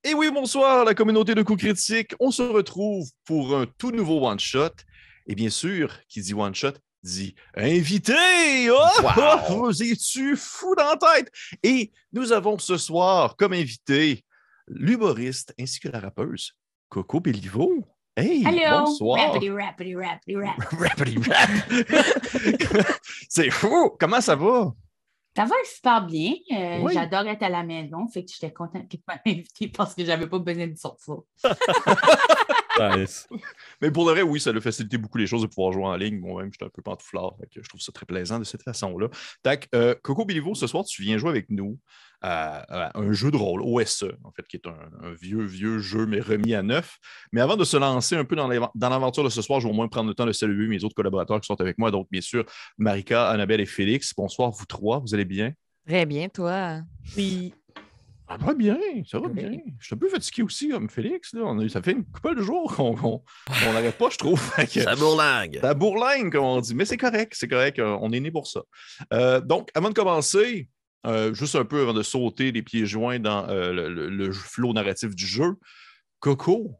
Et oui, bonsoir, la communauté de coups critiques. On se retrouve pour un tout nouveau one-shot. Et bien sûr, qui dit one-shot, dit invité. Wow! Vous es-tu fou dans la tête? Et nous avons ce soir comme invité l'humoriste ainsi que la rappeuse Coco Bellivo. Hey, Hello! bonsoir. Rappity, rappity, rappity, rap. Rappity rap. C'est fou. Comment ça va? Ça va super bien. Oui. J'adore être à la maison. Fait que j'étais contente que tu m'aies invité parce que j'avais pas besoin de sortir. Nice. Mais pour le vrai, oui, ça a facilité beaucoup les choses de pouvoir jouer en ligne. Moi-même, j'étais un peu pantouflard. Je trouve ça très plaisant de cette façon-là. Tac, Coco Bellivo, ce soir, tu viens jouer avec nous à un jeu de rôle, OSE, en fait, qui est un vieux jeu, mais remis à neuf. Mais avant de se lancer un peu dans l'aventure de ce soir, je vais au moins prendre le temps de saluer mes autres collaborateurs qui sont avec moi. Donc, bien sûr, Marika, Annabelle et Félix. Bonsoir, vous trois. Vous allez bien? Très bien, toi. Oui. Ça va bien, ça va bien. Je suis un peu fatigué aussi, comme Félix. Là. Ça fait une couple de jours qu'on n'arrête pas, je trouve. Ça bourlingue. Ça bourlingue, comme on dit. Mais c'est correct, c'est correct. On est né pour ça. Donc, avant de commencer, juste un peu avant de sauter les pieds joints dans le flow narratif du jeu, Coco,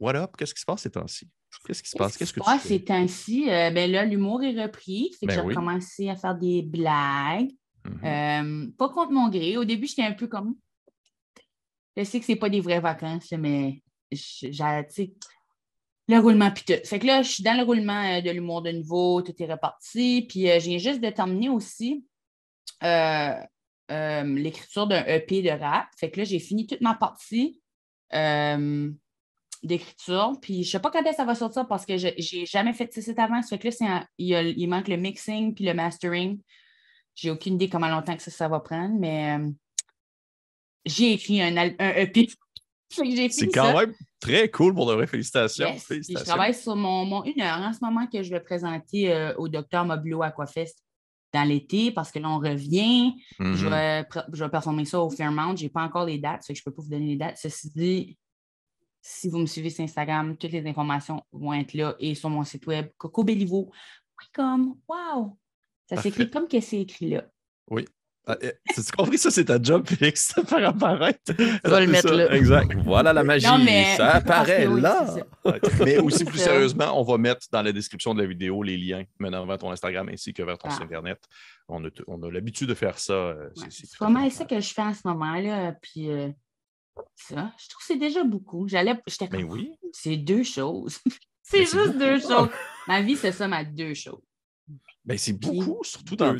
what up? Qu'est-ce qui se passe ces temps-ci? Qu'est-ce qui se passe? Qu'est-ce que tu fais? Ces temps-ci? Ben là, l'humour est repris. Fait que j'ai recommencé à faire des blagues. Pas contre mon gré. Au début, j'étais un peu comme... Je sais que c'est pas des vraies vacances, mais le roulement puis tout. Fait que là, je suis dans le roulement de l'humour de nouveau, tout est reparti. Puis je viens juste de terminer aussi l'écriture d'un EP de rap. Fait que là, j'ai fini toute ma partie d'écriture. Puis je sais pas quand est-ce que ça va sortir parce que j'ai jamais fait ça avant. Fait que là, il manque le mixing puis le mastering. J'ai aucune idée comment longtemps que ça va prendre, mais j'ai écrit un EP. C'est quand même très cool pour de vrai. Félicitations. Yes. Félicitations. Je travaille sur mon 1 heure en ce moment que je vais présenter au Dr Mobilo Aquafest dans l'été parce que là, on revient. Je vais performer ça au Fairmount. Je n'ai pas encore les dates, fait que je ne peux pas vous donner les dates. Ceci dit, si vous me suivez sur Instagram, toutes les informations vont être là et sur mon site web, cocobellivo.com. Wow! Ça s'écrit comme que c'est écrit là. Oui. As-tu compris ça? C'est ta job, Félix, de faire apparaître. Tu vas le mettre là. Exact. Voilà la magie. Non, mais... Ça apparaît là. Mais aussi, plus sérieusement, on va mettre dans la description de la vidéo les liens menant vers ton Instagram ainsi que vers ton site Internet. On a l'habitude de faire ça. C'est vraiment ça que je fais en ce moment-là. Puis ça, je trouve que c'est déjà beaucoup. J'étais comme, oui. C'est deux choses. C'est juste deux choses. Ma vie, c'est ça, ma deux choses. Ben, c'est beaucoup, surtout dans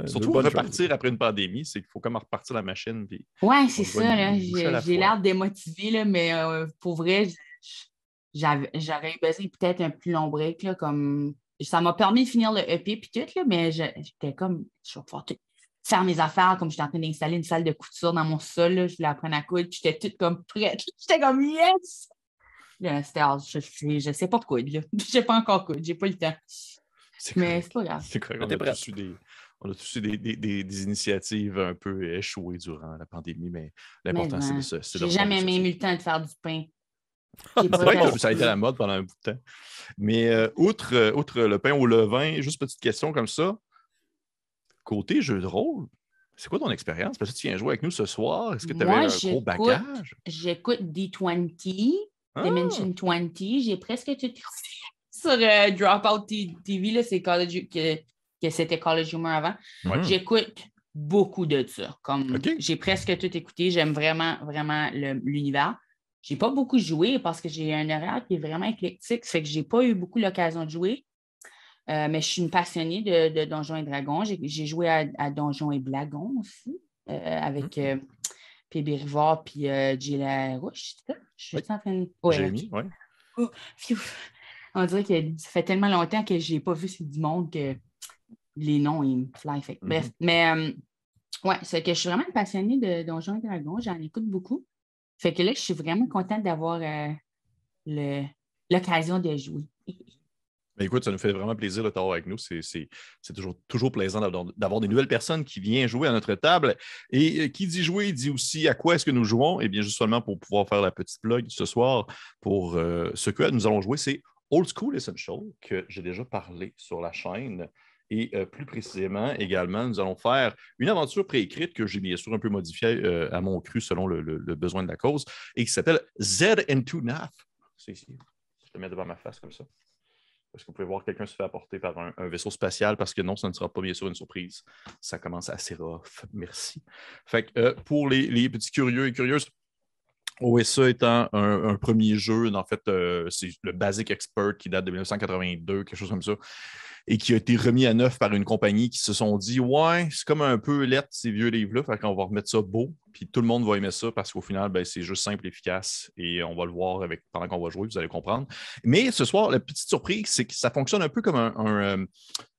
surtout repartir après une pandémie, c'est qu'il faut comme repartir la machine. Oui, c'est ça. Là. J'ai l'air démotivée, là, mais pour vrai, j'aurais eu besoin peut-être un plus long break. Là, comme... Ça m'a permis de finir le EP puis tout, là, mais j'étais comme, je vais pouvoir faire mes affaires, comme j'étais en train d'installer une salle de couture dans mon sol. Là, je voulais apprendre à coudre, j'étais toute comme prête. J'étais comme yes! Là, je sais pas coudre. Je ne sais pas encore coudre, j'ai pas le temps. Mais c'est pas grave. C'est correct. On a tous eu des initiatives un peu échouées durant la pandémie, mais l'important, c'est de se... J'ai jamais même eu le temps de faire du pain. C'est vrai que ça a été la mode pendant un bout de temps. Mais outre le pain au levain, juste petite question comme ça. Côté jeu de rôle, c'est quoi ton expérience? Parce que tu viens jouer avec nous ce soir. Est-ce que tu avais un gros bagage? J'écoute D20, Dimension 20. J'ai presque tout sur Dropout TV, là, c'est College que c'était College Humor avant. J'écoute beaucoup de ça. J'ai presque tout écouté. J'aime vraiment, vraiment l'univers. J'ai pas beaucoup joué parce que j'ai un horaire qui est vraiment éclectique. Ça fait que j'ai pas eu beaucoup l'occasion de jouer. Mais je suis une passionnée de Donjons et Dragons. J'ai joué à Donjons et Blagons aussi avec PB Rivard et Gilles Rouge. Je suis en train de... Jérémy, oui. On dirait que ça fait tellement longtemps que je n'ai pas vu du monde que les noms, ils me fly. Bref, mais c'est que je suis vraiment passionnée de Donjons et Dragons. J'en écoute beaucoup. Fait que là, je suis vraiment contente d'avoir l'occasion de jouer. Ben écoute, ça nous fait vraiment plaisir de t'avoir avec nous. C'est toujours plaisant d'avoir des nouvelles personnes qui viennent jouer à notre table. Et qui dit jouer, dit aussi à quoi est-ce que nous jouons. Eh bien, juste seulement pour pouvoir faire la petite plug ce soir, pour ce que nous allons jouer, c'est Old School Essential, que j'ai déjà parlé sur la chaîne, Et plus précisément, également, nous allons faire une aventure préécrite que j'ai bien sûr un peu modifiée à mon cru selon le besoin de la cause et qui s'appelle Z2NAF. C'est ici. Je le mets devant ma face comme ça. Est-ce que vous pouvez voir quelqu'un se fait apporter par un vaisseau spatial parce que non, ça ne sera pas bien sûr une surprise. Ça commence assez rough. Merci. Fait que pour les petits curieux et curieuses, OSA étant un premier jeu, en fait, c'est le Basic Expert qui date de 1982, quelque chose comme ça, et qui a été remis à neuf par une compagnie qui se sont dit « Ouais, c'est comme un peu lettre ces vieux livres-là, fait qu'on va remettre ça beau, puis tout le monde va aimer ça parce qu'au final, ben, c'est juste simple et efficace et on va le voir pendant qu'on va jouer, vous allez comprendre. » Mais ce soir, la petite surprise, c'est que ça fonctionne un peu comme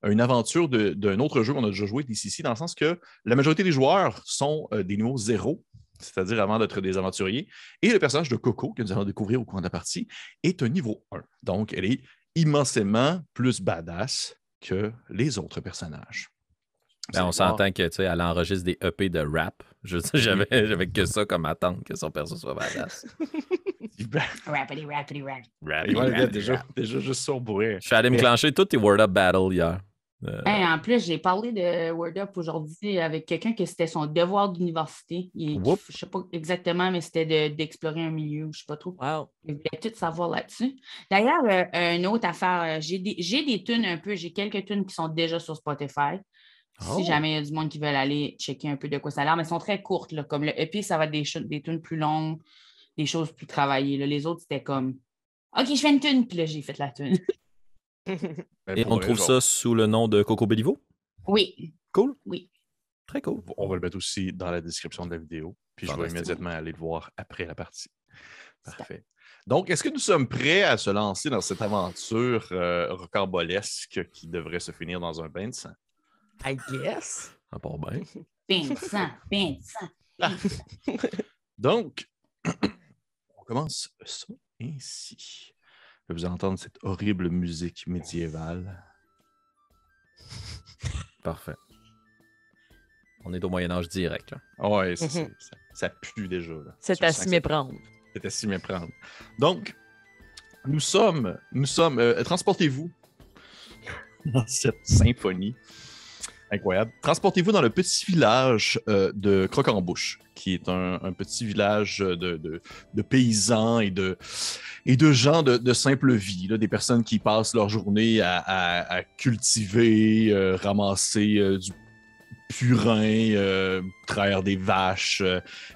une aventure d'un autre jeu qu'on a déjà joué ici, dans le sens que la majorité des joueurs sont des niveaux 0, c'est-à-dire avant d'être des aventuriers. Et le personnage de Coco, que nous allons découvrir au cours de la partie, est un niveau 1. Donc, elle est immensément plus badass que les autres personnages. Ben, on s'entend que, tu sais, elle enregistre des EP de rap. J'avais que ça comme attente, que son perso soit badass. Rappity, rappity, rap. Déjà juste ça, on pourrait. Je suis allé me clencher tous tes Word Up Battle hier. Hey, en plus, j'ai parlé de Word Up aujourd'hui avec quelqu'un que c'était son devoir d'université. Je ne sais pas exactement, mais c'était d'explorer un milieu, je ne sais pas trop. Wow. Je voulais tout savoir là-dessus. D'ailleurs, une autre affaire, j'ai des tunes un peu, j'ai quelques tunes qui sont déjà sur Spotify. Si jamais il y a du monde qui veut aller checker un peu de quoi ça a l'air, mais elles sont très courtes. Là, comme le EP, ça va être des tunes plus longues, des choses plus travaillées. Là. Les autres, c'était comme OK, je fais une tune, puis là, j'ai fait la tune. Et on trouve ça sous le nom de Coco Bellivo? Oui. Cool. Oui. Très cool. On va le mettre aussi dans la description de la vidéo. Puis je vais immédiatement aller le voir après la partie. Parfait. Donc, est-ce que nous sommes prêts à se lancer dans cette aventure rocambolesque qui devrait se finir dans un bain de sang? I guess. Ah, pas bien. Bain de sang. Donc, on commence ça ainsi. Vous allez entendre cette horrible musique médiévale. Parfait. On est au Moyen-Âge direct. Oui, ça pue déjà. C'est à s'y méprendre. C'est à s'y méprendre. Donc, nous sommes transportez-vous dans cette symphonie incroyable. Transportez-vous dans le petit village de Croquembouche, qui est un petit village de paysans et de gens de simple vie, là, des personnes qui passent leur journée à cultiver, ramasser du purin, traire des vaches.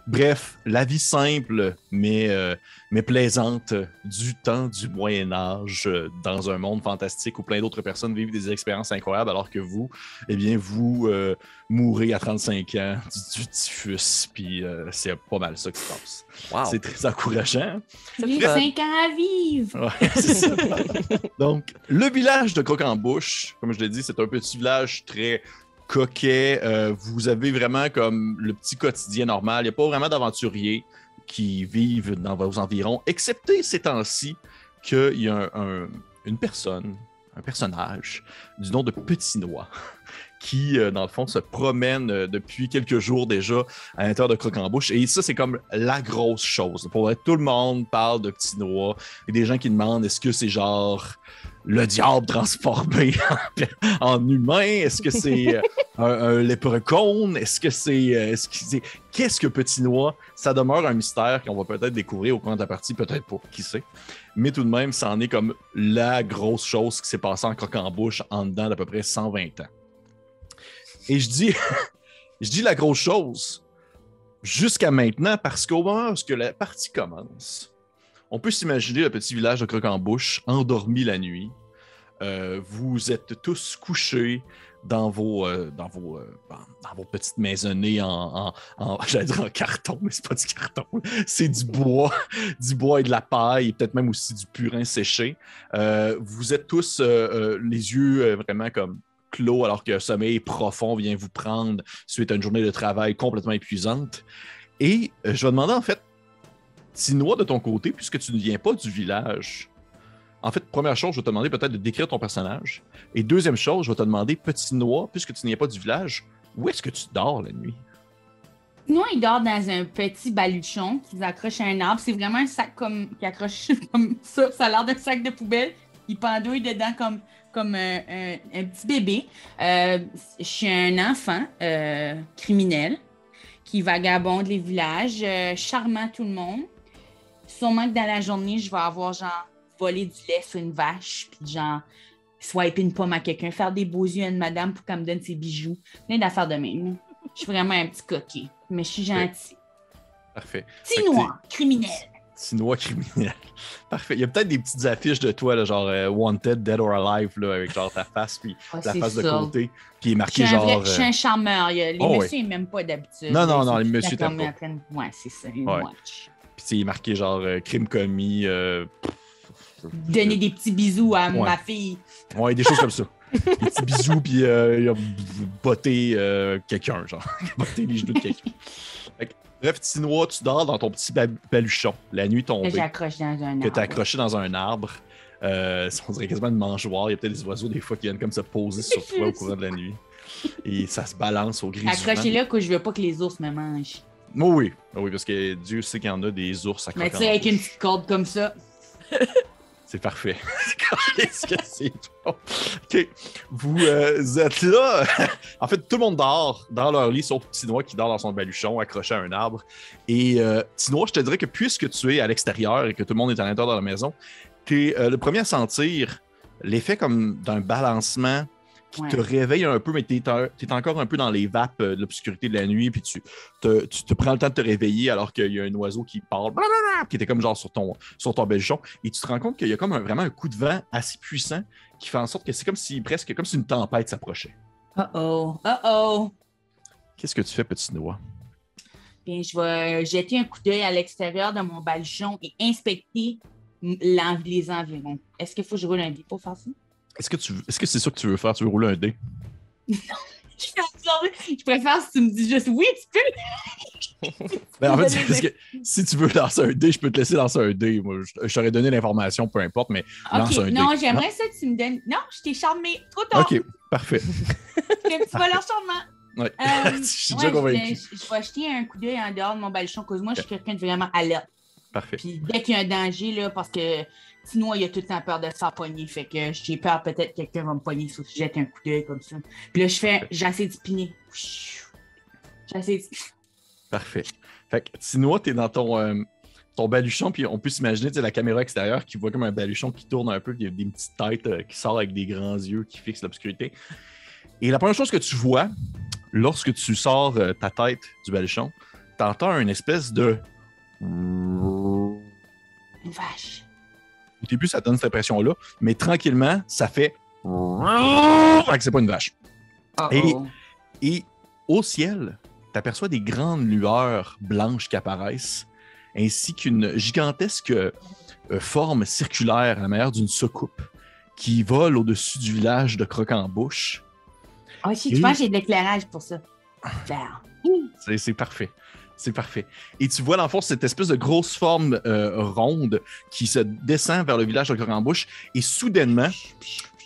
Bref, la vie simple, mais plaisante du temps du Moyen-Âge dans un monde fantastique où plein d'autres personnes vivent des expériences incroyables alors que vous, eh bien, vous mourrez à 35 ans du typhus, puis c'est pas mal ça qui se passe. Wow. C'est très encourageant. J'ai 5 ans à vivre. Ouais, c'est ça. Donc, le village de Croquembouche, comme je l'ai dit, c'est un petit village très coquet. Vous avez vraiment comme le petit quotidien normal. Il n'y a pas vraiment d'aventuriers qui vivent dans vos environs, excepté ces temps-ci qu'il y a un personnage du nom de Petit Noix qui, dans le fond, se promène depuis quelques jours déjà à l'intérieur de Croquembouche. Et ça, c'est comme la grosse chose. Pour vrai, tout le monde parle de Petit Noix. Il y a des gens qui demandent, est-ce que c'est genre le diable transformé en humain? Est-ce que c'est un léprechaun? Est-ce que c'est... Qu'est-ce que Petit Noix? Ça demeure un mystère qu'on va peut-être découvrir au cours de la partie, peut-être pas, qui sait. Mais tout de même, ça en est comme la grosse chose qui s'est passée en Croquembouche en dedans d'à peu près 120 ans. Et je dis la grosse chose jusqu'à maintenant parce qu'au moment où la partie commence, on peut s'imaginer le petit village de Croquembouche endormi la nuit. Vous êtes tous couchés dans vos petites maisonnées j'allais dire en carton, mais c'est pas du carton, c'est du bois et de la paille, et peut-être même aussi du purin séché. Vous êtes tous les yeux vraiment comme clos, alors qu'un sommeil profond vient vous prendre suite à une journée de travail complètement épuisante. Et je vais demander en fait, Tinois, de ton côté, puisque tu ne viens pas du village, en fait, première chose, je vais te demander peut-être de décrire ton personnage. Et deuxième chose, je vais te demander, Petit Noix, puisque tu ne viens pas du village, où est-ce que tu dors la nuit? Noix, il dort dans un petit baluchon qui accroche à un arbre. C'est vraiment un sac qui accroche comme ça. Ça a l'air d'un sac de poubelle. Il pendouille dedans comme comme un petit bébé. Je suis un enfant criminel qui vagabonde les villages, charmant tout le monde. Sûrement que dans la journée, je vais avoir genre volé du lait sur une vache, puis genre swiper une pomme à quelqu'un, faire des beaux yeux à une madame pour qu'elle me donne ses bijoux. Plein d'affaires de même. Je suis vraiment un petit coquet, mais je suis gentil. Parfait. Petit noir, criminel. Petit noir criminel. Parfait. Il y a peut-être des petites affiches de toi, là, genre Wanted, Dead or Alive, là, avec genre ta face, puis la face de côté, qui est marqué genre. Je suis un charmeur. Les messieurs, ils m'aiment pas d'habitude. Non, les messieurs t'aiment pas. Ouais, c'est ça. Puis il est marqué genre crime commis. Donner des petits bisous à ma fille. Ouais, des choses comme ça. Des petits bisous, puis botter quelqu'un, genre. Botter les genoux de quelqu'un. Bref, petit noix, tu dors dans ton petit baluchon, la nuit tombée. Que j'accroche dans un arbre. Que tu as accroché dans un arbre. On dirait quasiment une mangeoire. Il y a peut-être des oiseaux, des fois, qui viennent comme se poser sur toi au courant de la nuit. Et ça se balance au gris du vent. Accrochez-le, que je veux pas que les ours me mangent. Oui, parce que Dieu sait qu'il y en a des ours à croquer. Mais tu sais, avec une petite corde comme ça. C'est parfait. Qu'est-ce que c'est toi? OK. Vous êtes là. En fait, tout le monde dort dans leur lit, sauf Tinois qui dort dans son baluchon, accroché à un arbre. Et Tinois, je te dirais que puisque tu es à l'extérieur et que tout le monde est à l'intérieur de la maison, tu es le premier à sentir l'effet comme d'un balancement qui te réveille un peu, mais tu es encore un peu dans les vapes de l'obscurité de la nuit, puis tu te prends le temps de te réveiller alors qu'il y a un oiseau qui parle, qui était comme genre sur ton baluchon, et tu te rends compte qu'il y a comme vraiment un coup de vent assez puissant qui fait en sorte que c'est comme si une tempête s'approchait. Uh-oh. Qu'est-ce que tu fais, petit Noah? Bien, je vais jeter un coup d'œil à l'extérieur de mon baluchon et inspecter les environs. Est-ce qu'il faut que je roule un dé pour faire ça? Est-ce que c'est ça que tu veux faire? Tu veux rouler un dé? Non. Je préfère si tu me dis juste oui, tu peux. Ben, en fait, parce que si tu veux lancer un dé, je peux te laisser lancer un dé. Moi, je t'aurais donné l'information, peu importe, mais lance un dé. Non, j'aimerais ça que tu me donnes. Non, je t'ai charmé. Trop tard. OK, parfait. C'est un petit voleur charmant. Ouais. Je suis déjà convaincu. Je vais jeter un coup d'œil en dehors de mon baluchon, parce que moi, je suis quelqu'un de vraiment alerte. Parfait. Puis dès qu'il y a un danger, là, parce que sinon, il a tout le temps peur de se faire pogner. Fait que j'ai peur, peut-être que quelqu'un va me pogner si je jette un coup d'œil comme ça. Puis là, j'essaie de spinner. Parfait. Fait que Tinois, t'es dans ton baluchon, puis on peut s'imaginer la caméra extérieure qui voit comme un baluchon qui tourne un peu, puis il y a des petites têtes qui sortent avec des grands yeux qui fixent l'obscurité. Et la première chose que tu vois, lorsque tu sors ta tête du baluchon, t'entends une espèce de... Une vache. Au début, ça donne cette impression-là, mais tranquillement, ça fait... Fait que c'est pas une vache. Et au ciel, tu aperçois des grandes lueurs blanches qui apparaissent, ainsi qu'une gigantesque forme circulaire à la manière d'une soucoupe qui vole au-dessus du village de Croc-en-Bouche. Ah, si tu penses, j'ai de l'éclairage pour ça. C'est parfait. C'est parfait. Et tu vois, dans le fond, cette espèce de grosse forme ronde qui se descend vers le village de Croc-en-Bouche, et soudainement,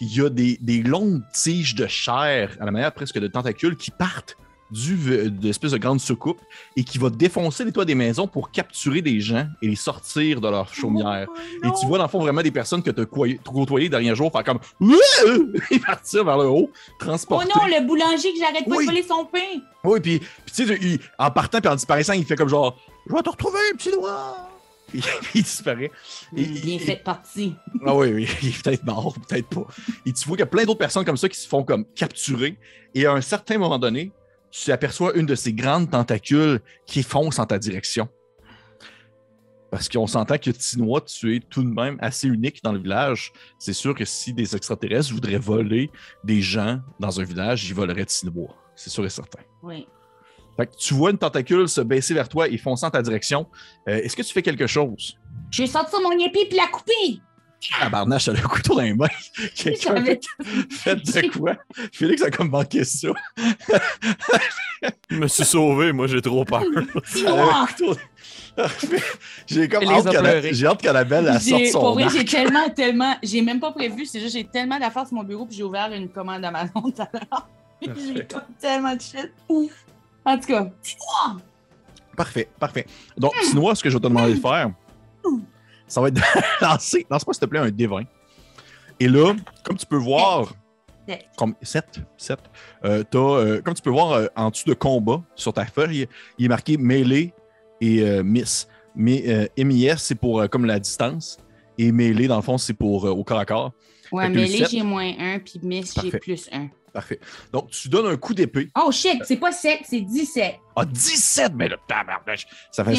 il y a des longues tiges de chair, à la manière presque de tentacules, qui partent de l'espèce de grande soucoupe et qui va défoncer les toits des maisons pour capturer des gens et les sortir de leur chaumière. Et tu vois, dans le fond, vraiment des personnes que tu as côtoyées les derniers jours faire comme et partir vers le haut, transporter. Oh non, le boulanger que j'arrête pas de voler son pain. Oui, puis tu sais, en partant puis en disparaissant, il fait comme genre « Je vais te retrouver, petit doigt! » Puis il disparaît. Bien fait partie. Ah oui, il est peut-être mort, peut-être pas. Et tu vois qu'il y a plein d'autres personnes comme ça qui se font comme capturer. Et à un certain moment donné, tu aperçois une de ces grandes tentacules qui fonce en ta direction. Parce qu'on s'entend que Tinois, tu es tout de même assez unique dans le village. C'est sûr que si des extraterrestres voudraient voler des gens dans un village, ils voleraient Tinois. C'est sûr et certain. Oui. Fait que tu vois une tentacule se baisser vers toi et foncer en ta direction. Est-ce que tu fais quelque chose? Je vais sortir mon épée puis la couper. Ah, barnache, t'as le couteau dans les mains. Quelqu'un fait de quoi? Félix a comme manqué ça. Je me suis sauvé, moi j'ai trop peur. J'ai comme hâte qu'Annabelle sorte son pour vrai, arc. j'ai tellement, j'ai même pas prévu, c'est juste j'ai tellement d'affaires sur mon bureau puis j'ai ouvert une commande Amazon tout à l'heure. J'ai comme tellement de shit. En tout cas, Parfait. Donc, Tinois, ce que je vais te demander de faire, ça va être de lance-moi s'il te plaît un D20. Et là, comme tu peux voir... 7. 7. Comme tu peux voir, en dessous de combat, sur ta feuille, il est marqué mêlée et miss. Mais MIS, c'est pour comme la distance. Et mêlée, dans le fond, c'est pour au corps à corps. Ouais, mêlée, j'ai -1, puis miss, j'ai +1. Parfait. Donc, tu donnes un coup d'épée. Oh shit, c'est pas 7, c'est 17. Ah, 17! Mais le tabarnouche! Ça fait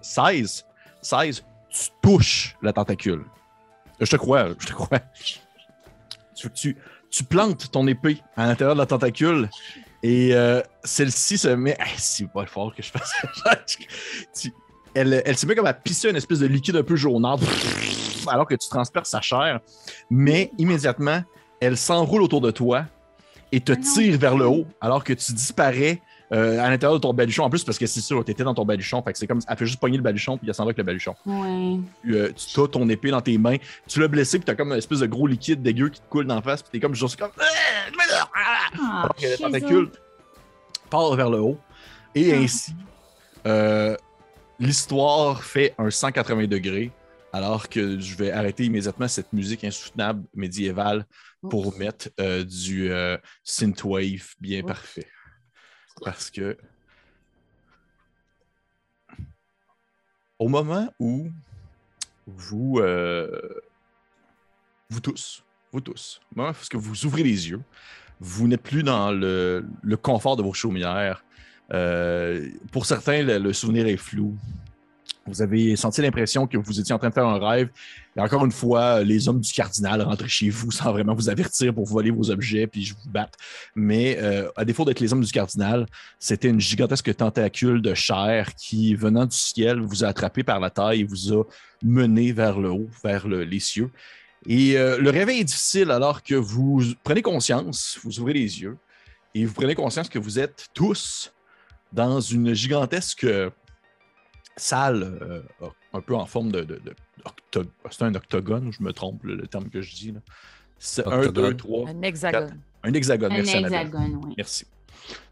16. 16. Tu touches la tentacule. Je te crois. Tu plantes ton épée à l'intérieur de la tentacule et celle-ci se met... c'est pas fort que je fasse ça. Elle se met comme à pisser une espèce de liquide un peu jaunâtre alors que tu transperces sa chair. Mais immédiatement, elle s'enroule autour de toi et te tire vers le haut alors que tu disparais à l'intérieur de ton baluchon. En plus, parce que c'est sûr, tu étais dans ton baluchon. Fait que c'est comme, elle fait juste pogner le baluchon puis elle s'en va avec le baluchon. Ouais. Tu as ton épée dans tes mains. Tu l'as blessé puis tu as comme une espèce de gros liquide dégueu qui te coule dans la face. Puis tu es comme juste comme... alors que la tentacule part vers le haut. Et ainsi, l'histoire fait un 180 degrés. Alors que je vais arrêter immédiatement cette musique insoutenable médiévale pour mettre du synthwave bien parfait. Parce que au moment où vous tous, au moment où vous ouvrez les yeux, vous n'êtes plus dans le confort de vos chaumières. Pour certains, le souvenir est flou. Vous avez senti l'impression que vous étiez en train de faire un rêve. Et encore une fois, les hommes du cardinal rentrent chez vous sans vraiment vous avertir pour voler vos objets puis je vous batte. Mais à défaut d'être les hommes du cardinal, c'était une gigantesque tentacule de chair qui, venant du ciel, vous a attrapé par la taille et vous a mené vers le haut, vers les cieux. Et le réveil est difficile alors que vous prenez conscience, vous ouvrez les yeux et vous prenez conscience que vous êtes tous dans une gigantesque salle un peu en forme c'est un octogone ou je me trompe le terme que je dis là. C'est 1, 2, 3. Un hexagone. 4. Un hexagone, merci Annabelle. Oui. Merci.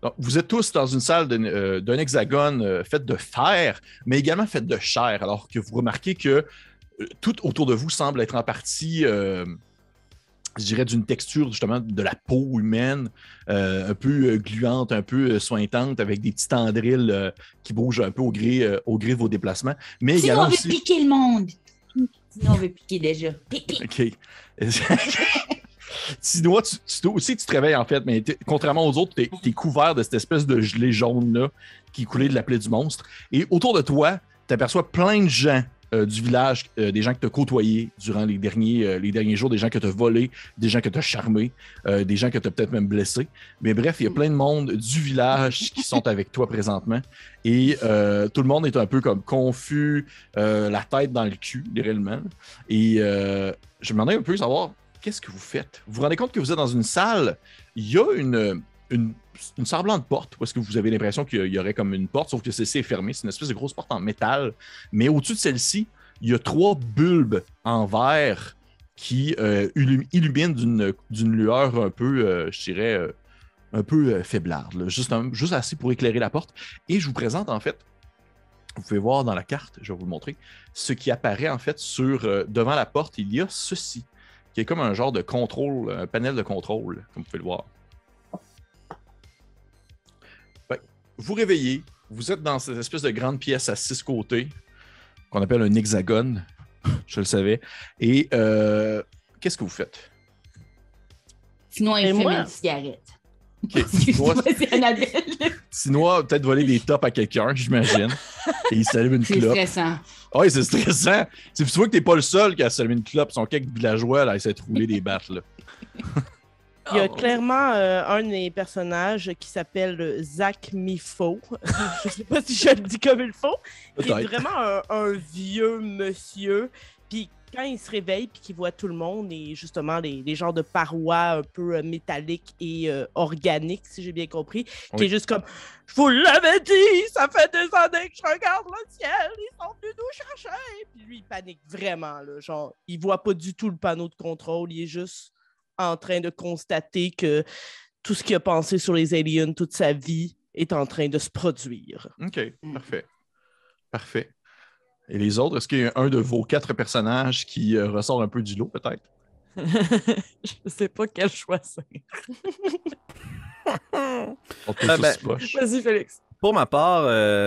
Donc, vous êtes tous dans une salle d'un hexagone faite de fer, mais également faite de chair, alors que vous remarquez que tout autour de vous semble être en partie, je dirais, d'une texture justement de la peau humaine, un peu gluante, un peu sointante, avec des petits tendrils qui bougent un peu au gré de vos déplacements. Mais Sinon, également on veut piquer le monde. Sinon, on veut piquer déjà. Pique. OK. Sinon, toi aussi, tu te réveilles, en fait, mais contrairement aux autres, tu es couvert de cette espèce de gelée jaune-là qui coulait de la plaie du monstre. Et autour de toi, tu aperçois plein de gens du village, des gens que tu as côtoyés durant les derniers jours, des gens que tu as volés, des gens que tu as charmés, des gens que tu as peut-être même blessés. Mais bref, il y a plein de monde du village qui sont avec toi présentement. Et tout le monde est un peu comme confus, la tête dans le cul, réellement. Et je me demandais un peu savoir, qu'est-ce que vous faites? Vous vous rendez compte que vous êtes dans une salle, il y a une semblante porte, où est-ce que vous avez l'impression qu'il y aurait comme une porte, sauf que celle-ci est fermée. C'est une espèce de grosse porte en métal. Mais au-dessus de celle-ci, il y a 3 bulbes en verre qui illuminent d'une lueur un peu, je dirais, un peu faiblarde, là. Juste assez pour éclairer la porte. Et je vous présente, en fait, vous pouvez voir dans la carte, je vais vous le montrer, ce qui apparaît, en fait, devant la porte, il y a ceci, qui est comme un genre de contrôle, un panel de contrôle, comme vous pouvez le voir. Vous réveillez, vous êtes dans cette espèce de grande pièce à 6 côtés, qu'on appelle un hexagone, je le savais. Et qu'est-ce que vous faites? Sinon, il fume une cigarette. Okay. C'est Annabelle. Sinon, peut-être voler des tops à quelqu'un, j'imagine. Et il s'allume une clope. C'est stressant. Oui, c'est stressant. Tu vois que t'es pas le seul qui a s'allumer une clope. Ils sont quelques villageois là, essaient de rouler des battes, là. Il y a clairement un des personnages qui s'appelle Zach Mifo. Je sais pas si je le dis comme il faut. Il est vraiment un vieux monsieur. Puis quand il se réveille puis qu'il voit tout le monde et justement les genres de parois un peu métalliques et organiques, si j'ai bien compris, qui est juste comme « Je vous l'avais dit, ça fait des années que je regarde le ciel, ils sont venus nous chercher! » Puis lui, il panique vraiment, là, genre, il voit pas du tout le panneau de contrôle, il est juste en train de constater que tout ce qu'il a pensé sur les aliens toute sa vie est en train de se produire. OK, parfait. Parfait. Et les autres, est-ce qu'il y a un de vos 4 personnages qui ressort un peu du lot, peut-être? Je sais pas quel choisir. Vas-y, Félix. Pour ma part,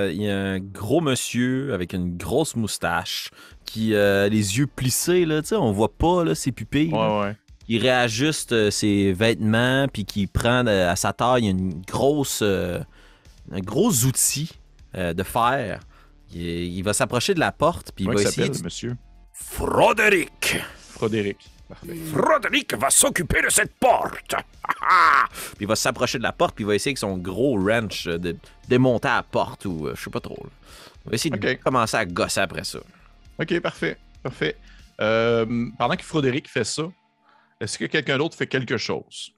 il y a un gros monsieur avec une grosse moustache qui a les yeux plissés, là, tu sais, on voit pas là, ses pupilles. Ouais. Il réajuste ses vêtements, puis qui prend à sa taille un gros outil de fer. Il va s'approcher de la porte, puis il va essayer de... monsieur? Froderick! Parfait. Froderick va s'occuper de cette porte! Puis il va s'approcher de la porte, puis il va essayer avec son gros wrench de démonter la porte, ou je sais pas trop. Là. Il va essayer de commencer à gosser après ça. OK, parfait. Pendant que Froderick fait ça, est-ce que quelqu'un d'autre fait quelque chose?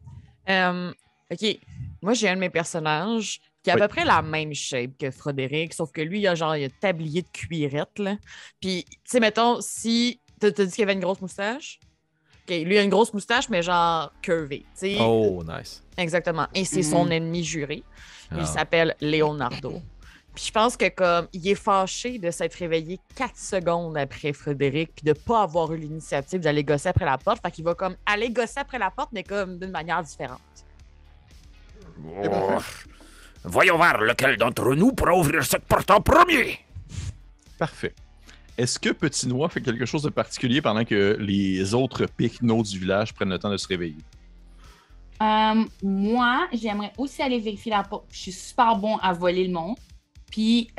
OK. Moi, j'ai un de mes personnages qui a à peu près la même shape que Froderick, sauf que lui, il a un tablier de cuirette, là. Puis, tu sais, mettons, si... T'as dit qu'il avait une grosse moustache? OK, lui, il a une grosse moustache, mais genre curvée, tu sais. Oh, nice. Exactement. Et c'est son ennemi juré. Il s'appelle Leonardo. Puis je pense que comme il est fâché de s'être réveillé 4 secondes après Frédéric puis de pas avoir eu l'initiative d'aller gosser après la porte, fait qu'il va comme aller gosser après la porte mais comme d'une manière différente. Voyons voir lequel d'entre nous pourra ouvrir cette porte en premier. Parfait. Est-ce que Petit Noix fait quelque chose de particulier pendant que les autres picnots du village prennent le temps de se réveiller? Moi, j'aimerais aussi aller vérifier la porte. Je suis super bon à voler le monde. Puis,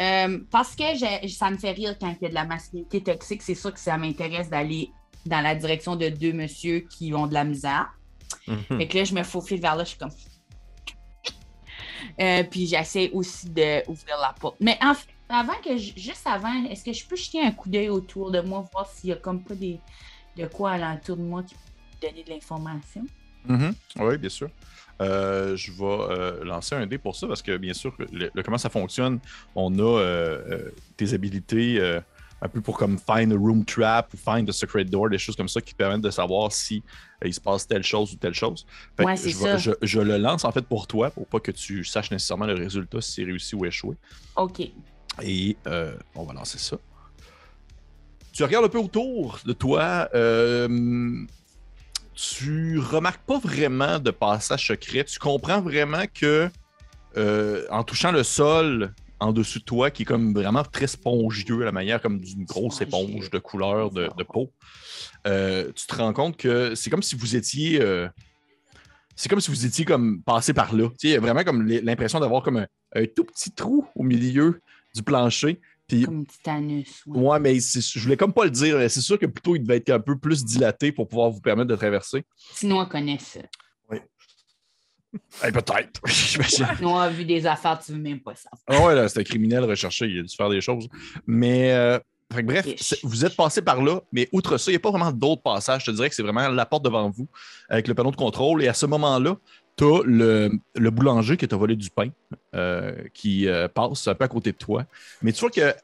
parce que ça me fait rire quand il y a de la masculinité toxique, c'est sûr que ça m'intéresse d'aller dans la direction de 2 messieurs qui ont de la misère. Fait que là, je me faufile vers là, je suis comme... puis j'essaie aussi d'ouvrir la porte. Mais juste avant, est-ce que je peux jeter un coup d'œil autour de moi, voir s'il y a comme pas de quoi alentour de moi qui peut me donner de l'information? Oui, bien sûr. Je vais lancer un dé pour ça parce que, bien sûr, comment ça fonctionne, on a tes habilités un peu pour comme find a room trap ou find a secret door, des choses comme ça qui permettent de savoir si il se passe telle chose ou telle chose. Fait ouais, que c'est ça. Je le lance en fait pour toi, pour pas que tu saches nécessairement le résultat si c'est réussi ou échoué. OK. Et on va lancer ça. Tu regardes un peu autour de toi. Tu remarques pas vraiment de passage secret. Tu comprends vraiment que en touchant le sol en dessous de toi, qui est comme vraiment très spongieux, à la manière comme d'une grosse éponge de couleur de peau, tu te rends compte que c'est comme si vous étiez comme passé par là. Tu sais, vraiment comme l'impression d'avoir comme un tout petit trou au milieu du plancher. Puis, comme un petit anus. Ouais, mais je voulais comme pas le dire. C'est sûr que plutôt il devait être un peu plus dilaté pour pouvoir vous permettre de traverser. Sinon, on connaît ça. Oui. Peut-être. Sinon, on a vu des affaires, tu veux même pas ça. Ah ouais, là, c'est un criminel recherché, il a dû faire des choses. Mais, bref, vous êtes passé par là, mais outre ça, il n'y a pas vraiment d'autres passages. Je te dirais que c'est vraiment la porte devant vous, avec le panneau de contrôle. Et à ce moment-là, tu as le boulanger qui t'a volé du pain, qui passe un peu à côté de toi. Mais tu vois que,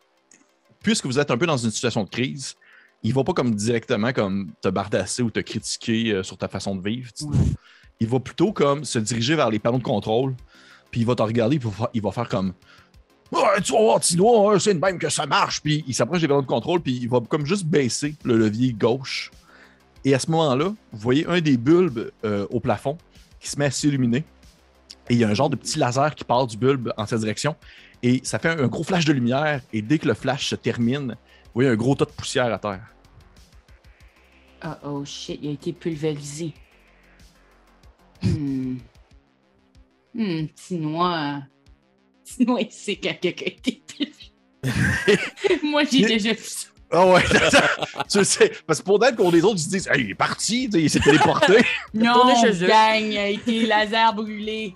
puisque vous êtes un peu dans une situation de crise, il ne va pas comme directement comme te bardasser ou te critiquer sur ta façon de vivre. Ouais. Il va plutôt comme se diriger vers les panneaux de contrôle, puis il va te regarder, puis il va faire comme « Ouais, tu vas voir, Tinois, c'est de même que ça marche. » Puis il s'approche des panneaux de contrôle, puis il va comme juste baisser le levier gauche. Et à ce moment-là, vous voyez un des bulbes au plafond qui se met à s'illuminer. Et il y a un genre de petit laser qui part du bulbe en cette direction. Et ça fait un gros flash de lumière. Et dès que le flash se termine, vous voyez un gros tas de poussière à terre. Oh shit, il a été pulvérisé. Tinois, il sait quand quelqu'un a été pulvérisé. Moi, j'ai déjà vu ça. Ah ouais, tu sais, parce que pour d'être qu'on les autres, ils se disent, hey, il est parti, il s'est téléporté. Non, gang, il a été laser brûlé.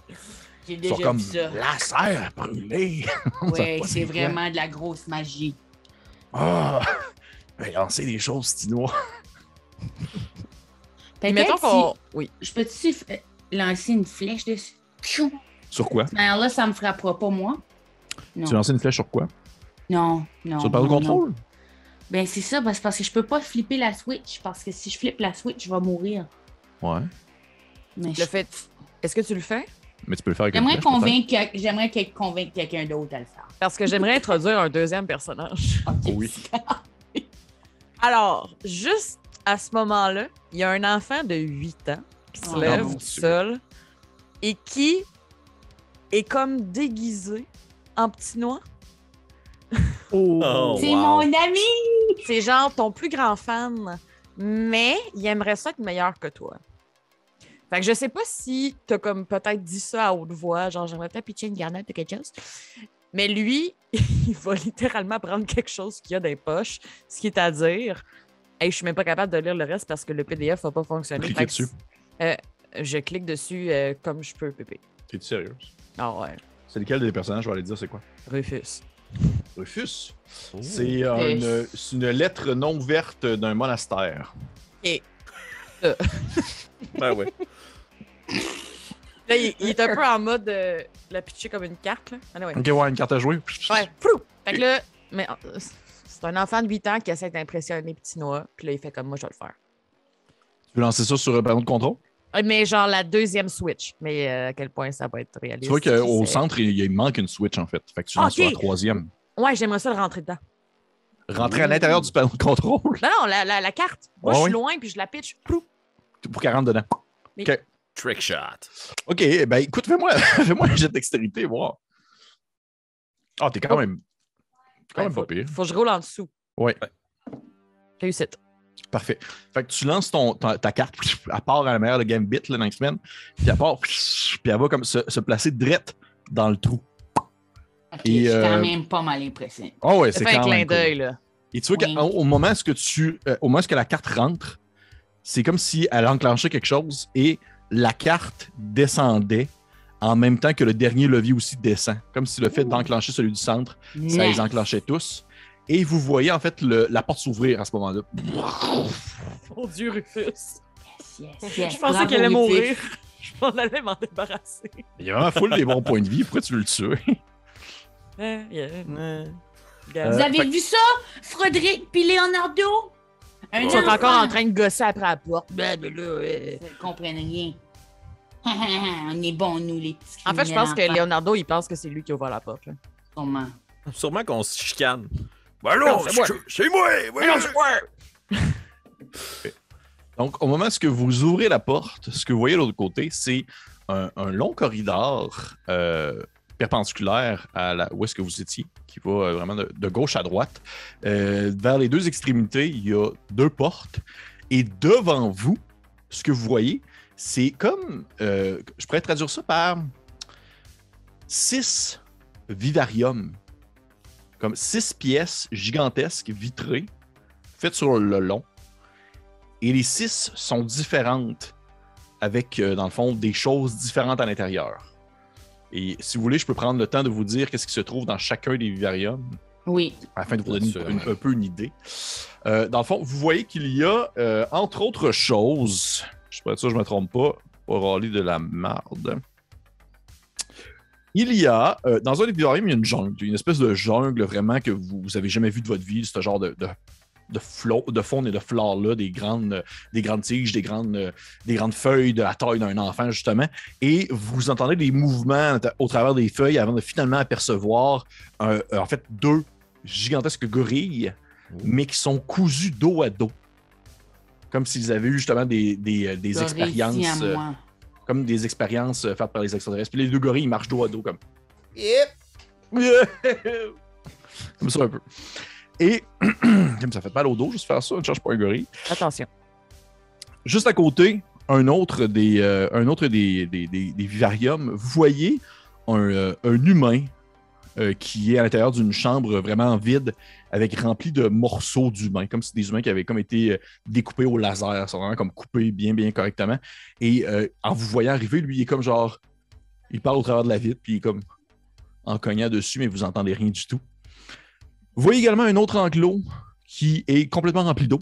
J'ai déjà vu comme ça. Laser brûlé. Ouais, c'est vraiment de la grosse magie. Ah, lancer des choses, Tinois. Mettons qu'on... Oui. Je peux-tu lancer une flèche dessus? Sur quoi? Alors là, ça me frappera pas, moi. Non. Tu veux lancer une flèche sur quoi? Non. Sur le panneau de contrôle? Ben, c'est ça, parce que je peux pas flipper la Switch, parce que si je flippe la Switch, je vais mourir. Ouais. Mais Est-ce que tu le fais? Mais tu peux le faire avec J'aimerais convaincre quelqu'un d'autre à le faire. Parce que j'aimerais introduire un deuxième personnage. Okay. Oui. Alors, juste à ce moment-là, il y a un enfant de 8 ans qui se lève seul et qui est comme déguisé en petit noir. C'est mon ami! C'est genre ton plus grand fan, mais il aimerait ça être meilleur que toi. Fait que je sais pas si t'as comme peut-être dit ça à haute voix, genre j'aimerais peut-être pitcher une garnette ou quelque chose. Mais lui, il va littéralement prendre quelque chose qu'il y a dans les poches, ce qui est à dire. Hey, je suis même pas capable de lire le reste parce que le PDF va pas fonctionner. Cliquez dessus. Je clique dessus comme je peux, Pépé. T'es-tu sérieuse? Ah ouais. C'est lequel des personnages? Je vais aller dire c'est quoi? Rufus. Rufus. C'est une lettre non ouverte d'un monastère. Et. Ben ouais. Là, il est un peu en mode la pitcher comme une carte. Là. Anyway. Ok, ouais, une carte à jouer. Ouais, fait que là, mais c'est un enfant de 8 ans qui essaie d'impressionner Petit Noah. Puis là, il fait comme moi, je vais le faire. Tu veux lancer ça sur un panneau de contrôle? Mais genre la deuxième Switch. Mais à quel point ça va être réaliste. Tu vois qu'au centre, il manque une Switch en fait. Fait que tu lances sur la troisième. Ouais, j'aimerais ça le rentrer dedans. Rentrer à l'intérieur du panneau de contrôle? Non, la carte. Moi, je suis loin puis je la pitch. Pour 40 dedans. Mais... OK. Trick shot. OK, ben écoute, fais-moi un jet de dextérité, voir. Ah, t'es quand même pas pire. Faut que je roule en dessous. Ouais. Réussite. Parfait. Fait que tu lances ta carte, elle part à la meilleure de Gambit là, dans X-Men, puis elle part, puis elle va comme se placer drette dans le trou. Ok, je suis quand même pas mal impressionné. Oh ouais, c'est fait quand un même clin d'œil, là. Et tu vois qu'au moment où la carte rentre, c'est comme si elle enclenchait quelque chose et la carte descendait en même temps que le dernier levier aussi descend. Comme si le fait d'enclencher celui du centre, ça les enclenchait tous. Et vous voyez en fait la porte s'ouvrir à ce moment-là. Mon Dieu, Rufus. Yes. Je pensais qu'elle allait mourir. Je m'en allais m'en débarrasser. Il y a vraiment full des bons points de vie. Pourquoi tu veux le tuer? Vous avez vu ça, Frédéric puis Leonardo? Ils sont encore en train de gosser après la porte. Vous ne comprenez rien. On est bons, nous, les petits. En fait, je pense que Leonardo, il pense que c'est lui qui ouvre la porte. Là. Sûrement qu'on se chicane. Ben non, c'est moi! C'est moi! Donc, au moment où vous ouvrez la porte, ce que vous voyez de l'autre côté, c'est un long corridor perpendiculaire à où est-ce que vous étiez, qui va vraiment de gauche à droite. Vers les deux extrémités, il y a deux portes. Et devant vous, ce que vous voyez, c'est comme... je pourrais traduire ça par 6 vivariums. Comme 6 pièces gigantesques, vitrées, faites sur le long. Et les 6 sont différentes, avec, dans le fond, des choses différentes à l'intérieur. Et si vous voulez, je peux prendre le temps de vous dire qu'est-ce qui se trouve dans chacun des vivariums. Oui. Afin de vous donner un peu une idée. Dans le fond, vous voyez qu'il y a, entre autres choses, je suis pas sûr que je ne me trompe pas, pour râler de la marde. Il y a, dans un des vivariums, il y a une jungle, une espèce de jungle vraiment que vous n'avez jamais vu de votre vie, ce genre de faune et de flore-là, des grandes tiges, des grandes feuilles de la taille d'un enfant, justement. Et vous entendez des mouvements au travers des feuilles avant de finalement apercevoir, en fait, 2 gigantesques gorilles, mais qui sont cousus dos à dos. Comme s'ils avaient eu justement des expériences... comme des expériences faites par les extraterrestres. Puis les 2 gorilles, ils marchent dos à dos comme... Comme ça un peu. Et ça fait mal au dos juste faire ça, ne cherche pas un gorille. Attention. Juste à côté, un autre des vivariums, vous voyez un humain qui est à l'intérieur d'une chambre vraiment vide, avec rempli de morceaux d'humains, comme si des humains qui avaient comme été découpés au laser, sont vraiment comme coupés bien correctement. Et en vous voyant arriver, lui, il est comme genre, il parle au travers de la vitre, puis il est comme en cognant dessus, mais vous entendez rien du tout. Vous voyez également un autre enclos qui est complètement rempli d'eau,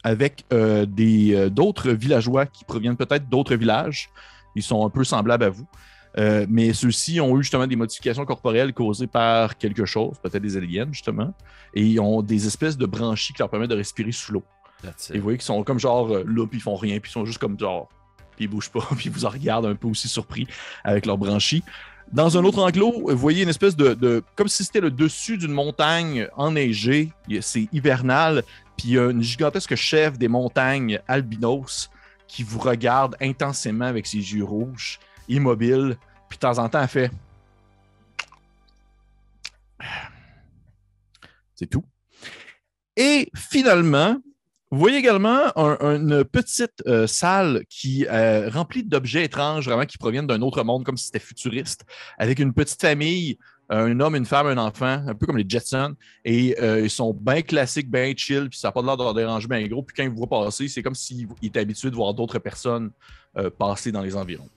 avec d'autres villageois qui proviennent peut-être d'autres villages. Ils sont un peu semblables à vous. Mais ceux-ci ont eu justement des modifications corporelles causées par quelque chose, peut-être des aliens justement, et ils ont des espèces de branchies qui leur permettent de respirer sous l'eau. Et vous voyez qu'ils sont comme genre là, puis ils font rien, puis ils sont juste comme genre, puis ils bougent pas, puis ils vous en regardent un peu aussi surpris avec leurs branchies. Dans un autre enclos, vous voyez une espèce de comme si c'était le dessus d'une montagne enneigée, c'est hivernal, puis il y a une gigantesque chèvre des montagnes albinos qui vous regarde intensément avec ses yeux rouges, immobile, puis de temps en temps, elle fait... C'est tout. Et finalement, vous voyez également une petite salle qui est remplie d'objets étranges, vraiment qui proviennent d'un autre monde, comme si c'était futuriste, avec une petite famille, un homme, une femme, un enfant, un peu comme les Jetsons. Et ils sont bien classiques, bien chill, puis ça n'a pas l'air de leur déranger bien gros. Puis quand ils vous voient passer, c'est comme s'ils étaient habitués de voir d'autres personnes passer dans les environs.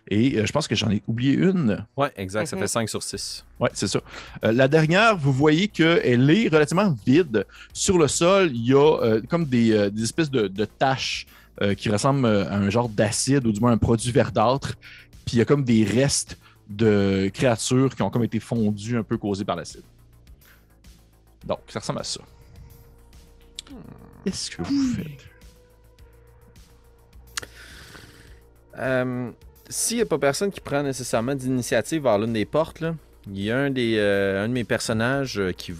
Et je pense que j'en ai oublié une. Oui, exact. Ça fait 5 sur 6. Oui, c'est ça. La dernière, vous voyez qu'elle est relativement vide. Sur le sol, il y a comme des espèces de taches qui ressemblent à un genre d'acide ou du moins un produit verdâtre. Puis il y a comme des restes de créatures qui ont comme été fondues un peu causées par l'acide. Donc, ça ressemble à ça. Qu'est-ce que vous faites? S'il n'y a pas personne qui prend nécessairement d'initiative vers l'une des portes, là, il y a un de mes personnages que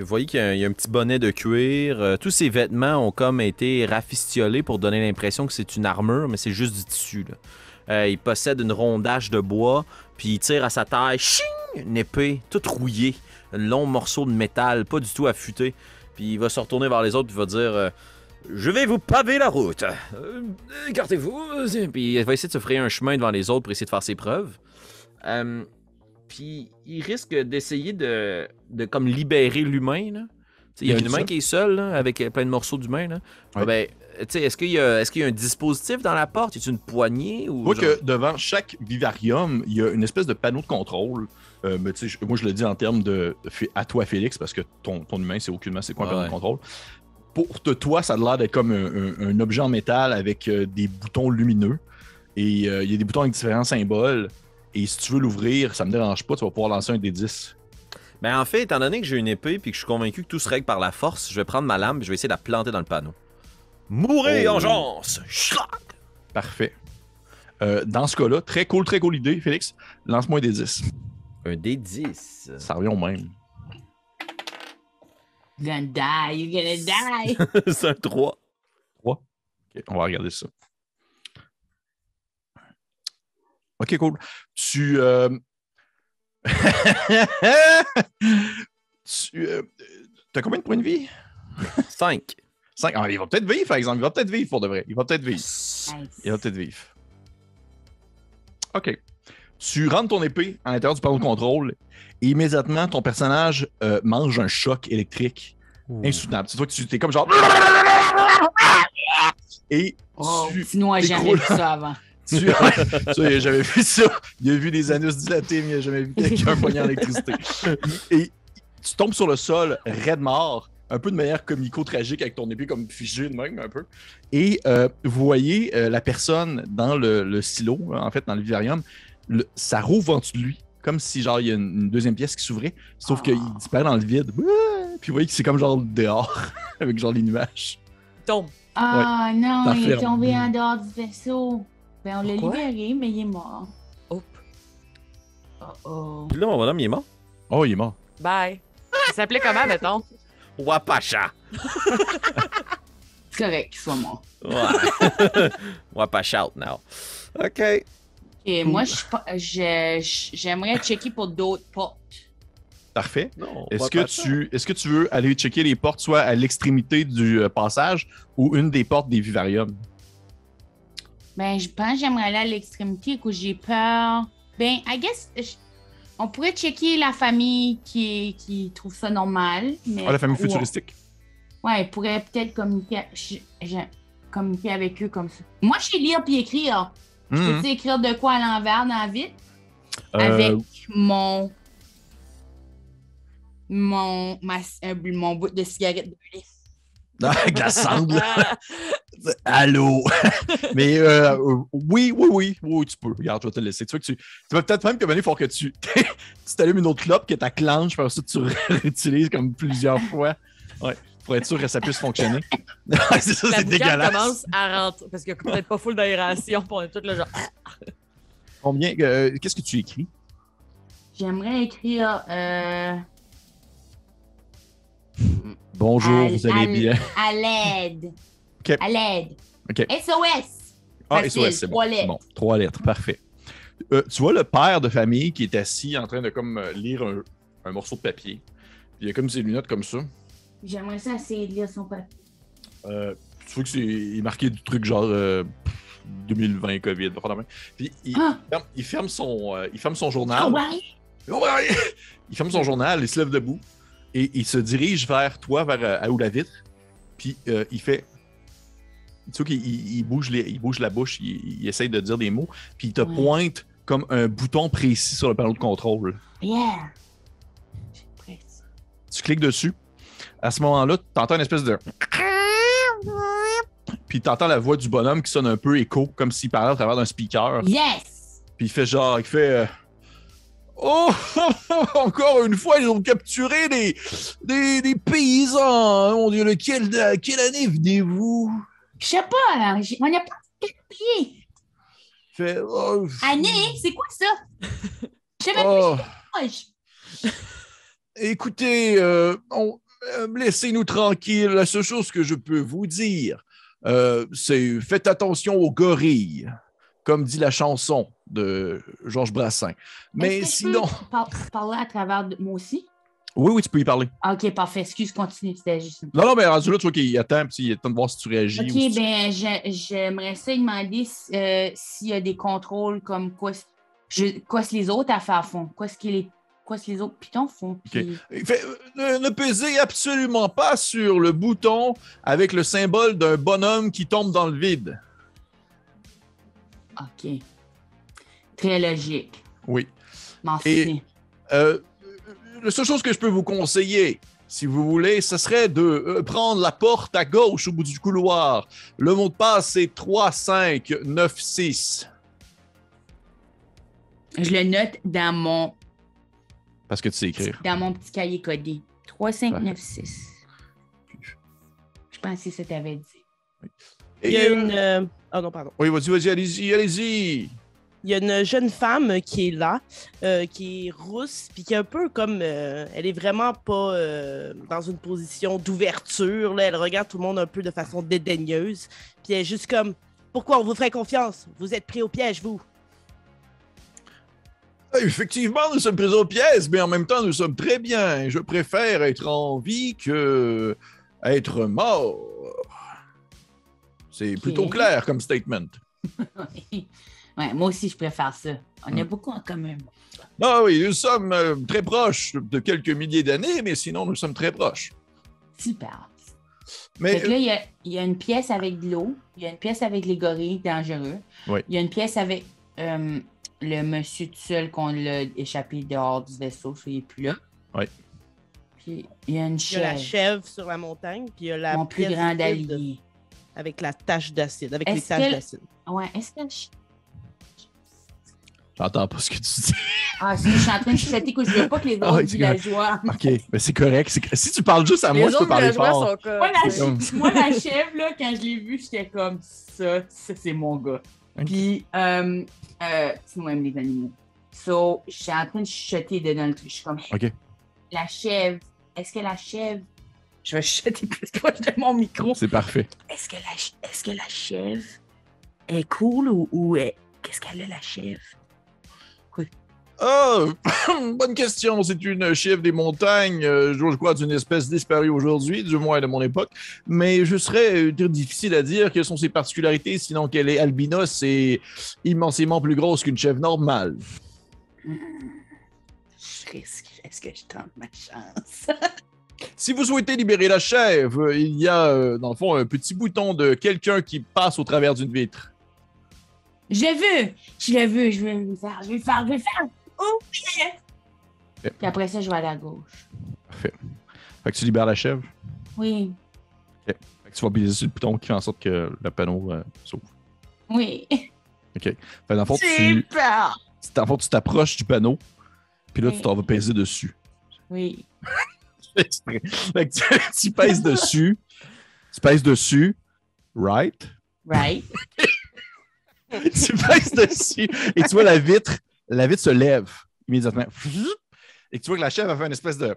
vous voyez qu'il y a un petit bonnet de cuir. Tous ses vêtements ont comme été rafistiolés pour donner l'impression que c'est une armure, mais c'est juste du tissu. Là. Il possède une rondage de bois, puis il tire à sa taille une épée toute rouillée, un long morceau de métal, pas du tout affûté. Puis il va se retourner vers les autres et va dire... Je vais vous paver la route. Écartez-vous. Puis il va essayer de se frayer un chemin devant les autres pour essayer de faire ses preuves. Puis il risque d'essayer de comme libérer l'humain. Là. Il y a un humain qui est seul là, avec plein de morceaux d'humain. Là. Ouais. Ben, est-ce qu'il y a un dispositif dans la porte? Y a-t-il une poignée? Ou moi, que devant chaque vivarium, il y a une espèce de panneau de contrôle. Mais moi, je le dis en termes de à toi, Félix, parce que ton humain, c'est aucunement c'est quoi un panneau de contrôle. Pour toi, ça a l'air d'être comme un objet en métal avec des boutons lumineux. Et il y a des boutons avec différents symboles. Et si tu veux l'ouvrir, ça me dérange pas, tu vas pouvoir lancer un des 10. Ben en fait, étant donné que j'ai une épée et que je suis convaincu que tout se règle par la force, je vais prendre ma lame et je vais essayer de la planter dans le panneau. Mourez, engeance! Parfait. Dans ce cas-là, très cool idée, Félix. Lance-moi un des 10. Un des 10. Ça revient au même. You're gonna die. C'est un 3. 3? Ok, on va regarder ça. Ok, cool. Tu as combien de points de vie? 5. 5. Ah, il va peut-être vivre, par exemple. Il va peut-être vivre pour de vrai. Il va peut-être vivre. Nice. Il va peut-être vivre. Ok. Tu rentres ton épée à l'intérieur du panneau de contrôle et immédiatement, ton personnage mange un choc électrique insoutenable. C'est toi que tu es comme genre... Et sinon, j'ai jamais vu ça avant. J'avais vu ça. Il a vu des anus dilatés, mais il n'a jamais vu quelqu'un poigné en électricité. Et tu tombes sur le sol, raide mort, un peu de manière comico-tragique avec ton épée comme figée de même un peu. Et vous voyez la personne dans le silo, en fait, dans le vivarium, ça rouvre en dessous de lui, comme si genre il y a une deuxième pièce qui s'ouvrait, sauf qu'il disparaît dans le vide. Puis vous voyez que c'est comme genre dehors, avec genre les nuages. Il tombe. Ah ouais. non, il est tombé en dehors du vaisseau. Ben, on l'a libéré, mais il est mort. Oh. Puis là, mon bonhomme, il est mort. Oh, il est mort. Bye. Il s'appelait comment, mettons? Wapacha. C'est correct qu'il soit mort. Ouais. Wapacha out now. OK. Et moi, j'aimerais checker pour d'autres portes. Parfait. Est-ce que tu veux aller checker les portes soit à l'extrémité du passage ou une des portes des vivariums? Ben, je pense que j'aimerais aller à l'extrémité, que j'ai peur. Ben, I guess, on pourrait checker la famille qui trouve ça normal. Mais, la famille futuristique? Ouais, elle pourrait peut-être communiquer avec eux comme ça. Moi, je sais lire puis écrire. Je peux écrire de quoi à l'envers dans la vitre? Avec mon bout de cigarette de lait. Avec la cendre. Allô? Mais oui, tu peux. Regarde, je vais te laisser. Tu vas peut-être même il faut que tu t'allumes une autre clope que tu clenches, puis ensuite tu réutilises comme plusieurs fois. Ouais. Pour être sûr que ça puisse fonctionner. C'est ça, c'est dégueulasse. Commence à rentrer, parce qu'il n'y a peut-être pas full d'aération, pour on est tout le genre... Combien? Qu'est-ce que tu écris? J'aimerais écrire... Bonjour, vous allez bien? À l'aide. OK. À l'aide. OK. SOS. Ah, Facile, SOS, c'est bon. 3 lettres. C'est bon. 3 lettres, parfait. Tu vois le père de famille qui est assis en train de comme lire un morceau de papier. Puis il a comme ses lunettes comme ça. J'aimerais ça essayer de lire son papier. Tu vois que il est marqué du truc genre 2020 COVID. Puis il ferme son journal. Il ferme son journal, il se lève debout et il se dirige vers toi, vers où la vitre. Puis il fait. Tu vois qu'il bouge la bouche, il essaye de dire des mots, puis il te pointe comme un bouton précis sur le panneau de contrôle. Yeah! Tu cliques dessus. À ce moment-là, tu entends une espèce de. Puis tu entends la voix du bonhomme qui sonne un peu écho, comme s'il parlait à travers d'un speaker. Yes! Puis il fait Oh! Encore une fois, ils ont capturé des paysans! Mon Dieu, quelle année venez-vous? Je sais pas, là. On n'a pas capté. Fait, Année? C'est quoi ça? Je sais même pas. Écoutez, laissez-nous tranquilles. La seule chose que je peux vous dire, c'est faites attention aux gorilles, comme dit la chanson de Georges Brassens. Mais sinon... Je peux parler à travers de moi aussi? Oui, tu peux y parler. OK, parfait. Excuse, continue. C'était juste... Non, mais rendu là, tu vois qu'il attend, puis il attend de voir si tu réagis. OK, ben, j'aimerais ça demander s'il y a des contrôles comme quoi les autres affaires font. Quoi ce que les autres pitons font. Puis... Okay. Ne pesez absolument pas sur le bouton avec le symbole d'un bonhomme qui tombe dans le vide. OK. Très logique. Oui. Merci. La seule chose que je peux vous conseiller, si vous voulez, ce serait de prendre la porte à gauche au bout du couloir. Le mot de passe, c'est 3596. Je le note dans mon... Parce que tu sais écrire. Dans mon petit cahier codé. 3596. Je pensais que ça t'avait dit. Oui. Il y a une... Oh non, pardon. Oui, vas-y, allez-y. Il y a une jeune femme qui est là, qui est rousse, puis qui est un peu comme... elle est vraiment pas dans une position d'ouverture. Là. Elle regarde tout le monde un peu de façon dédaigneuse. Puis elle est juste comme, pourquoi on vous ferait confiance? Vous êtes pris au piège, vous. Effectivement, nous sommes pris au piège, mais en même temps, nous sommes très bien. Je préfère être en vie que être mort. C'est plutôt clair comme statement. Ouais, moi aussi, je préfère ça. On a beaucoup en commun. Ah oui, nous sommes très proches de quelques milliers d'années, mais sinon, nous sommes très proches. Super. Mais là, il y a une pièce avec de l'eau. Il y a une pièce avec les gorilles dangereux. Oui. Il y a une pièce avec le monsieur tout seul qu'on l'a échappé dehors du vaisseau, il n'est plus là. Oui. Puis il y a une chèvre. Il y a la chèvre sur la montagne, puis il y a la Mon plus pièce grand vide allié. avec la tache d'acide, avec les Est-ce taches que- d'acide. Ouais, est-ce que... j'entends pas ce que tu dis. Ah, je suis en train de chuchoter que je veux pas que les Ah autres oui, c'est villageois... OK, mais c'est correct. Si tu parles juste à moi, je peux parler fort. sont comme... Moi, la chèvre, là, quand je l'ai vue, j'étais comme ça c'est mon gars. Ok. Puis, sinon, même les animaux. So, je suis en train de chuchoter dedans le truc. Je suis comme, OK. la chèvre, est-ce que la chèvre... Je vais chuchoter plus proche de mon micro. C'est parfait. Est-ce que la chèvre est cool ou qu'est-ce qu'elle a, la chèvre? Ah, bonne question. C'est une chèvre des montagnes, je crois, d'une espèce disparue aujourd'hui, du moins de mon époque. Mais je serais difficile à dire quelles sont ses particularités, sinon qu'elle est albinos et immensément plus grosse qu'une chèvre normale. Est-ce que je tente ma chance? Si vous souhaitez libérer la chèvre, il y a, dans le fond, un petit bouton de quelqu'un qui passe au travers d'une vitre. Je le veux, je vais le faire. Oh, yeah! Okay. Puis après ça, je vais aller à gauche. Parfait. Fait que tu libères la chèvre. Oui. Fait que tu vas appuyer sur le bouton qui fait en sorte que le panneau s'ouvre. Oui. OK. Fait que dans le fond, Super! tu t'approches du panneau, puis là, Oui. tu t'en vas peser dessus. Oui. Fait que tu pèses dessus. Tu pèses dessus. Right? Right. Tu pèses dessus. Et tu vois la vitre se lève immédiatement. Et tu vois que la chèvre a fait une espèce de...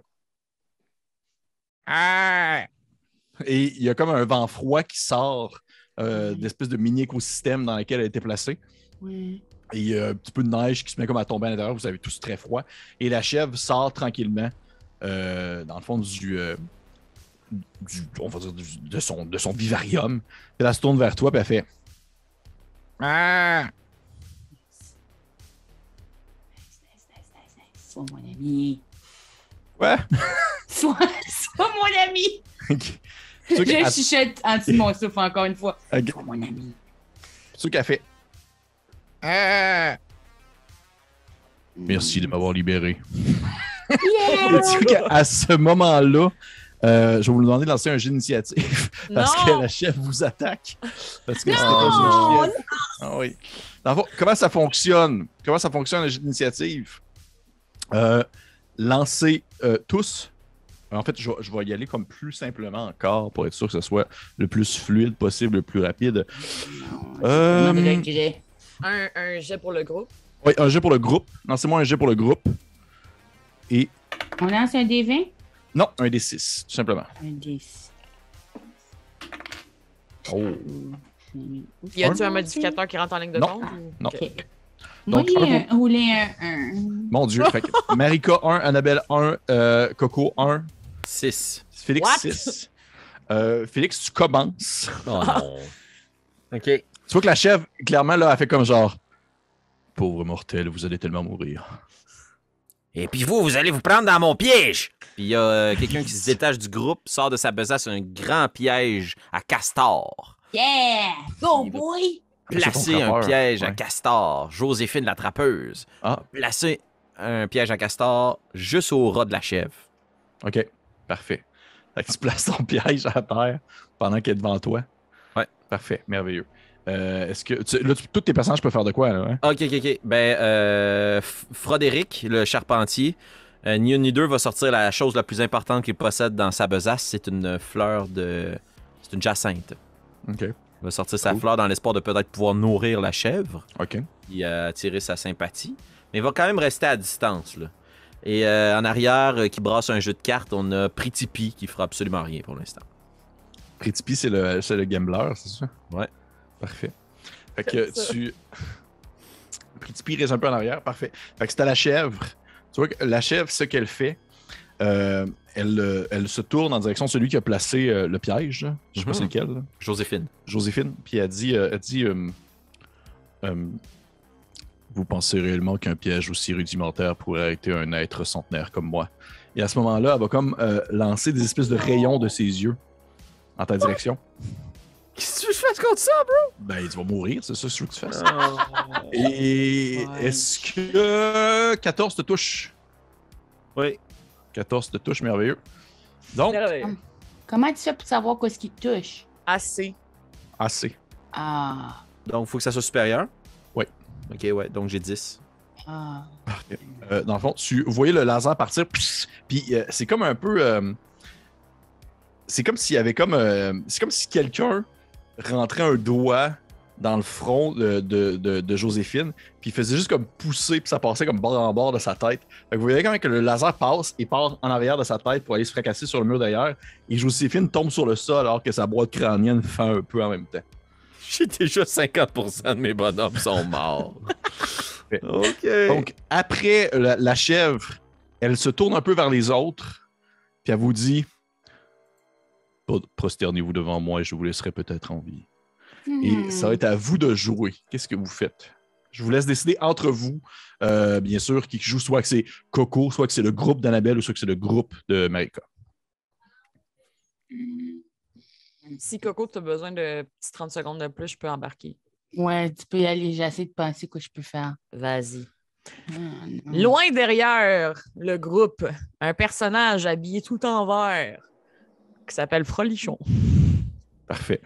Et il y a comme un vent froid qui sort d'espèce de mini-écosystème dans lequel elle était placée. Oui. Et il y a un petit peu de neige qui se met comme à tomber à l'intérieur. Vous avez tous très froid. Et la chèvre sort tranquillement dans le fond on va dire de son vivarium. Puis elle se tourne vers toi et elle fait Sois mon ami. Ouais. Sois mon ami. Ceux qui- Je chuchote en dessous de mon souffle encore une fois. Ok. Sois mon ami. Ceux qui a fait Merci de m'avoir libéré. Yeah! Et tu vois qu'à ce moment-là, je vais vous demander de lancer un jet d'initiative parce Non! que la chèvre vous attaque. Parce que c'était pas une chèvre. Ah oui. Dans le fond, comment ça fonctionne? Comment ça fonctionne le jet d'initiative? Lancez tous. En fait, je vais y aller comme plus simplement encore pour être sûr que ce soit le plus fluide possible, le plus rapide. Pas de regret. Un jet pour le groupe. Oui, un jet pour le groupe. Lancez-moi un jet pour le groupe. Et On lance un D20? non, un des 6, tout simplement. Un D6. Oh. Y a-tu un modificateur qui rentre en ligne de Non. compte? ou- Non. Ok. Moi, Donc, j'ai roulé un. Mon Dieu. Fait que Marika 1, Annabelle 1, Coco 1, 6. Félix What? 6. Félix, tu commences. Oh non. OK. Tu vois que la chèvre, clairement, là, elle fait comme genre pauvre mortel, vous allez tellement mourir. Et puis vous allez vous prendre dans mon piège. Puis il y a quelqu'un qui se détache du groupe, sort de sa besace un grand piège à castor. Yeah! Go, Il va- boy! Placer ton un trappeur, piège à ouais. castor. Joséphine la trappeuse. Ah, Placer un piège à castor juste au ras de la chèvre. OK. Parfait. Fait que tu places ton piège à terre pendant qu'elle est devant toi. Ouais. Parfait. Merveilleux. Est-ce que. Tous tes personnages peuvent faire de quoi, là? Hein? OK. Ben, Frodéric, le charpentier, ni une ni deux va sortir la chose la plus importante qu'il possède dans sa besace. C'est une fleur de. C'est une jacinthe. OK. Il va sortir sa Cool. fleur dans l'espoir de peut-être pouvoir nourrir la chèvre OK. et attirer sa sympathie. Mais il va quand même rester à distance, là. Et en arrière, qui brasse un jeu de cartes, on a Pritipi qui fera absolument rien pour l'instant. Pritipi, c'est le gambler, c'est ça? Ouais. Parfait. Fait que tu. Pritipi reste un peu en arrière. Parfait. Fait que c'est à la chèvre. Tu vois que la chèvre, ce qu'elle fait, elle se tourne en direction de celui qui a placé le piège. Là. Je sais pas c'est lequel. Là. Joséphine. Joséphine. Puis elle dit vous pensez réellement qu'un piège aussi rudimentaire pourrait arrêter un être centenaire comme moi? Et à ce moment-là, elle va comme lancer des espèces de rayons de ses yeux en ta direction. Qu'est-ce que tu veux que je fasse contre ça, bro? Ben, tu vas mourir, c'est ça que je veux que tu fasses. Oh. Et Ouais. est-ce que 14 te touche? Oui. 14 te touche, merveilleux. Donc, Comment tu fais pour savoir quoi ce qui te touche? Assez. assez. Ah. Donc, il faut que ça soit supérieur? Oui. OK, ouais. Donc, j'ai 10. Ah. Dans le fond, tu voyais le laser partir, puis c'est comme un peu... c'est comme s'il y avait comme... c'est comme si quelqu'un rentrait un doigt dans le front de Joséphine, puis il faisait juste comme pousser, puis ça passait comme bord en bord de sa tête. Fait que vous voyez quand même que le laser passe et part en arrière de sa tête pour aller se fracasser sur le mur derrière, et Joséphine tombe sur le sol alors que sa boîte crânienne fait un peu en même temps. J'ai déjà 50% de mes bonhommes sont morts. OK. Donc, après la chèvre, elle se tourne un peu vers les autres, puis elle vous dit prosternez-vous devant moi et je vous laisserai peut-être en vie. Et ça va être à vous de jouer. Qu'est-ce que vous faites? Je vous laisse décider entre vous, bien sûr, qui joue soit que c'est Coco, soit que c'est le groupe d'Annabelle ou soit que c'est le groupe de Marika. Si Coco, tu as besoin de petits 30 secondes de plus, je peux embarquer. Ouais, tu peux y aller. J'essaie de penser quoi je peux faire. Vas-y. Non. Loin derrière le groupe, un personnage habillé tout en vert qui s'appelle Frolichon Parfait.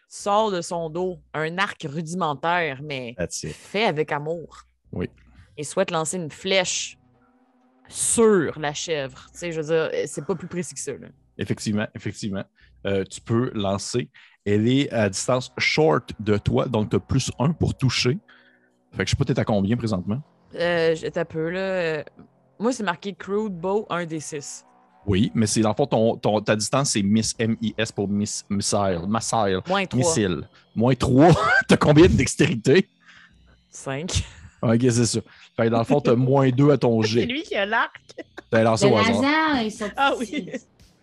sort de son dos un arc rudimentaire, mais That's it. fait avec amour. Oui. Et souhaite lancer une flèche sur la chèvre. Tu sais, je veux dire, c'est pas plus précis que ça. Là. Effectivement. Tu peux lancer. Elle est à distance short de toi, donc tu as plus 1 pour toucher. Fait que je sais pas, t'es à combien présentement? J'étais un peu là. Moi, c'est marqué Crude Bow 1d6. Oui, mais c'est dans le fond, ta distance, c'est Miss M-I-S pour Missile. -3. Missile. -3. T'as combien de dextérité? 5. Ok, c'est ça. Fait que dans le fond, t'as -2 à ton C'est jet. lui qui a l'arc. T'as lancé Le au hasard. laser, ils sont Ah petits. oui.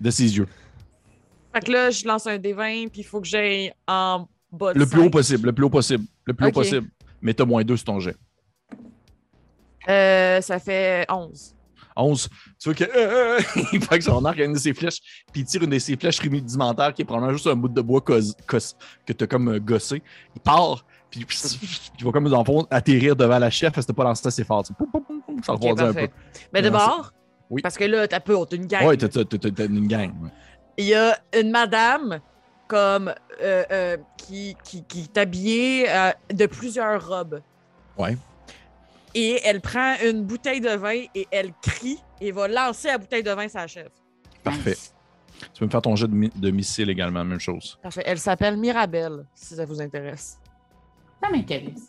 De ses yeux. Fait que là, je lance un D20, puis il faut que j'aille en bas de Le plus haut 5. possible, le plus haut possible. Le plus haut Ok. possible. Mais t'as -2 sur ton jet. Ça fait 11. 11. Tu vois que il fait que son arc a une de ses flèches, puis il tire une de ses flèches rudimentaires qui est probablement juste un bout de bois que t'as comme gossé. Il part, puis il va comme dans le fond atterrir devant la chef parce que t'as pas lancé assez fort. Tu sais, poum, poum, poum, poum, ça Ok, refroidit un parfait. peu. Mais Non, d'abord, Oui. parce que là, t'as peu, t'as une gang. Ouais, t'as une gang. Ouais. Il y a une madame comme qui est habillée de plusieurs robes. Ouais. Et elle prend une bouteille de vin et elle crie et va lancer la bouteille de vin sur la chef. Parfait. Nice. Tu peux me faire ton jet de missile également, même chose. Parfait. Elle s'appelle Mirabelle, si ça vous intéresse. Ça m'intéresse.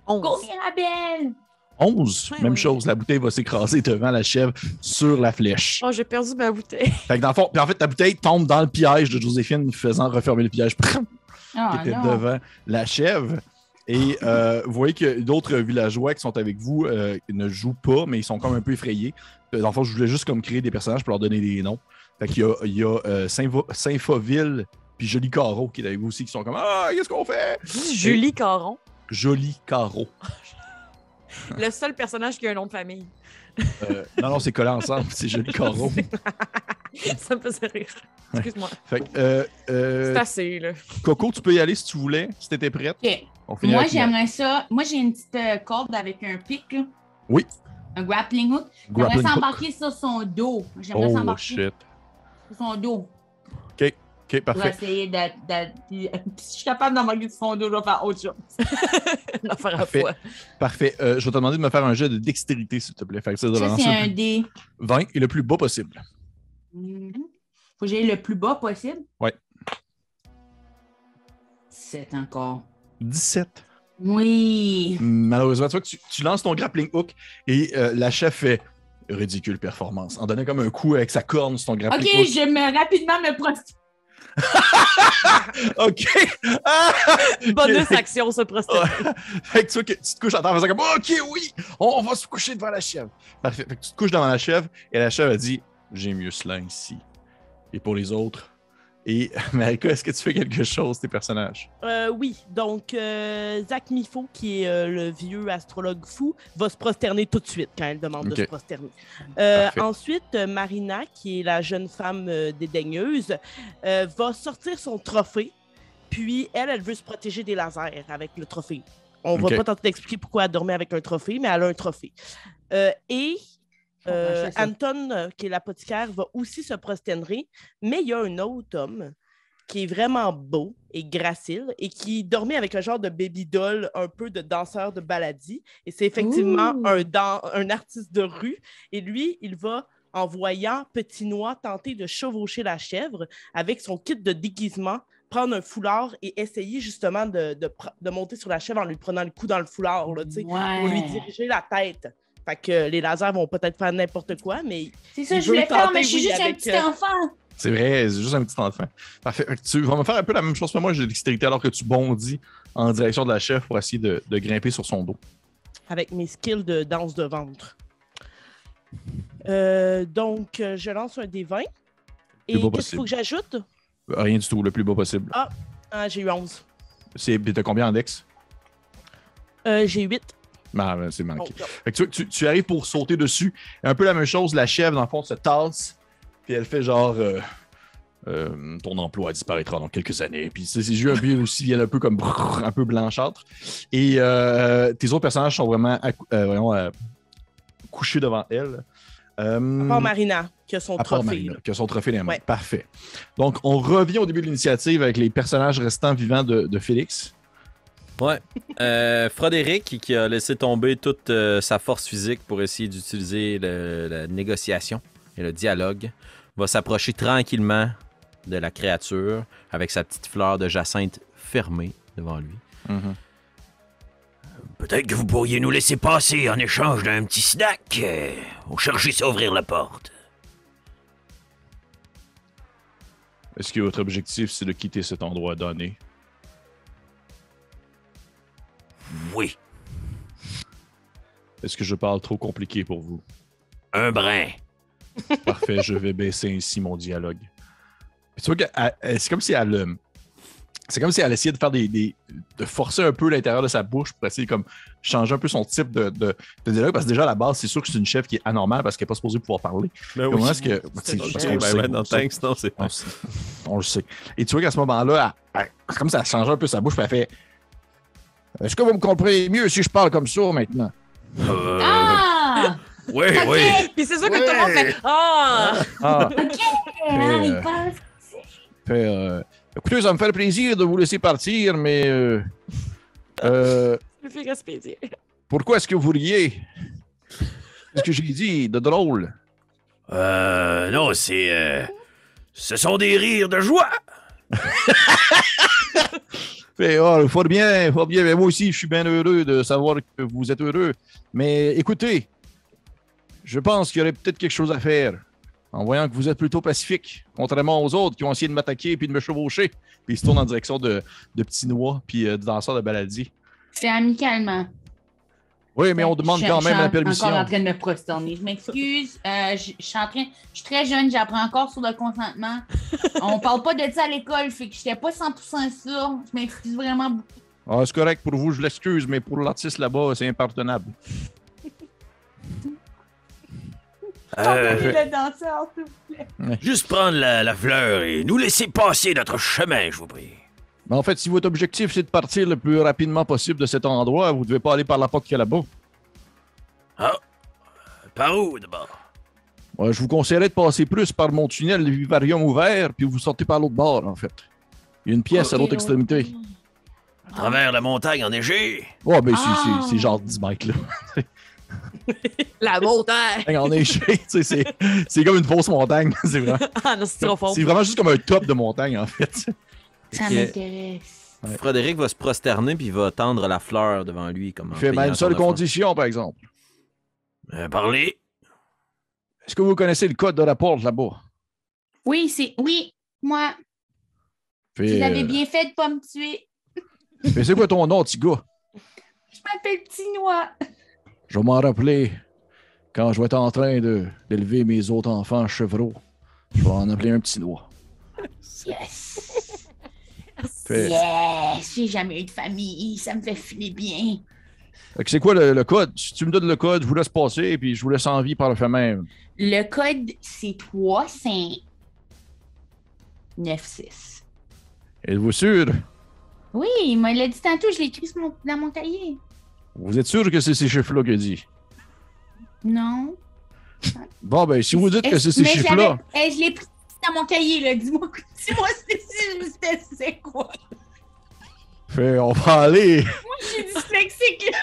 11. Go, Mirabelle! 11, Ouais, même ouais. chose. La bouteille va s'écraser devant la chèvre sur la flèche. Oh, j'ai perdu ma bouteille. Fait que dans le fond, puis en fait, ta bouteille tombe dans le piège de Joséphine, faisant refermer le piège qui Ah, était non. devant la chèvre. Et vous voyez que d'autres villageois qui sont avec vous ne jouent pas, mais ils sont comme un peu effrayés. Dans le fond, je voulais juste comme créer des personnages pour leur donner des noms. Fait qu'il y a Saint-Fauville puis Joli Carreau qui est avec vous aussi, qui sont comme « Ah, qu'est-ce qu'on fait? » Julie Caron. Joli Carreau. Le seul personnage qui a un nom de famille. Non, c'est collé ensemble, c'est Joli Carreau. Ça me faisait rire. Excuse-moi. Fait que, C'est assez, là. Coco, tu peux y aller si tu voulais, si t'étais prête. OK. On finit Moi, avec j'aimerais ça. Moi, j'ai une petite corde avec un pic, là. Oui. Un grappling hook. J'aimerais Grappling hook. s'embarquer sur son dos. J'aimerais Oh, s'embarquer shit. sur son dos. OK, Pour parfait. essayer si je suis capable d'embarquer sur son dos, je vais faire autre chose. Une affaire à Parfait. fois. Parfait. Je vais te demander de me faire un jet de dextérité, s'il te plaît. Fait que c'est de Ça, lancer c'est le un plus- dé. 20 et le plus bas possible. Faut que j'aille le plus bas possible. Ouais. 7 encore. 17. Oui. Malheureusement, tu vois que tu lances ton grappling hook et la chef fait ridicule performance en donnant comme un coup avec sa corne sur ton grappling OK, hook. je me rapidement me prostitue. OK! Ah! Bonus action, se prostituer. Ouais. Fait que tu vois que tu te couches à terre en faisant comme OK, oui, on va se coucher devant la chèvre. Parfait. Fait que tu te couches devant la chèvre et la chèvre a dit j'ai mieux cela ici. Et pour les autres. Et Marika, est-ce que tu fais quelque chose, tes personnages? Oui, donc Zach Mifo, qui est le vieux astrologue fou, va se prosterner tout de suite quand elle demande de Ok. se prosterner. Parfait. Ensuite, Marina, qui est la jeune femme dédaigneuse, va sortir son trophée, puis elle veut se protéger des lasers avec le trophée. On Ok. va pas tenter d'expliquer pourquoi elle dormait avec un trophée, mais elle a un trophée. Anton, qui est l'apothicaire, va aussi se prosterner, mais il y a un autre homme qui est vraiment beau et gracile et qui dormait avec un genre de baby doll, un peu de danseur de baladie. Et c'est effectivement Ouh. un artiste de rue. Et lui, il va, en voyant Petit Noix tenter de chevaucher la chèvre avec son kit de déguisement, prendre un foulard et essayer justement de monter sur la chèvre en lui prenant le coup dans le foulard, là, tu sais, pour lui diriger la tête. Fait que les lasers vont peut-être faire n'importe quoi, mais C'est ça, il je voulais veut faire, tenter, mais je suis oui, juste un avec, petit enfant. C'est vrai, c'est juste un petit enfant. Parfait. Fait que tu vas me faire un peu la même chose que moi. J'ai de dextérité alors que tu bondis en direction de la chef pour essayer de grimper sur son dos. avec mes skills de danse de ventre. Donc, je lance un D20. Et beau qu'est-ce qu'il faut que j'ajoute? Rien du tout, le plus bas possible. Ah, j'ai eu 11. T'as combien en dex? J'ai 8. Ah, ben, c'est manqué. Oh, non. Fait que tu arrives pour sauter dessus. Un peu la même chose, la chèvre, dans le fond, se tasse. Puis elle fait genre ton emploi disparaîtra dans quelques années. Puis ses yeux un peu aussi viennent un peu comme un peu blanchâtres. Et tes autres personnages sont vraiment, couchés devant elle. À part Marina, qui a son À part trophée. Marina, là. qui a son trophée dans les mains. Ouais. Parfait. Donc, on revient au début de l'initiative avec les personnages restants vivants de Félix. Ouais. Frédéric, qui a laissé tomber toute sa force physique pour essayer d'utiliser la négociation et le dialogue, va s'approcher tranquillement de la créature avec sa petite fleur de jacinthe fermée devant lui. Mhm. Peut-être que vous pourriez nous laisser passer en échange d'un petit snack. On cherchait à ouvrir la porte. Est-ce que votre objectif, c'est de quitter cet endroit donné? Oui. Est-ce que je parle trop compliqué pour vous? Un brin. Parfait, je vais baisser ainsi mon dialogue. Puis tu vois que c'est comme si elle... C'est comme si elle essayait de faire de forcer un peu l'intérieur de sa bouche pour essayer comme changer un peu son type de dialogue. Parce que déjà, à la base, c'est sûr que c'est une chef qui est anormale parce qu'elle n'est pas supposée pouvoir parler. Ben Comment oui. est-ce que. Parce qu'on le sait. Non, thanks, non, c'est pas. On le sait. Et tu vois qu'à ce moment-là, c'est comme ça elle change un peu sa bouche, puis elle fait est-ce que vous me comprenez mieux si je parle comme ça maintenant? Ah! Oui, oui. Puis c'est sûr que tout le monde fait Ah! OK! Il parle. Écoutez, ça me fait plaisir de vous laisser partir, mais. Je me fais respecter. Pourquoi est-ce que vous riez? Qu'est-ce que j'ai dit de drôle? Non, c'est... ce sont des rires de joie. Fort bien. Mais moi aussi, je suis bien heureux de savoir que vous êtes heureux. Mais écoutez, je pense qu'il y aurait peut-être quelque chose à faire. En voyant que vous êtes plutôt pacifique, contrairement aux autres qui ont essayé de m'attaquer puis de me chevaucher. Puis ils se tournent en direction de Petit Noix puis du danseur de baladier. C'est amicalement. Oui, mais on demande quand même la permission. Je suis encore en train de me prosterner. Je m'excuse. Je suis très jeune, j'apprends encore sur le consentement. On parle pas de ça à l'école, fait que j'étais pas 100% sûre. Je m'excuse vraiment beaucoup. Ah, c'est correct pour vous, je l'excuse, mais pour l'artiste là-bas, c'est impardonnable. Le danseur, s'il vous plaît. Juste prendre la fleur et nous laisser passer notre chemin, je vous prie. Mais en fait, si votre objectif, c'est de partir le plus rapidement possible de cet endroit, vous devez pas aller par la porte qu'il y a là-bas. Ah, par où d'abord? Je vous conseillerais de passer plus par mon tunnel de vivarium ouvert, puis vous sortez par l'autre bord, en fait. Il y a une pièce à l'autre extrémité. À travers la montagne enneigée. Oh, ben c'est genre 10 mètres, là. La montagne! En échec, c'est comme une fausse montagne. C'est vraiment, Ah non, c'est trop fort. c'est vraiment juste comme un top de montagne, en fait. Ça m'intéresse. Ouais. Frédéric va se prosterner puis il va tendre la fleur devant lui. Comme Il fait même une seule condition, par exemple. Parlez. Est-ce que vous connaissez le code de la porte là-bas? Oui, moi. Fait, Vous avez bien fait de pas me tuer. Mais c'est quoi ton nom, petit gars? Je m'appelle Petit Noix. Je vais m'en rappeler quand je vais être en train d'élever mes autres enfants chevreaux. Je vais en appeler un Petit Noix. Yes! Fait, Yes! J'ai jamais eu de famille, ça me fait filer bien. fait que c'est quoi le code? Si tu me donnes le code, je vous laisse passer et puis je vous laisse en vie par le fait même. Le code, c'est 3596. Êtes-vous sûr? Oui, il me l'a dit tantôt, je l'ai écrit dans mon cahier. Vous êtes sûr que c'est ces chiffres-là qu'il dit? Non. Bon, ben, si vous dites que c'est ces chiffres-là... Je l'ai pris dans mon cahier, là. Dis-moi c'est quoi. Fait, on va aller... Moi, je suis dyslexique, là.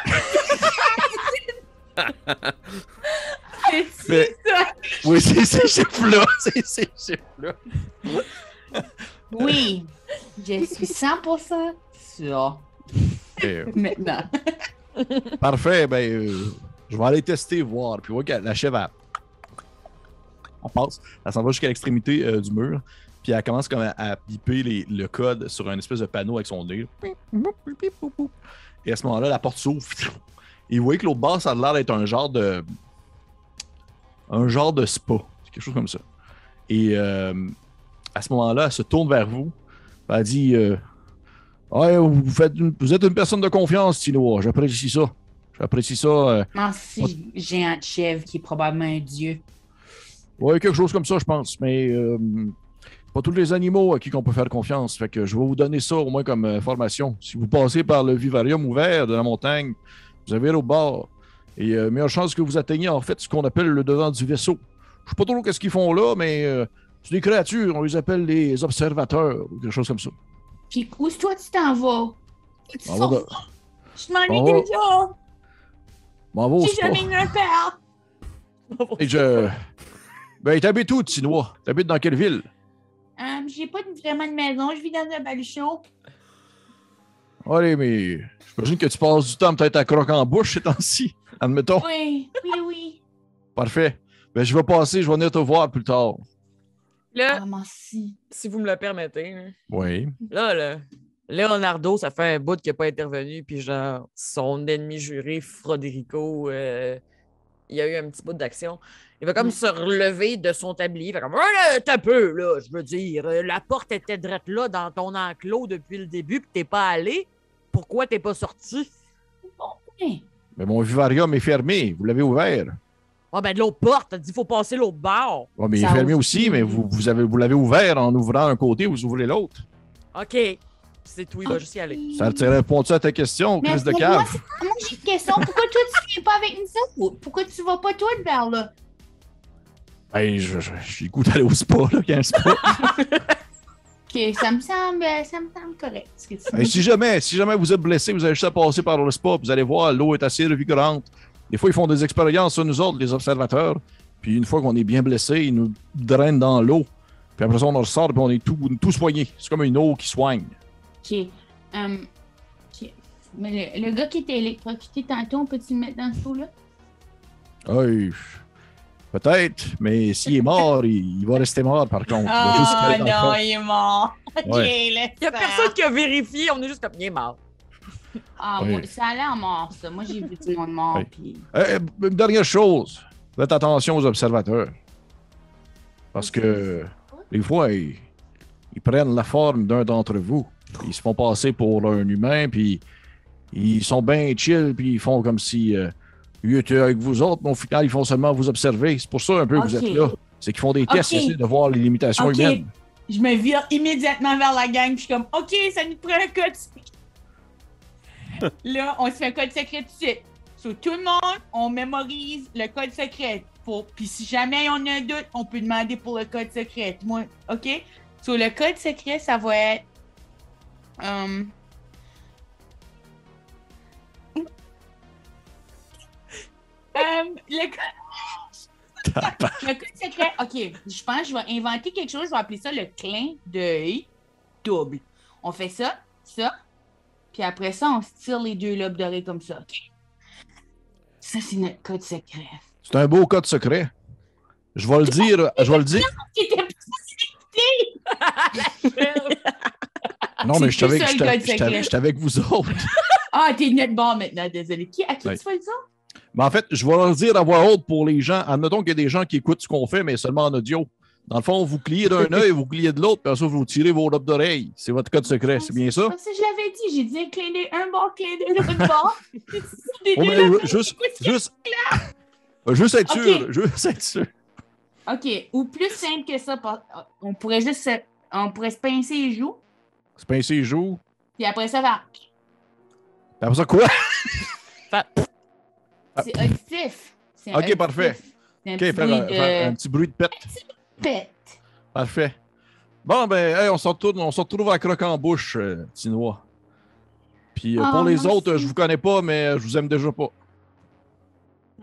C'est ça. Oui, c'est ces chiffres-là. C'est ces chiffres-là. Oui, je suis 100% sûre. Maintenant. Parfait, ben, je vais aller tester, voir. Puis, la chèvre, on passe. Elle s'en va jusqu'à l'extrémité du mur. Puis, elle commence comme à biper le code sur un espèce de panneau avec son nez. Et à ce moment-là, la porte s'ouvre. Et vous voyez que l'autre bord, ça a l'air d'être un genre de spa. C'est quelque chose comme ça. Et à ce moment-là, elle se tourne vers vous. Elle dit ouais, vous êtes une personne de confiance, Tino. J'apprécie ça. Merci, géant de chèvre qui est probablement un dieu. Ouais, quelque chose comme ça, je pense. Mais pas tous les animaux à qui on peut faire confiance. Fait que je vais vous donner ça au moins comme formation. Si vous passez par le vivarium ouvert de la montagne, vous avez l'autre bord. Et meilleure chance que vous atteigniez en fait ce qu'on appelle le devant du vaisseau. Je sais pas trop qu'est-ce qu'ils font là, mais c'est des créatures. On les appelle les observateurs ou quelque chose comme ça. Puis où est-ce que toi tu t'en vas? Je m'ennuie On va- déjà. J'ai jamais eu un père. Et ben, t'habites où, Tinois? T'habites dans quelle ville? J'ai pas vraiment de maison, je vis dans un baluchon. Allez, mais j'imagine que tu passes du temps peut-être à croque en bouche ces temps-ci, admettons. Oui. Parfait. Ben, je vais passer, je vais venir te voir plus tard. Là, Ah, merci. si vous me le permettez, Oui. là, Leonardo, ça fait un bout qu'il n'a pas intervenu, puis genre, son ennemi juré, Froderico, il y a eu un petit bout d'action. Il va comme se relever de son tablier. Il fait comme, ouais, t'as peu, là, je veux dire. La porte était drette là dans ton enclos depuis le début, puis t'es pas allé. Pourquoi t'es pas sorti? Hey. Mais mon vivarium est fermé. Vous l'avez ouvert. Ah, ben de l'autre porte, t'as dit, faut passer l'autre bord. Ouais, mais il est Ça fermé aussi. aussi, mais vous l'avez ouvert en ouvrant un côté, vous ouvrez l'autre. OK. C'est tout, il va juste y aller. Ça répond-tu à ta question, Chris de Mais cave? moi, j'ai une question. Pourquoi toi, tu viens pas avec nous autres? Pourquoi tu vas pas toi vers là? Hey, j'ai le goût d'aller au spa, là, qu'il y a un spa. OK, ça me semble correct. Ce que tu Hey, dis. si jamais vous êtes blessé, vous avez juste à passer par le spa, vous allez voir, l'eau est assez revigorante. Des fois, ils font des expériences sur nous autres, les observateurs. Puis une fois qu'on est bien blessé, ils nous drainent dans l'eau. Puis après ça, on en ressort, puis on est tout soigné. C'est comme une eau qui soigne. OK. OK. Mais le gars qui était électrocuté tantôt, on peut-tu le mettre dans ce pot-là? Hey, peut-être, mais s'il est mort, il va rester mort, par contre. Il va juste Oh aller dans le fond. non, il est mort. OK, Ouais. laisse Il y a personne qui a vérifié, on est juste comme, il est mort. Ah, Oui. moi, ça a l'air mort, ça. Moi, j'ai vu du monde mort. Oui. Puis... Une dernière chose, faites attention aux observateurs. Parce que des fois, ils prennent la forme d'un d'entre vous. Ils se font passer pour un humain, puis ils sont bien chill, puis ils font comme si ils étaient avec vous autres, mais au final, ils font seulement vous observer. C'est pour ça un peu que vous Ok. êtes là. C'est qu'ils font des tests, Ok. ils essaient de voir les limitations Ok. humaines. Je me vire immédiatement vers la gang. Puis je suis comme, OK, ça nous prend un code secret. Là, on se fait un code secret tout de suite. Sur tout le monde, on mémorise le code secret. Puis si jamais on a un doute, on peut demander pour le code secret. Moi, OK? Sur le code secret, ça va être... le code secret, OK, je pense que je vais inventer quelque chose, je vais appeler ça le clin d'œil double. On fait ça, puis après ça, on se tire les deux lobes d'oreilles comme ça, OK? Ça, c'est notre code secret. C'est un beau code secret. Je vais le dire. Qui était Non, mais je C'est savais plus que ça, le code secret. j'étais avec vous autres. Ah, t'es net bon maintenant, désolé. À qui Ouais. tu fais ça? Mais en fait, je vais leur dire à voix haute pour les gens. Admettons qu'il y a des gens qui écoutent ce qu'on fait, mais seulement en audio. Dans le fond, vous pliez d'un œil, vous pliez de l'autre, puis ensuite, vous tirez vos lobes d'oreille. C'est votre code secret, c'est bien ça? Ça, je l'avais dit. J'ai dit un clin d'œil, un bord, clin d'œil, l'autre bord. Des Oh, deux mais lobes. juste être Ok. sûr, juste être sûr. OK. Ou plus simple que ça, on pourrait juste on pourrait se pincer les joues, Se pincer les joues. puis après ça, va. Puis après ça, quoi? C'est auditif. C'est Ok, auditif. parfait. C'est un OK, petit faire bruit un de petit bruit de pète. pète. Parfait. Bon, ben, hey, on se retrouve à croque en bouche, Tinois. Puis Ah, pour les moi autres, aussi. je vous connais pas, mais je vous aime déjà pas.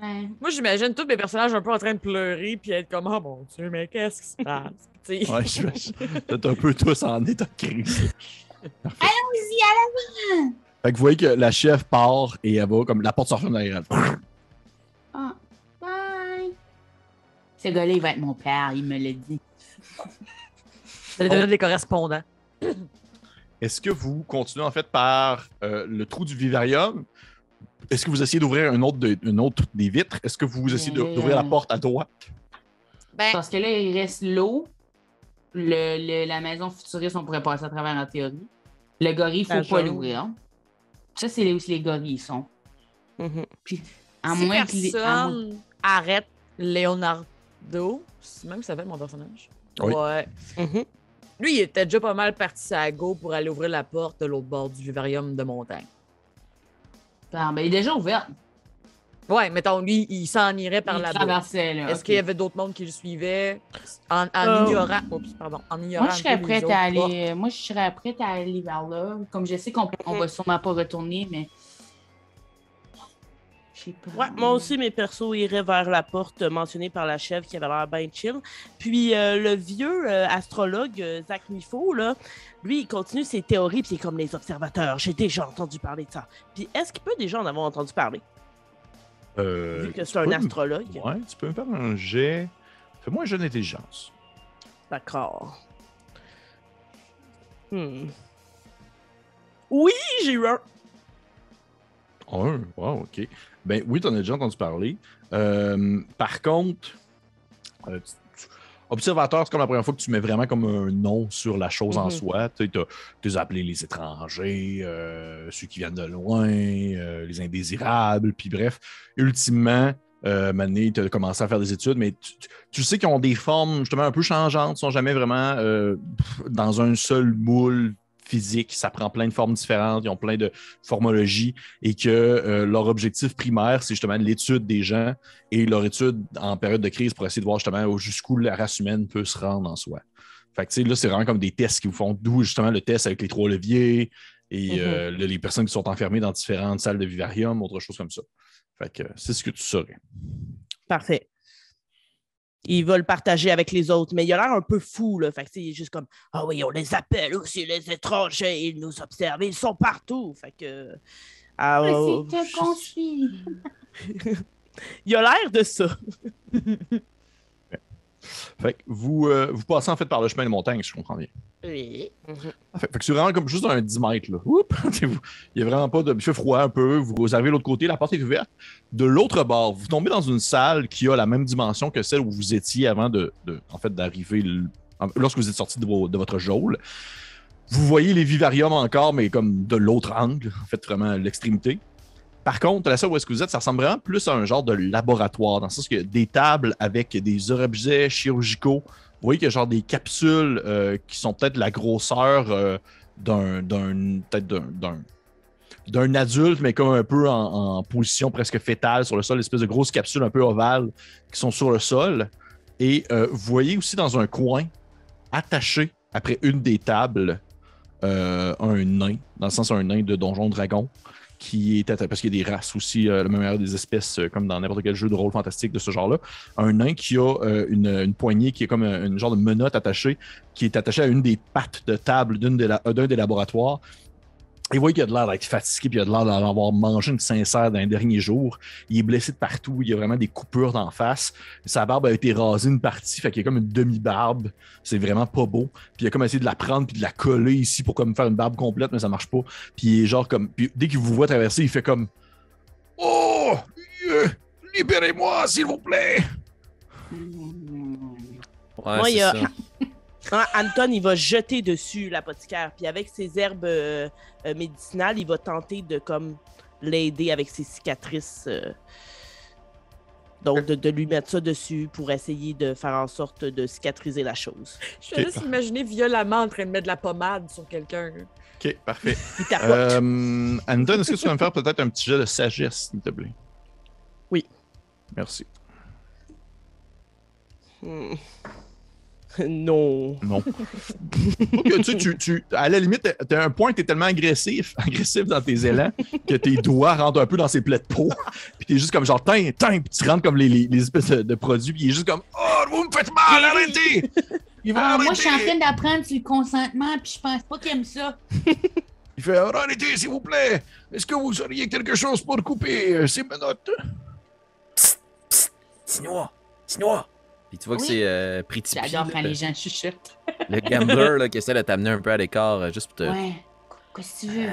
Ouais. Moi, j'imagine tous mes personnages un peu en train de pleurer puis être comme, oh mon Dieu, mais qu'est-ce qui se passe? Tu sais. Ouais, vous êtes un peu tous en état de crise. Allons-y, à la Fait que vous voyez que la chef part et elle va comme la porte s'en ferme derrière elle. Ah, bye. Ce gars-là, il va être mon père, il me l'a dit. Ça devrait être des correspondants. Est-ce que vous continuez en fait par le trou du vivarium? Est-ce que vous essayez d'ouvrir une autre des vitres? Est-ce que vous essayez d'ouvrir la porte à droite? Ben, Parce que là, il reste l'eau. La maison futuriste, on pourrait passer à travers en théorie. Le gorille, il faut La pas jaune. l'ouvrir. Ça, c'est là où les gorilles sont. Mhm. Puis, à si moins que les. à moins- personne arrête Leonardo, c'est même que ça s'appelle mon personnage. Oui. Ouais. Mhm. Lui, il était déjà pas mal parti à go pour aller ouvrir la porte de l'autre bord du vivarium de montagne. Ah, ben, il est déjà ouvert. Ouais, mettons, lui, il s'en irait par Il là-bas. traversait, là. Est-ce ok. qu'il y avait d'autres mondes qui le suivaient en Euh, ignorant. Oups, pardon. En ignorant. Moi, je serais un peu les prête autres à aller. portes. Moi, je serais prête à aller vers là. Comme je sais qu'on va sûrement pas retourner, mais. Je sais pas. Ouais, moi aussi, mes persos iraient vers la porte mentionnée par la chef qui avait l'air bien chill. Puis le vieux astrologue, Zach Mifo, là, lui, il continue ses théories, puis c'est comme les observateurs. J'ai déjà entendu parler de ça. Puis est-ce qu'il peut déjà en avoir entendu parler, vu que c'est un astrologue? Ouais, tu peux me faire un jet. Fais-moi un jet d'intelligence. D'accord. Oui, j'ai eu un. Wow, OK. Ben oui, t'en as déjà entendu parler. Par contre, observateur, c'est comme la première fois que tu mets vraiment comme un nom sur la chose en soi. Tu as appelé les étrangers, ceux qui viennent de loin, les indésirables, puis bref. Ultimement, Mané, tu as commencé à faire des études, mais tu sais qu'ils ont des formes justement un peu changeantes, ils ne sont jamais vraiment dans un seul moule physique, ça prend plein de formes différentes, ils ont plein de formologies et que leur objectif primaire, c'est justement l'étude des gens et leur étude en période de crise pour essayer de voir justement jusqu'où la race humaine peut se rendre en soi. Fait que tu sais, là, c'est vraiment comme des tests qui vous font, d'où justement le test avec les 3 leviers et les personnes qui sont enfermées dans différentes salles de vivarium, autre chose comme ça. Fait que c'est ce que tu saurais. Parfait. Il va le partager avec les autres, mais il a l'air un peu fou, là. Fait que c'est juste comme ah oui, on les appelle aussi les étrangers, ils nous observent, ils sont partout. Fait que. C'est un conflit. Il a l'air de ça. Fait que vous passez en fait par le chemin de montagne, si je comprends bien. Oui. Fait que c'est vraiment comme juste un 10 mètres. Là. Il n'y a vraiment pas de. Il fait froid un peu. Vous arrivez de l'autre côté, la porte est ouverte. De l'autre bord, vous tombez dans une salle qui a la même dimension que celle où vous étiez avant d'arriver lorsque vous êtes sorti de votre geôle. Vous voyez les vivariums encore, mais comme de l'autre angle, en fait, vraiment à l'extrémité. Par contre, la salle où est-ce que vous êtes, ça ressemble vraiment plus à un genre de laboratoire, dans le sens qu'il y a des tables avec des objets chirurgicaux. Vous voyez qu'il y a genre des capsules qui sont peut-être la grosseur d'un adulte, mais comme un peu en position presque fétale sur le sol, espèce de grosses capsules un peu ovales qui sont sur le sol. Et vous voyez aussi dans un coin, attaché après une des tables, un nain, dans le sens un nain de Donjon Dragon, qui est parce qu'il y a des races aussi, la même manière des espèces, comme dans n'importe quel jeu de rôle fantastique de ce genre-là. Un nain qui a une poignée qui est comme une genre de menotte attachée, qui est attachée à une des pattes de table d'un des laboratoires. Et vous voyez qu'il a de l'air d'être fatigué, puis il a de l'air d'avoir mangé une sincère d'un dernier jour. Il est blessé de partout, il y a vraiment des coupures d'en face. Sa barbe a été rasée une partie, fait qu'il y a comme une demi-barbe. C'est vraiment pas beau. Puis il a comme essayé de la prendre puis de la coller ici pour comme faire une barbe complète, mais ça marche pas. Puis il est genre comme... Puis dès qu'il vous voit traverser, il fait comme... Oh! Libérez-moi, s'il vous plaît! Ouais, Moi, c'est ça. Anton, il va jeter dessus l'apothicaire, puis avec ses herbes médicinales, il va tenter de comme l'aider avec ses cicatrices. Donc, de lui mettre ça dessus pour essayer de faire en sorte de cicatriser la chose. Je vais juste imaginer violemment en train de mettre de la pommade sur quelqu'un. OK, parfait. Il tapote. Anton, est-ce que tu vas me faire peut-être un petit jet de sagesse, s'il te plaît? Oui. Merci. Non. Non. À la limite, t'as un point que t'es tellement agressif dans tes élans que tes doigts rentrent un peu dans ses plaies de peau. Puis t'es juste comme genre, puis tu rentres comme les espèces de produits. Puis il est juste comme, oh, vous me faites mal, arrêtez! Il va arrêter. Moi, je suis en train d'apprendre sur le consentement, puis je pense pas qu'il aime ça. Il fait, arrêtez, s'il vous plaît. Est-ce que vous auriez quelque chose pour couper ces menottes? Psst, Sinois. Puis tu vois que c'est Pretty Pea, J'adore quand les gens chuchotent. le gambler là, qui essaie de t'amener un peu à l'écart juste pour te... Ouais. Qu'est-ce que tu veux?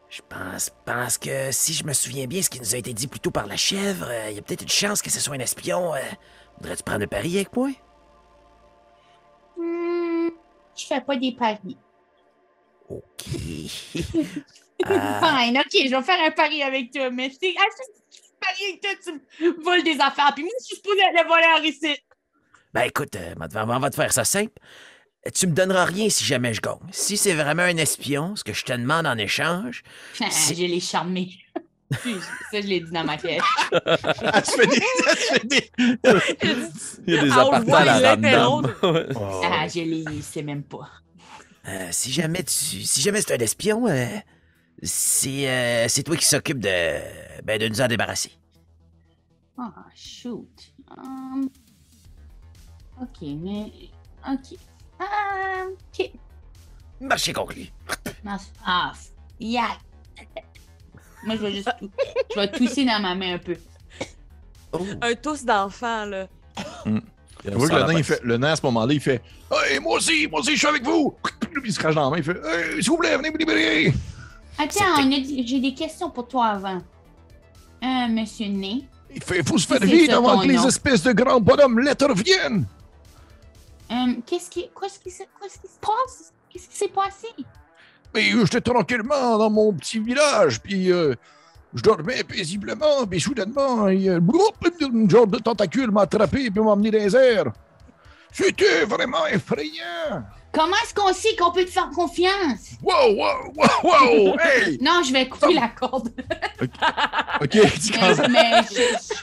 Je pense que si je me souviens bien ce qui nous a été dit plus tôt par la chèvre, il y a peut-être une chance que ce soit un espion. Voudrais-tu prendre un pari avec moi? Je fais pas des paris. OK. Fine, OK, je vais faire un pari avec toi, mais c'est... pari avec toi, tu me voles des affaires, puis moi, je suis supposée aller voler en récit. Ben écoute, on va te faire ça simple. Tu me donneras rien si jamais je gagne. Si c'est vraiment un espion, ce que je te demande en échange... Je l'ai charmé. Ça, je l'ai dit dans ma tête. Tu fais des... Il y a des apartés à la random. Je l'ai, c'est même pas. Si jamais c'est un espion, c'est toi qui s'occupe de nous en débarrasser. Ah, shoot. OK, mais... OK. OK. Marché conclu. Yeah. Moi, je vais tousser dans ma main un peu. Un tousse d'enfant, là. Tu vois que le nain, à ce moment-là, il fait « Hey, moi aussi, je suis avec vous! » Puis il se crache dans la main, il fait « Hey, s'il vous plaît, venez vous libérer! » Attends, j'ai des questions pour toi avant. Monsieur Nain. Il faut se faire vite avant que les espèces de grands bonhommes lettres viennent! Qu'est-ce qui se passe? Qu'est-ce qui s'est passé? Mais j'étais tranquillement dans mon petit village, puis je dormais paisiblement, puis soudainement, un genre de tentacule m'a attrapé et m'a emmené dans les airs. C'était vraiment effrayant. Comment est-ce qu'on sait qu'on peut te faire confiance? Wow! Hey! Non, je vais couper la corde. OK, tu mais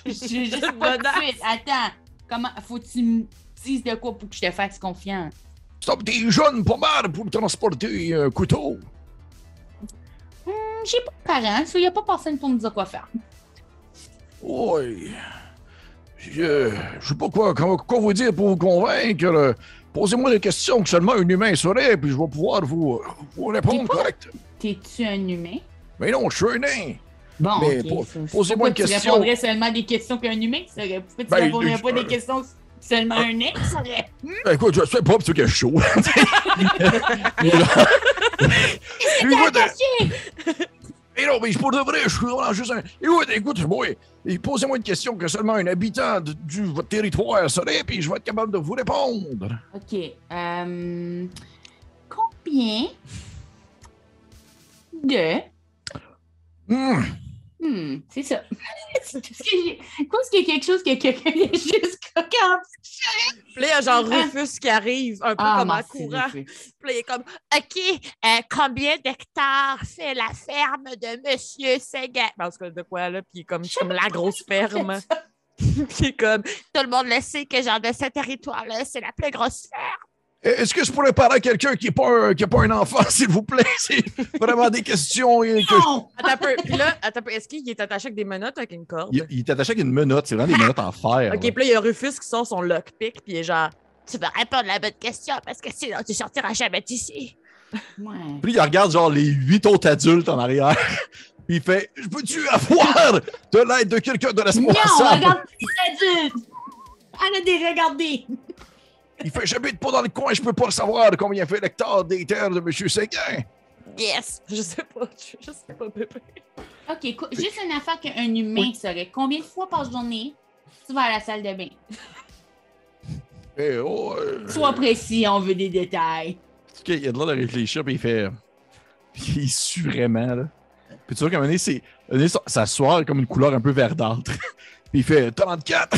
je juste pas de suite. Attends, comment faut que tu me dises de quoi pour que je te fasse confiance? Stop, t'es jeune pas mal pour transporter un couteau. J'ai pas de parents, il n'y a pas personne pour me dire quoi faire. Oui. Je sais pas quoi vous dire pour vous convaincre. Posez-moi des questions que seulement un humain saurait, puis je vais pouvoir vous répondre correctement. T'es-tu un humain? Mais non, je suis un nain. Bon, mais posez-moi une question. Tu répondrais seulement des questions qu'un humain saurait. Pourquoi tu répondrais pas des questions seulement un nain saurait? Écoute, je sais pas, parce que je suis chaud. Mais non, mais pour de vrai, je suis vraiment juste un... Écoute-moi, posez-moi une question que seulement un habitant de votre territoire saurait, puis je vais être capable de vous répondre. OK. Combien de... c'est ça. Je pense qu'il y a quelque chose que quelqu'un est juste coquin. Puis là, il y a genre Rufus qui arrive un peu comme en courant. Puis là, il est comme OK, combien d'hectares fait la ferme de Monsieur Seguin? Parce que de quoi là? Puis comme la grosse ferme. Puis comme tout le monde le sait que genre de ce territoire-là, c'est la plus grosse ferme. Est-ce que je pourrais parler à quelqu'un qui n'est pas un enfant, s'il vous plaît? C'est vraiment des questions. Non! Attends un peu. Puis là, est-ce qu'il est attaché avec des menottes avec une corde? Il est attaché avec une menotte. C'est vraiment des menottes en fer. OK, puis là, il y a Rufus qui sort son lockpick, puis il est genre tu vas répondre à la bonne question parce que sinon tu sortiras jamais d'ici. Ouais. Puis il regarde genre les 8 autres adultes en arrière. Puis il fait « Je peux-tu avoir de l'aide de quelqu'un de responsable? » Non, regarde les adultes! Arrête de les regarder! Il fait « J'habite pas dans le coin, je peux pas savoir combien fait l'hectare des terres de M. Seguin. » Yes! Je sais pas, bébé. OK, juste une affaire qu'un humain saurait. Combien de fois par journée tu vas à la salle de bain? Sois précis, on veut des détails. Il a de l'air de réfléchir, puis il fait... Il sue vraiment, là. Puis tu vois qu'à un moment donné, sa soirée comme une couleur un peu verdâtre. Puis il fait 34!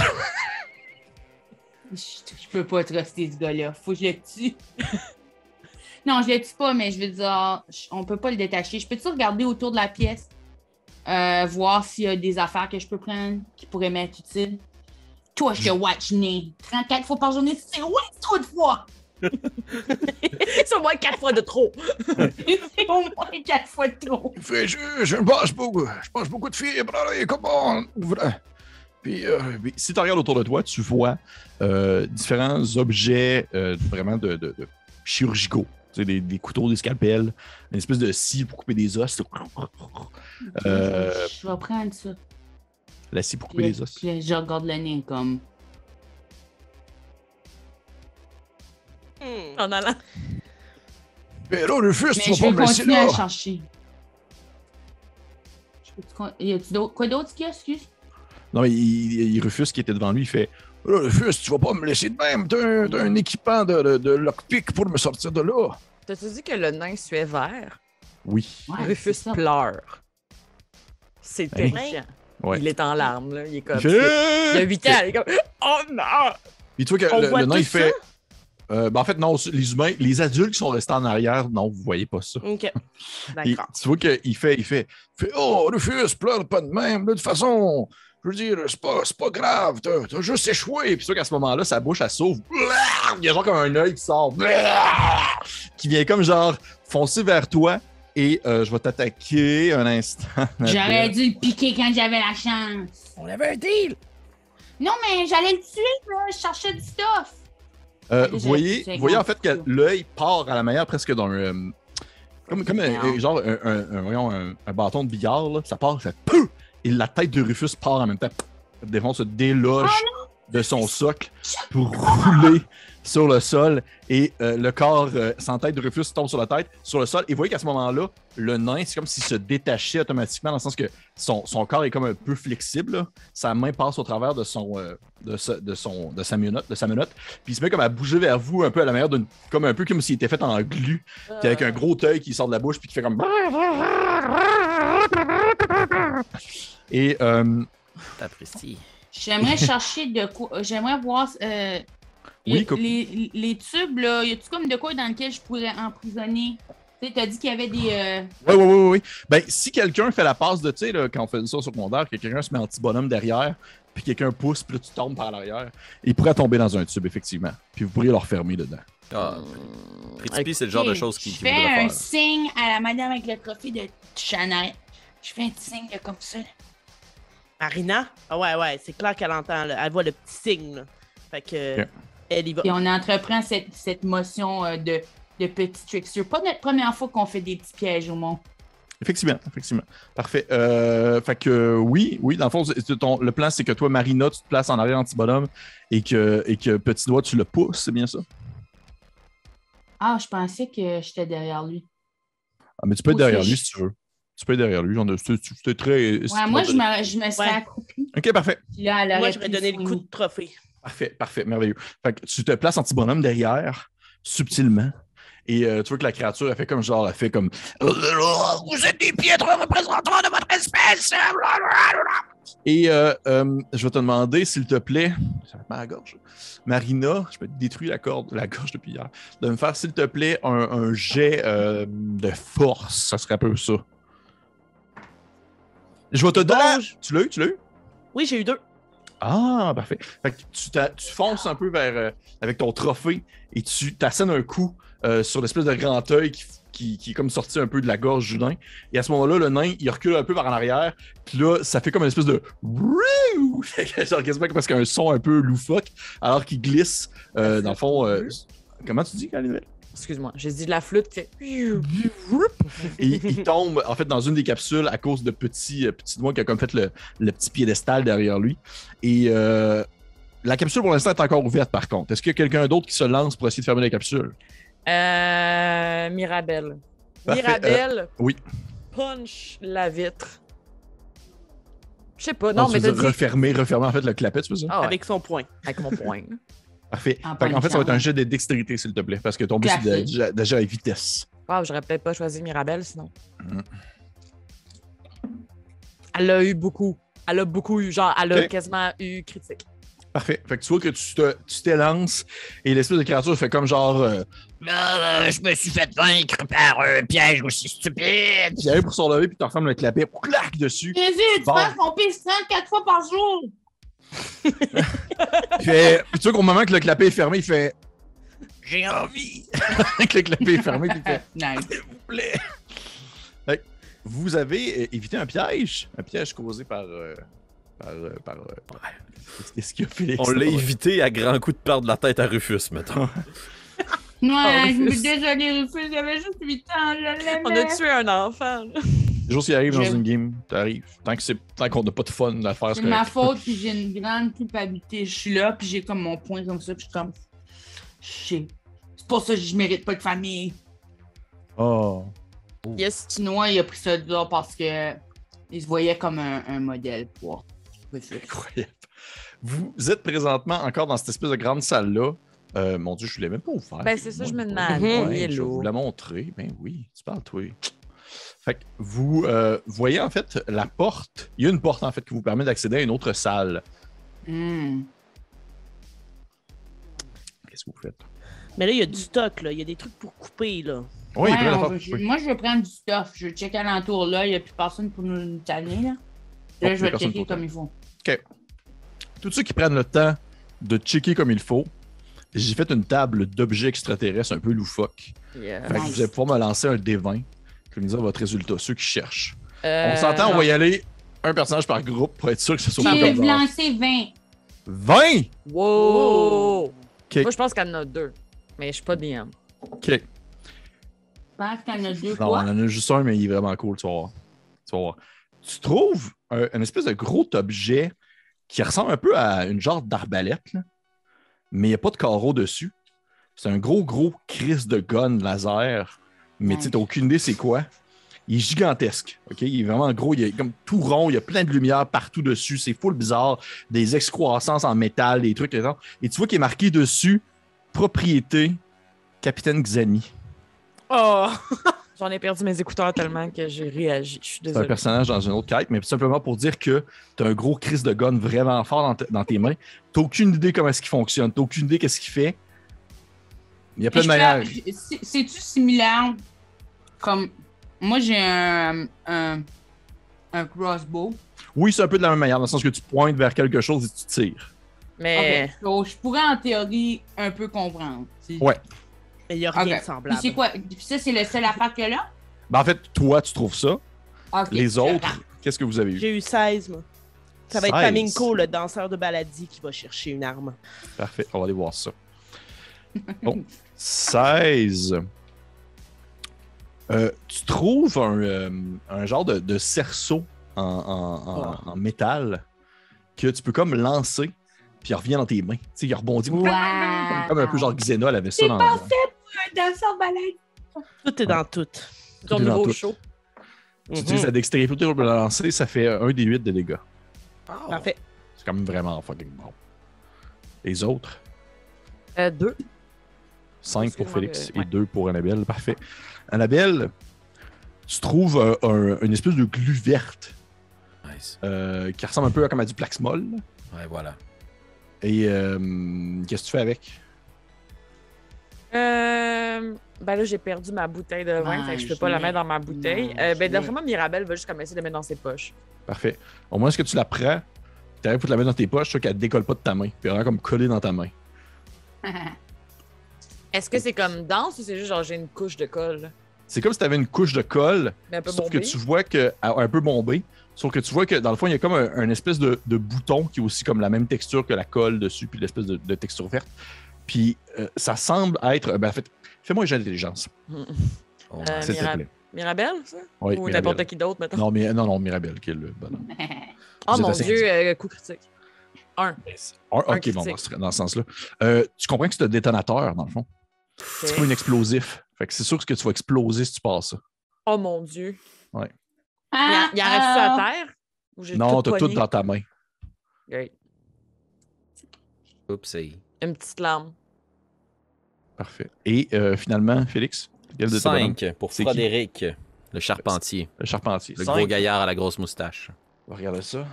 Je peux pas truster ce gars-là. Faut que je le tue. Non, je le tue pas, mais je veux dire, on peut pas le détacher. Je peux-tu regarder autour de la pièce? Voir s'il y a des affaires que je peux prendre qui pourraient m'être utiles? Toi, je te watch né. 34 fois par journée, c'est trop de fois! C'est au moins 4 fois de trop. C'est au moins 4 fois de trop. Il fait je mange beaucoup de fibres. Allez, comment? Puis, si tu regardes autour de toi, tu vois différents objets vraiment de chirurgicaux. Tu sais, des couteaux, des scalpels, une espèce de scie pour couper des os. Je vais prendre ça. La scie pour couper des os. Puis je regarde le nez comme... En allant. Mais là, Rufus, tu Mais vas pas me laisser là. je vais continuer à chercher. Y a-tu quoi d'autre qu'il y a, excuse? Non, mais il refuse qui était devant lui. Il fait là, Rufus, tu vas pas me laisser de même. T'as un équipement de lockpick pour me sortir de là. T'as-tu dit que le nain suait vert? oui. Ouais, Rufus c'est ça. pleure. C'est terrifiant. Ouais. Il est en larmes, là. Il est comme. Il fait... Il a 8 ans. Il est comme. Oh non! Puis tu vois que le nain, il fait. En fait, non, les humains, les adultes qui sont restés en arrière, non, vous voyez pas ça. OK. D'accord. Tu vois qu'il fait Oh, Rufus, pleure pas de même. De toute façon, je veux dire, c'est pas grave. T'as juste échoué. puis tu vois qu'à ce moment-là, sa bouche, elle s'ouvre. Il y a genre comme un œil qui sort. Qui vient comme genre foncer vers toi. Et je vais t'attaquer un instant. J'aurais dû le piquer quand j'avais la chance. On avait un deal! Non, mais j'allais le tuer, là. Je cherchais du stuff. Vous voyez en fait que l'œil part à la manière presque d'un... comme genre un bâton de billard, là. Ça part, ça fait... Et la tête de Rufus part en même temps. Le démon se déloge de son socle pour rouler sur le sol et le corps sans tête de Rufus tombe sur la tête, sur le sol. Et vous voyez qu'à ce moment-là, le nain, c'est comme s'il se détachait automatiquement dans le sens que son corps est comme un peu flexible. Là. Sa main passe au travers de sa menotte. Puis il se met comme à bouger vers vous un peu à la manière comme un peu comme s'il était fait en glu. Puis avec un gros œil qui sort de la bouche puis qui fait comme... Et... T'apprécies. J'aimerais chercher de quoi... J'aimerais voir... Oui, les tubes, là, y a-tu comme de quoi dans lequel je pourrais emprisonner? Tu sais, t'as dit qu'il y avait des... Oui. Ben, si quelqu'un fait la passe de, tu sais, quand on fait ça au secondaire, que quelqu'un se met en petit bonhomme derrière, puis quelqu'un pousse, puis là, tu tombes par l'arrière, il pourrait tomber dans un tube, effectivement. Puis vous pourriez le refermer dedans. Ah, Principi, c'est le genre de choses qu'il voudrait faire. Je fais un faire. signe à la madame avec le trophée de Chanel. Je fais un signe comme ça. Marina? Ah ouais, c'est clair qu'elle entend, là. Elle voit le petit signe, là. Fait que... Ok. Elle y va. Et on entreprend cette motion de petit trickster. Pas notre première fois qu'on fait des petits pièges au monde. Effectivement. Parfait. Fait que oui, dans le fond, le plan, c'est que toi, Marina, tu te places en arrière anti-bonhomme et que Petit Doigt, tu le pousses, c'est bien ça? Ah, je pensais que j'étais derrière lui. Ah, mais tu peux être derrière lui si tu veux. Tu peux être derrière lui. C'était très... Ouais, moi, je me serais accroupie. OK, parfait. Puis là, elle Moi, aurait j'aurais pu donné le coup soigner. de trophée. Parfait, merveilleux. Fait que tu te places anti-bonhomme derrière, subtilement, et tu vois que la créature, elle fait comme genre, elle fait comme... Vous êtes des piètres représentants de votre espèce! Et je vais te demander, s'il te plaît, ça va te mettre à la gorge. Marina, je vais te détruire la gorge depuis hier, de me faire, s'il te plaît, un jet de force. Ça serait un peu ça. Je vais te donner... Tu l'as eu? Oui, j'ai eu 2. Ah, parfait. Fait que tu fonces un peu vers avec ton trophée et tu t'assènes un coup sur l'espèce de grand œil qui est comme sorti un peu de la gorge du nain. Et à ce moment-là, le nain, il recule un peu vers en arrière. Puis là, ça fait comme une espèce de... Genre quasiment parce qu'il y a un son un peu loufoque alors qu'il glisse dans le fond... Comment tu dis, Calinette? Excuse-moi, j'ai dit de la flûte qui fait... Et il tombe en fait dans une des capsules à cause de petit doigt qui a comme fait le petit piédestal derrière lui. Et la capsule pour l'instant est encore ouverte par contre. Est-ce qu'il y a quelqu'un d'autre qui se lance pour essayer de fermer la capsule? Mirabelle. Parfait. Mirabelle. Oui. Punch la vitre. Je sais pas, non, Tu mais veux t'as dire dit... refermer le clapet, tu veux ça? Ah ouais, Avec son poing. avec mon poing. Parfait. En En fait, ça va être un punchant. jet de dextérité, s'il te plaît, parce que ton but, c'est d'agir avec vitesse. Wow, j'aurais peut-être pas choisi Mirabelle, sinon. Elle a eu beaucoup. Elle a beaucoup eu, genre, elle a Ok. quasiment eu critique. Parfait. Fait que tu vois que tu t'élances et l'espèce de créature fait comme genre... Je me suis fait vaincre par un piège aussi stupide. il arrive pour se relever puis tu refermes le clapet, clac dessus. Jésus, tu Bon. penses qu'on pisse 34 fois par jour? Puis tu vois qu'au moment que le clapet est fermé, il fait... J'ai envie. que le clapet est fermé, puis il fait... Nice. S'il vous plaît. Fait que vous avez évité un piège causé par qu'est-ce qu'il a fait? On l'a évité à grands coups de perdre la tête à Rufus, mettons. Ouais, je suis désolée, Rufus, j'avais juste 8 ans, je l'aimais. On a tué un enfant. là. Les jours s'il arrive dans Je- une game, t'arrives. Tant qu'on n'a pas de fun à faire, C'est ma faute, puis j'ai une grande culpabilité. Je suis là, puis j'ai comme mon point comme ça, puis je suis comme... C'est pour ça que je mérite pas de famille. Oh. Yes. Chinois, il a pris ça là parce que il se voyait comme un modèle pour Rufus. Incroyable. Vous êtes présentement encore dans cette espèce de grande salle-là. Mon Dieu, je ne l'ai même pas ouvert. Ben, c'est ça, je me Ouais, demande. je vais vous la montrer. Ben oui, tu parles, toi. Fait que vous voyez en fait la porte. Il y a une porte en fait qui vous permet d'accéder à une autre salle. Qu'est-ce que vous faites? Mais là, il y a du stock, là. Il y a des trucs pour couper, là. Oui, il y a Ouais, plein on d'affaires va- pour couper. moi, je vais prendre du stuff. Je vais checker alentour là. Il n'y a plus personne pour nous tanner. Là, il y a je vais personne checker pour comme il faut. Tous ceux qui prennent le temps de checker comme il faut, j'ai fait une table d'objets extraterrestres un peu loufoque. Yeah. Fait que Nice. vous allez pouvoir me lancer un D20 qui va me dire votre résultat, ceux qui cherchent. Euh, On s'entend, on va y aller un personnage par groupe pour être sûr que ce soit pas J'ai comme ça. lancé 20. 20! Wow! Ok. Moi, je pense qu'elle en a 2. Mais je suis pas DM. OK. Je pense qu'il y en a 2 Non, on fois. en a juste un, mais il est vraiment cool, tu vas voir. Tu trouves un espèce de gros objet qui ressemble un peu à une genre d'arbalète, là, mais il n'y a pas de carreau dessus. C'est un gros crise de gun laser, mais tu n'as aucune idée c'est quoi. Il est gigantesque, OK? Il est vraiment gros, il est comme tout rond, il y a plein de lumière partout dessus, c'est full bizarre, des excroissances en métal, des trucs, et tu vois qu'il est marqué dessus « Propriété Capitaine Xani ». Oh! J'en ai perdu mes écouteurs tellement que j'ai réagi. Je suis C'est un désolée. personnage dans une autre quête, mais simplement pour dire que tu as un gros crise de gun vraiment fort dans tes mains. Tu n'as aucune idée comment est-ce qu'il fonctionne, tu n'as aucune idée qu'est-ce qu'il fait. Il y a plein de manières. C'est-tu similaire comme. Moi, j'ai un crossbow. Oui, c'est un peu de la même manière, dans le sens que tu pointes vers quelque chose et tu tires. Mais Ok. Donc, je pourrais en théorie un peu comprendre. Ouais. Il n'y a rien Ok. de semblable. Puis c'est quoi? Puis ça, c'est le seul affaire que là? Ben, en fait, toi, tu trouves ça. Ok, Les je autres, comprends. qu'est-ce que vous avez eu? J'ai eu 16, moi. Ça va être 16. Faminko, le danseur de Baladi, qui va chercher une arme. Parfait, on va aller voir ça. Bon, 16. Tu trouves un genre de cerceau en métal que tu peux comme lancer, puis il revient dans tes mains. Tu sais, il rebondit. Wow. Comme un peu genre Xena, elle avait ça dans Un danseur balade. Tout est dans tout. ton est dans nouveau tout. show. Tu utilises la dextérité pour le lancer, ça fait 1 des 8 de dégâts. Parfait. C'est quand même vraiment fucking bon. Les autres, 2. 5 pour Excuse-moi, Félix ouais. et 2 pour Annabelle. Parfait. Annabelle, tu trouves une espèce de glu verte Nice. qui ressemble un peu à comme à du Plaxmol. Ouais, voilà. Et qu'est-ce que tu fais avec? Ben là, j'ai perdu ma bouteille de vin, fait que je peux pas la mettre dans ma bouteille. Ben d'après moi, Mirabelle va juste comme essayer de la mettre dans ses poches. Parfait. Au moins, est-ce que tu la prends? Tu arrives pour te la mettre dans tes poches, tu vois qu'elle ne décolle pas de ta main. Puis elle est comme collée dans ta main. Est-ce que c'est comme dense ou c'est juste genre j'ai une couche de colle? C'est comme si tu avais une couche de colle, Mais un peu sauf bombée. que tu vois que. Un peu bombée. Sauf que tu vois que dans le fond, il y a comme un espèce de bouton qui est aussi comme la même texture que la colle dessus, puis l'espèce de texture verte. Puis ça semble être. Ben, en fait, fais-moi un jeu d'intelligence, Oh, s'il te plaît. Mirabelle, ça? Oui, Ou Mirabelle. n'importe qui d'autre, maintenant? Non, Mirabelle, qui est le bonhomme. Oh Vous êtes mon assez Dieu, coup critique. 1. Ok, bon, dans ce sens-là. Tu comprends que c'est un détonateur, dans le fond. C'est pas un explosif. Fait que c'est sûr que tu vas exploser si tu passes ça. Oh mon Dieu. Il en Ah, reste à terre? Ou j'ai Non, t'as tout pogné? dans ta main. Great. Oups, c'est Une petite larme. Parfait. Et finalement, Félix, quel de tes bonhommes? 5 pour C'est qui? Frédéric, le charpentier. Le charpentier. Le 5. gros gaillard à la grosse moustache. On va regarder ça.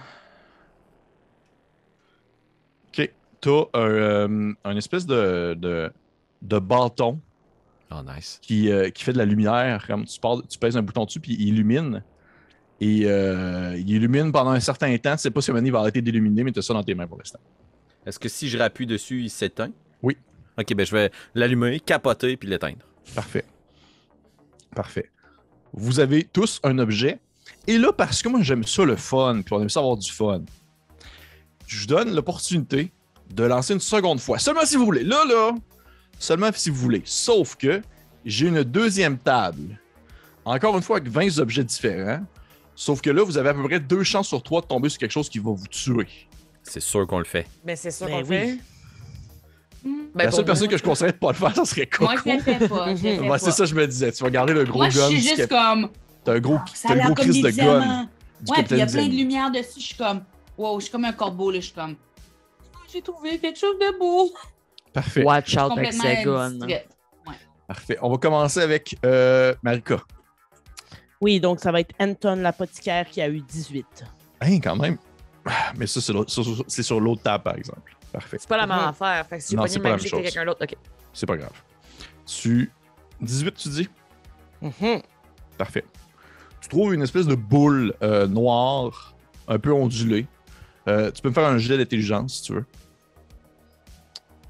OK. T'as un espèce de bâton Oh, nice. qui fait de la lumière. Comme tu pèses un bouton dessus, puis il illumine. Et il illumine pendant un certain temps. Tu sais pas si il va arrêter d'illuminer, mais tu as ça dans tes mains pour l'instant. Est-ce que si je rappuie dessus, il s'éteint? Oui. Ok, ben je vais l'allumer, capoter, puis l'éteindre. Parfait. Parfait. Vous avez tous un objet. Et là, parce que moi, j'aime ça le fun, puis on aime ça avoir du fun, je vous donne l'opportunité de lancer une seconde fois. Seulement si vous voulez. Là, seulement si vous voulez. Sauf que j'ai une deuxième table. Encore une fois, avec 20 objets différents. Sauf que là, vous avez à peu près 2 chances sur 3 de tomber sur quelque chose qui va vous tuer. C'est sûr qu'on le fait. Mais c'est sûr Ben qu'on oui. le fait. La Ben, seule pour personne moi, que je conseillerais de pas le faire, ça serait Coco. Moi, je le fais pas. je le fais Ouais, pas. c'est ça, je me disais. Tu vas garder le gros Moi, gun. je suis du juste cap- comme. T'as un gros, Ça t'as a le l'air gros comme crise des de gun. diamants. Du Ouais, puis il y a Capitaine plein de Zen. lumière dessus. Je suis comme. Wow, je suis comme un corbeau, là. Je suis comme. Oh, j'ai trouvé quelque chose de beau. Parfait. Watch out avec Complètement ses guns. distraite. Parfait. On va commencer avec Marika. Oui, donc ça va être Anton l'apothicaire qui a eu 18. Hein, quand même. Mais ça, c'est sur l'autre table, par exemple. Parfait. C'est pas la même affaire. Fait que si j'ai Non, pogné c'est le pas la même même jet que chose. quelqu'un d'autre, ok. C'est pas grave. 18, tu dis? Mhm. Parfait. Tu trouves une espèce de boule noire, un peu ondulée. Tu peux me faire un jet d'intelligence, si tu veux.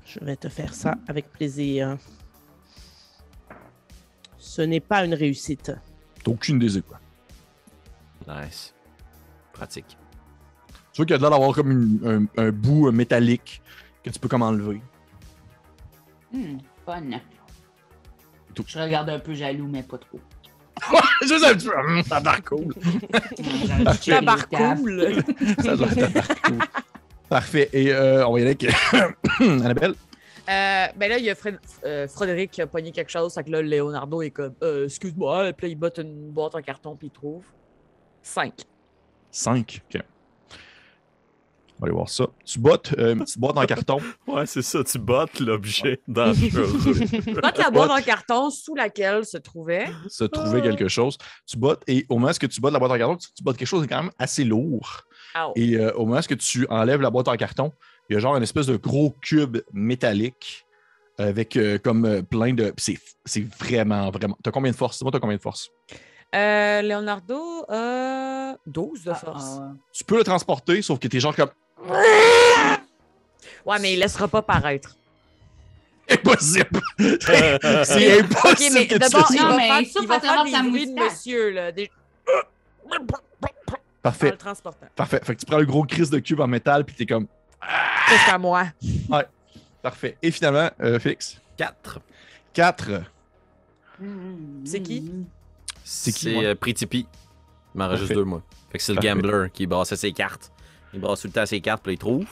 Je vais te faire ça avec plaisir. Ce n'est pas une réussite. T'as aucune idée, quoi. Nice. Pratique. Tu vois qu'il y a l'air d'avoir comme un bout métallique que tu peux comme enlever. Fun. Tout. Je regarde un peu jaloux, mais pas trop. Juste un petit peu. Ça a l'air cool. Tabarcool. Ça doit être cool. Parfait. Et on va y aller avec Annabelle. Ben là, il y a Frédéric qui a pogné quelque chose. Fait que là, Leonardo est comme excuse-moi. Puis là, il botte une boîte en carton puis il trouve 5. 5. OK. On va aller voir ça. Tu bottes une petite boîte en carton. Ouais, c'est ça. Tu bottes l'objet dangereux. Botte la boîte en carton sous laquelle se trouvait quelque chose. Tu bottes et au moment où tu bottes la boîte en carton, tu bottes quelque chose de quand même assez lourd. Oh. Et au moment où tu enlèves la boîte en carton, il y a genre une espèce de gros cube métallique avec comme plein de... C'est vraiment... T'as combien de force? Dis-moi, t'as combien de force? Leonardo a 12 de force. Tu peux le transporter, sauf que t'es genre comme... Ouais, mais il laissera pas paraître. Impossible! C'est impossible OK, mais que tu d'abord, fasses il ça. va faire des sa bruits de moustache. monsieur, là. En Parfait. le transportant. Parfait. Fait que tu prends le gros crise de cube en métal, puis t'es comme... C'est à moi. Ouais. Parfait. Et finalement, Félix? 4. 4. C'est qui? qui, moi? C'est Pritipi. Il m'en reste juste Parfait. 2, moi. Fait que c'est le Parfait. gambler qui brassait ses cartes. Il brasse tout le temps ses cartes, puis il trouve.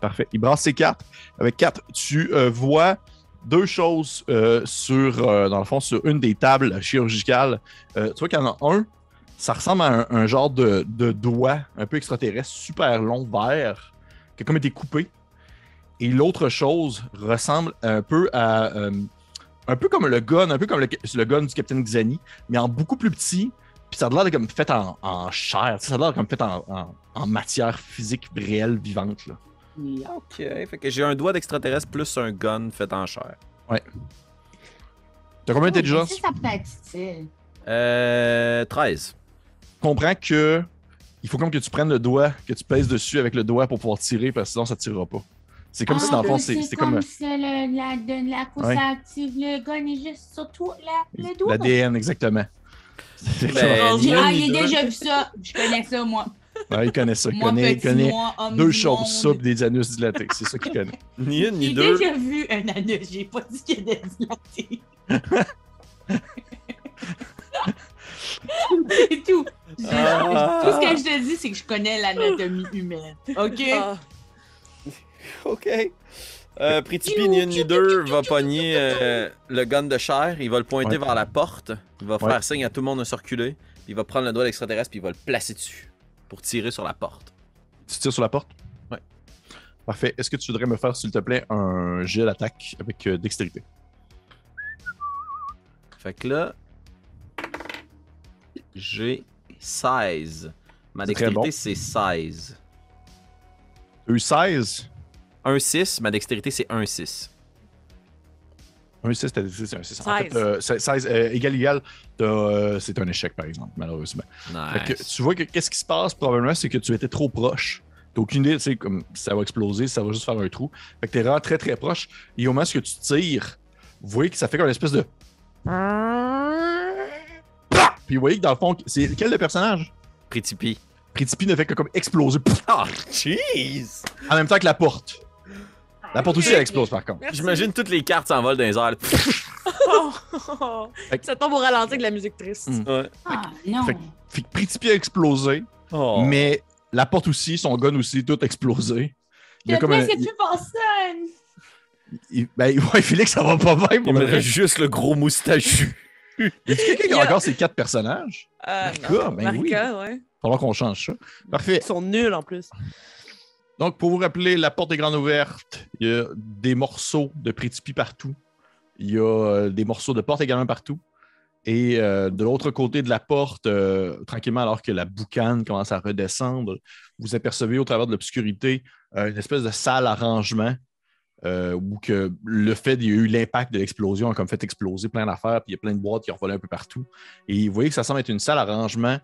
Parfait. Il brasse ses cartes. Avec 4, tu vois 2 choses dans le fond, sur une des tables chirurgicales. Tu vois qu'il y en a un, ça ressemble à un genre de doigt un peu extraterrestre, super long, vert, qui a comme été coupé. Et l'autre chose ressemble un peu à... un peu comme le gun, un peu comme le gun du Capitaine Xani, mais en beaucoup plus petit. Puis ça a l'air de comme fait en chair. Ça a l'air comme fait en matière physique réelle, vivante. Là. OK. Fait que j'ai un doigt d'extraterrestre plus un gun fait en chair. Ouais. T'as combien d'intelligence? Ça peut être style. 13. Comprends que il faut comme que tu prennes le doigt, que tu pèses dessus avec le doigt pour pouvoir tirer, parce que sinon ça tirera pas. C'est comme si dans le fond, c'est comme... ça, la course Ouais. active, le gun est juste sur tout le doigt. L'ADN, exactement. Ben, ni une ni J'ai deux. déjà vu ça. Je connais ça, moi. Ouais, il connaît ça. Il Moi, connaît petit, moi, homme 2 du choses, monde. ça, pis des anus dilatés. C'est ça qu'il connaît. Ni une ni J'ai deux. déjà vu un anus. J'ai pas dit qu'il était dilaté. C'est tout. Tout ce que je te dis, c'est que je connais l'anatomie humaine. OK? Ah. OK. Pritipi, ni une ni deux, va pogner le gun de chair. Il va le pointer Ouais. vers la porte. Il va Ouais. faire signe à tout le monde de se reculer. Puis il va prendre le doigt d'extraterrestre puis il va le placer dessus pour tirer sur la porte. Tu tires sur la porte? Ouais. Parfait. Est-ce que tu voudrais me faire, s'il te plaît, un jet d'attaque avec dextérité? Fait que là, j'ai 16. Ma C'est très dextérité, bon. c'est 16. T'as eu 16. 1-6, ma dextérité, c'est 1-6. Un 6, t'as dit c'est un 6. En 16. fait, 16, égal, c'est un échec, par exemple, malheureusement. Fait que Nice. tu vois que qu'est-ce qui se passe, probablement, c'est que tu étais trop proche. T'as aucune idée, tu sais, comme ça va exploser, ça va juste faire un trou. Fait que t'es vraiment très, très proche. Et au moment où tu tires, vous voyez que ça fait comme une espèce de... Puis vous voyez que dans le fond, c'est quel le personnage? Pritipi. Pritipi ne fait que comme exploser Ah, jeez! en même temps que la porte. La porte aussi, elle explose, par contre. Merci. J'imagine toutes les cartes s'envolent dans les airs. Ça tombe au ralenti avec de la musique triste. Ouais. Ah, non. Fait que Pritipi a explosé, Oh. mais la porte aussi, son gun aussi, tout a explosé. Il y a Le comme un... pire, c'est plus personne. Ben, ouais, Félix, ça va pas bien. Il me reste juste le gros moustachu. Y a quelqu'un qui a encore ces 4 personnages? Marca, ben oui. ouais. Il va falloir qu'on change ça. Parfait. Ils sont nuls en plus. Donc, pour vous rappeler, la porte est grande ouverte. Il y a des morceaux de Pritipi partout. Il y a des morceaux de porte également partout. Et de l'autre côté de la porte, tranquillement, alors que la boucane commence à redescendre, vous apercevez au travers de l'obscurité une espèce de salle à rangement où que le fait qu'il y a eu l'impact de l'explosion a comme fait exploser plein d'affaires, puis il y a plein de boîtes qui ont volé un peu partout. Et vous voyez que ça semble être une salle à rangement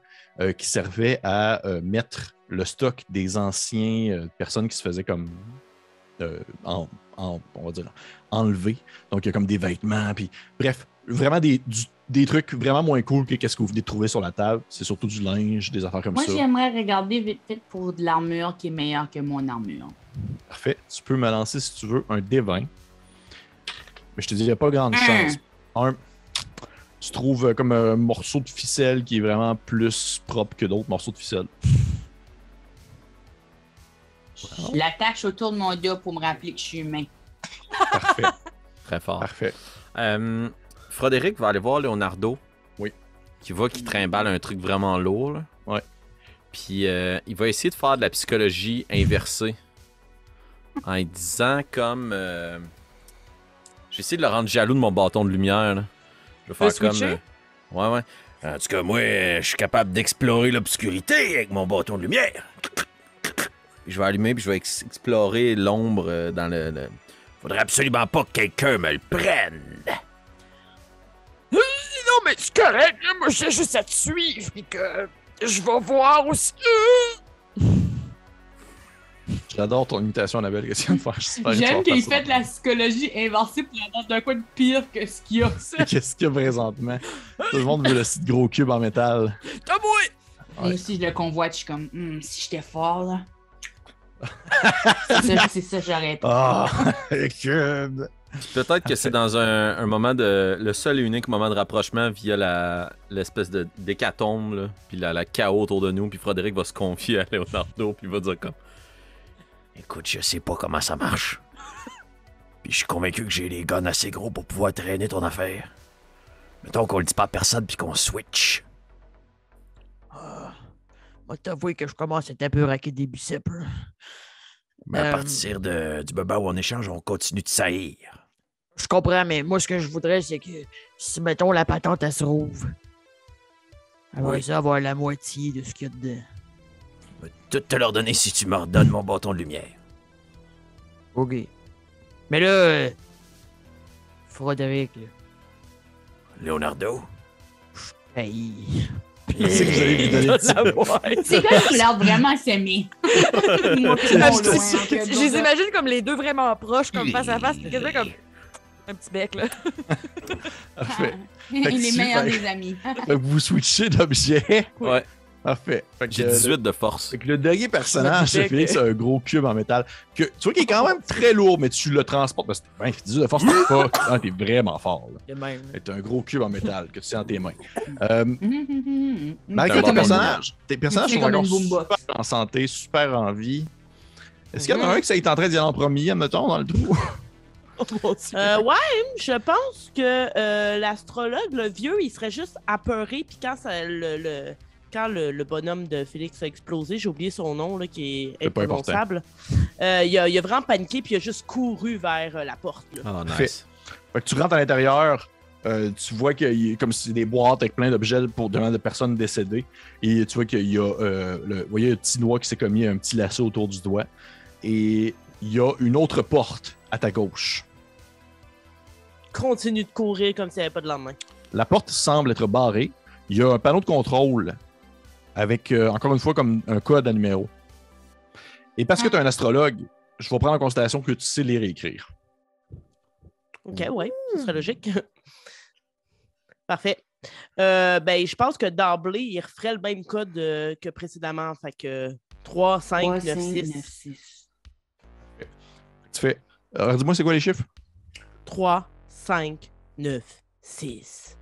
qui servait à mettre le stock des anciens personnes qui se faisaient comme on va dire enlever. Donc il y a comme des vêtements, puis bref, vraiment des trucs vraiment moins cool que qu'est-ce que vous venez de trouver sur la table. C'est surtout du linge, des affaires comme Moi, ça. j'aimerais regarder vite fait pour de l'armure qui est meilleure que mon armure. Parfait. Tu peux me lancer, si tu veux, un D20. Mais je te dis, il n'y a pas grande chance. Tu trouves comme un morceau de ficelle qui est vraiment plus propre que d'autres morceaux de ficelle. Je l'attache autour de mon dos pour me rappeler que je suis humain. Parfait. Très fort. Parfait. Frédéric va aller voir Leonardo. Oui. Qui voit qu'il trimballe un truc vraiment lourd. Là. Ouais. Puis il va essayer de faire de la psychologie inversée. En lui disant comme... J'ai essayé de le rendre jaloux de mon bâton de lumière. Là. Je vais faire comme... ouais. En tout cas, moi, je suis capable d'explorer l'obscurité avec mon bâton de lumière. Puis je vais allumer puis je vais explorer l'ombre dans le... Faudrait absolument pas que quelqu'un me le prenne. Non, mais c'est correct. Là. Moi, j'ai juste à te suivre puis que je vais voir aussi. J'adore ton imitation, Annabelle. Qu'est-ce qu'il vient de faire? J'aime qu'il fait de la psychologie inversée pour avoir d'un quoi de pire que ce qu'il y a. Qu'est-ce qu'il y a présentement? Tout le monde veut le petit gros cube en métal. T'as moi! Moi aussi, je le convoite. Je suis comme, si j'étais fort, là. c'est ça, j'aurais pas. Ah, le cube! Peut-être que c'est dans un moment de... Le seul et unique moment de rapprochement via l'espèce d'hécatombe, là, puis la chaos autour de nous, puis Frédéric va se confier à Leonardo, puis il va dire comme... Écoute, je sais pas comment ça marche. Puis je suis convaincu que j'ai les guns assez gros pour pouvoir traîner ton affaire. Mettons qu'on le dit pas à personne puis qu'on switch. Moi, t'avouer que je commence à être un peu raqué des biceps. Mais à partir du moment où on échange, on continue de saillir. Je comprends, mais moi, ce que je voudrais, c'est que si, mettons, la patente, elle se rouvre, après ça, avoir la moitié de ce qu'il y a dedans. Je vais tout te leur donner si tu me redonnes mon bâton de lumière. OK. Mais là, Frédéric, là. Leonardo? Hey. C'est que vous allez lui donner C'est quoi qui l'air vraiment s'aimer? Je les imagine comme les deux vraiment proches, comme face à face, quasiment comme un petit bec, là. Parfait. Il est meilleur des amis. Fait que vous switchez d'objet. Ouais. Parfait. Fait que, J'ai 18 de force. Fait que le dernier personnage, c'est Félix, c'est un gros cube en métal. Que, tu vois qu'il est quand même très lourd, mais tu le transportes. Parce que 18 de force, t'es pas. Ah, t'es vraiment fort. T'es un gros cube en métal que tu tiens dans tes mains. Malgré tes personnages sont encore super en santé, super en vie. Est-ce qu'il y en a un qui est en train d'y aller en premier, mettons, dans le trou? Ouais, je pense que l'astrologue, le vieux, il serait juste apeuré, puis quand le bonhomme de Félix a explosé, j'ai oublié son nom, là, qui est imprononçable, il a vraiment paniqué, puis il a juste couru vers la porte. Ah, nice. Fait que tu rentres à l'intérieur, tu vois qu'il y a comme si des boîtes avec plein d'objets pour demander de personnes décédées, et tu vois qu'il y a un petit noix qui s'est commis un petit lasso autour du doigt, et il y a une autre porte à ta gauche. Continue de courir comme s'il n'y avait pas de lendemain. La porte semble être barrée. Il y a un panneau de contrôle avec, encore une fois, comme un code à numéro. Et parce que tu es un astrologue, je vais prendre en considération que tu sais lire et écrire. OK, ouais, ce serait logique. Parfait. Je pense que d'emblée, il referait le même code que précédemment. Fait que 3, 5, 9, 6. Tu fais... Alors, dis-moi, c'est quoi les chiffres? 3, 5, 9, 6.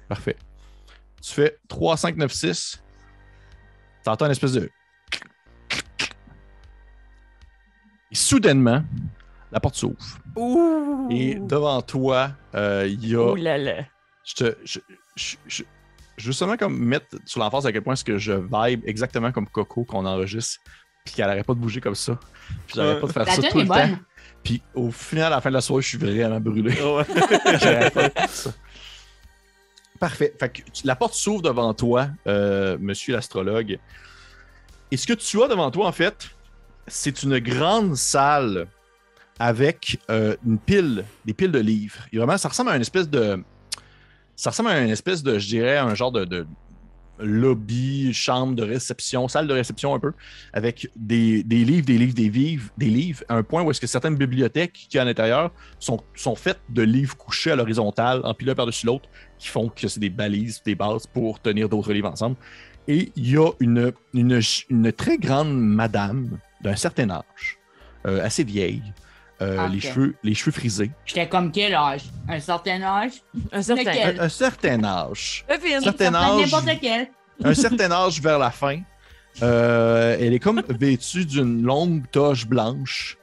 Parfait. Tu fais 3, 5, 9, 6. T'entends une espèce de... Et soudainement, la porte s'ouvre. Ouh! Et devant toi, il y a... Ouh là là! Je veux justement comme mettre sur l'emphase à quel point est-ce que je vibe exactement comme Coco qu'on enregistre, puis qu'elle n'arrête pas de bouger comme ça. Puis j'arrête pas de faire ça tout le temps. Puis au final, à la fin de la soirée, je suis vraiment brûlé. J'arrête pas de faire ça. Parfait. Fait que la porte s'ouvre devant toi, monsieur l'astrologue. Et ce que tu as devant toi, en fait, c'est une grande salle avec des piles de livres. Et vraiment, ça ressemble à une espèce de... je dirais, un genre de lobby, chambre de réception, salle de réception un peu, avec des livres, à un point où est-ce que certaines bibliothèques qu'il y a à l'intérieur sont faites de livres couchés à l'horizontale, empilés par-dessus l'autre, qui font que c'est des balises, des bases pour tenir d'autres livres ensemble. Et il y a une très grande madame d'un certain âge, assez vieille, les cheveux frisés. J'étais comme quel âge? Un certain âge? Un certain âge. N'importe quel. Un certain âge vers la fin. Elle est comme vêtue d'une longue toge blanche,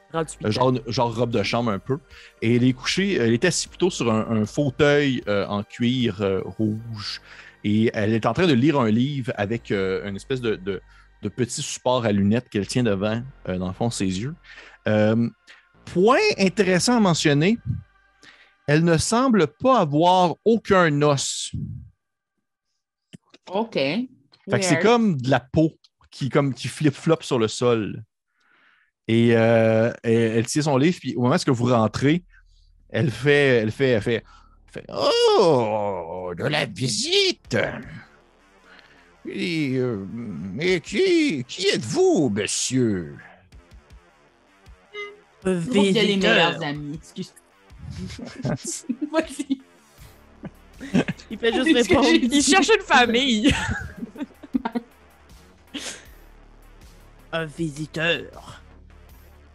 genre robe de chambre un peu. Et elle est couchée, elle est assise plutôt sur un fauteuil en cuir rouge. Et elle est en train de lire un livre avec une espèce de petit support à lunettes qu'elle tient devant, dans le fond, ses yeux. Point intéressant à mentionner, elle ne semble pas avoir aucun os. OK. Fait que c'est comme de la peau qui flip-flop sur le sol. Et elle tient son livre, puis au moment où vous rentrez, elle fait Oh, de la visite! Et, mais qui êtes-vous, monsieur? Vous êtes les meilleurs amis. Excuse. Vas-y. Il fait juste répondre. Il cherche une famille. Un visiteur.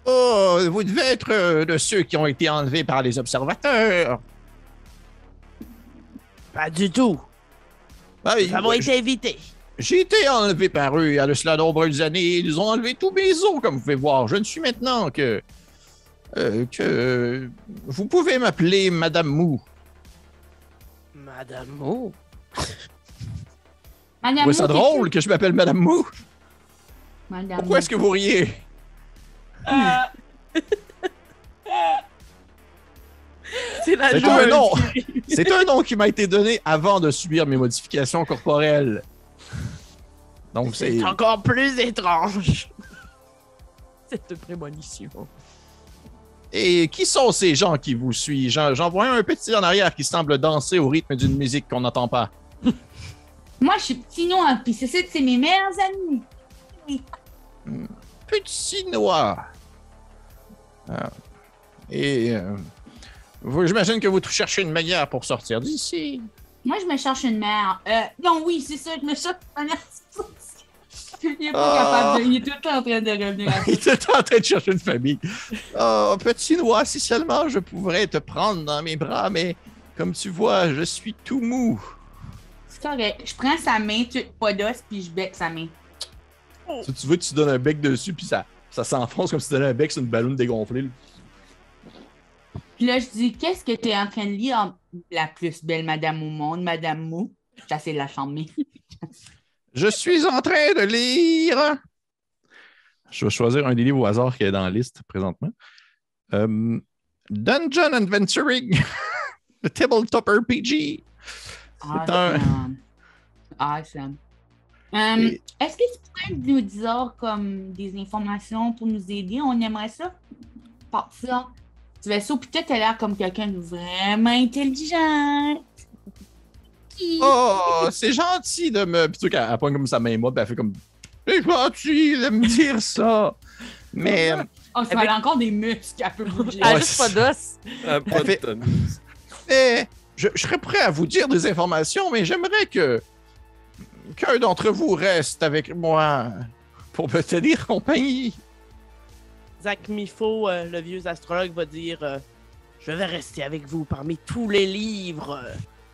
Oh, vous devez être de ceux qui ont été enlevés par les observateurs. Pas du tout. Ah, Nous avons été invités. J'ai été enlevé par eux il y a de cela nombreuses années. Ils ont enlevé tous mes os, comme vous pouvez voir. Je ne suis maintenant que vous pouvez m'appeler Madame Mou. Madame Mou. Madame Vous trouvez ça drôle que je m'appelle Madame Mou? Madame Pourquoi est-ce que vous riez? C'est un nom. C'est un nom qui m'a été donné avant de subir mes modifications corporelles. Donc c'est encore plus étrange. Cette prémonition. Et qui sont ces gens qui vous suivent? J'en vois un petit en arrière qui semble danser au rythme d'une musique qu'on n'entend pas. Moi, je suis petit noir, puis c'est mes meilleurs amis. Petit noir. J'imagine que vous cherchez une manière pour sortir d'ici. Moi, je me cherche une mère. Non, oui, c'est ça, je me cherche une mère. Il est pas capable de... Il est tout le temps en train de revenir à ça. Il est tout le temps en train de chercher une famille. Oh, petit noir, si seulement je pourrais te prendre dans mes bras, mais comme tu vois, je suis tout mou. C'est correct. Je prends sa main, pas d'os, puis je bec sa main. Si tu veux, tu donnes un bec dessus, puis ça s'enfonce comme si tu donnais un bec sur une ballonne dégonflée. Puis là, je dis, qu'est-ce que tu es en train de lire? La plus belle madame au monde, Madame Mou. J'essaie de la charmer. Je suis en train de lire. Je vais choisir un des livres au hasard qui est dans la liste présentement. Dungeon Adventuring. The Tabletop RPG. Awesome. Est-ce que tu pourrais nous dire comme des informations pour nous aider? On aimerait ça. Par ça. Tu vas ça, peut-être tu as l'air comme quelqu'un de vraiment intelligent. Oh, c'est gentil de me... Plutôt qu'elle pointe comme sa main moi, puis elle fait comme... C'est gentil de me dire ça. Mais... Oh, ça a encore des muscles, elle peut bouger. Elle a juste pas d'os. Mais je serais prêt à vous dire des informations, mais j'aimerais qu'un d'entre vous reste avec moi pour me tenir compagnie. Zach Mifo, le vieux astrologue, va dire je vais rester avec vous parmi tous les livres.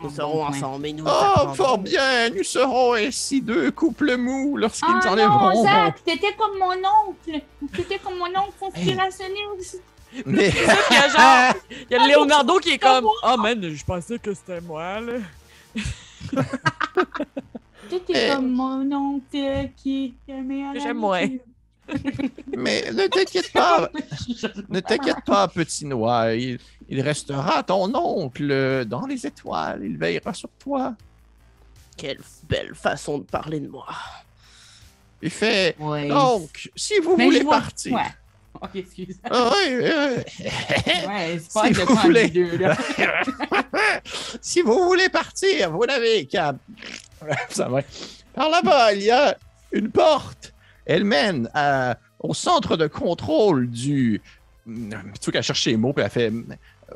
Nous serons ensemble et nous apprendrons. Fort bien, nous serons ainsi deux couples mous lorsqu'ils enlèveront. Non, Zach, t'étais comme mon oncle. T'étais comme mon oncle conspirationniste. Mais... il y a Leonardo qui est comme « man, je pensais que c'était moi, là. » T'étais comme mon oncle qui est meilleur. J'aime moins. Mais ne t'inquiète pas, petit noir. Il restera ton oncle dans les étoiles. Il veillera sur toi. Quelle belle façon de parler de moi. Il fait... Ouais. Donc, si vous voulez partir... Ouais. Ok, excuse. Ouais, c'est pas si vous voulez... deux, là. Si vous voulez partir, vous n'avez qu'à... Ça va. Par là-bas, il y a une porte. Elle mène au centre de contrôle du... Tu vois qu'elle cherche les mots, puis elle fait...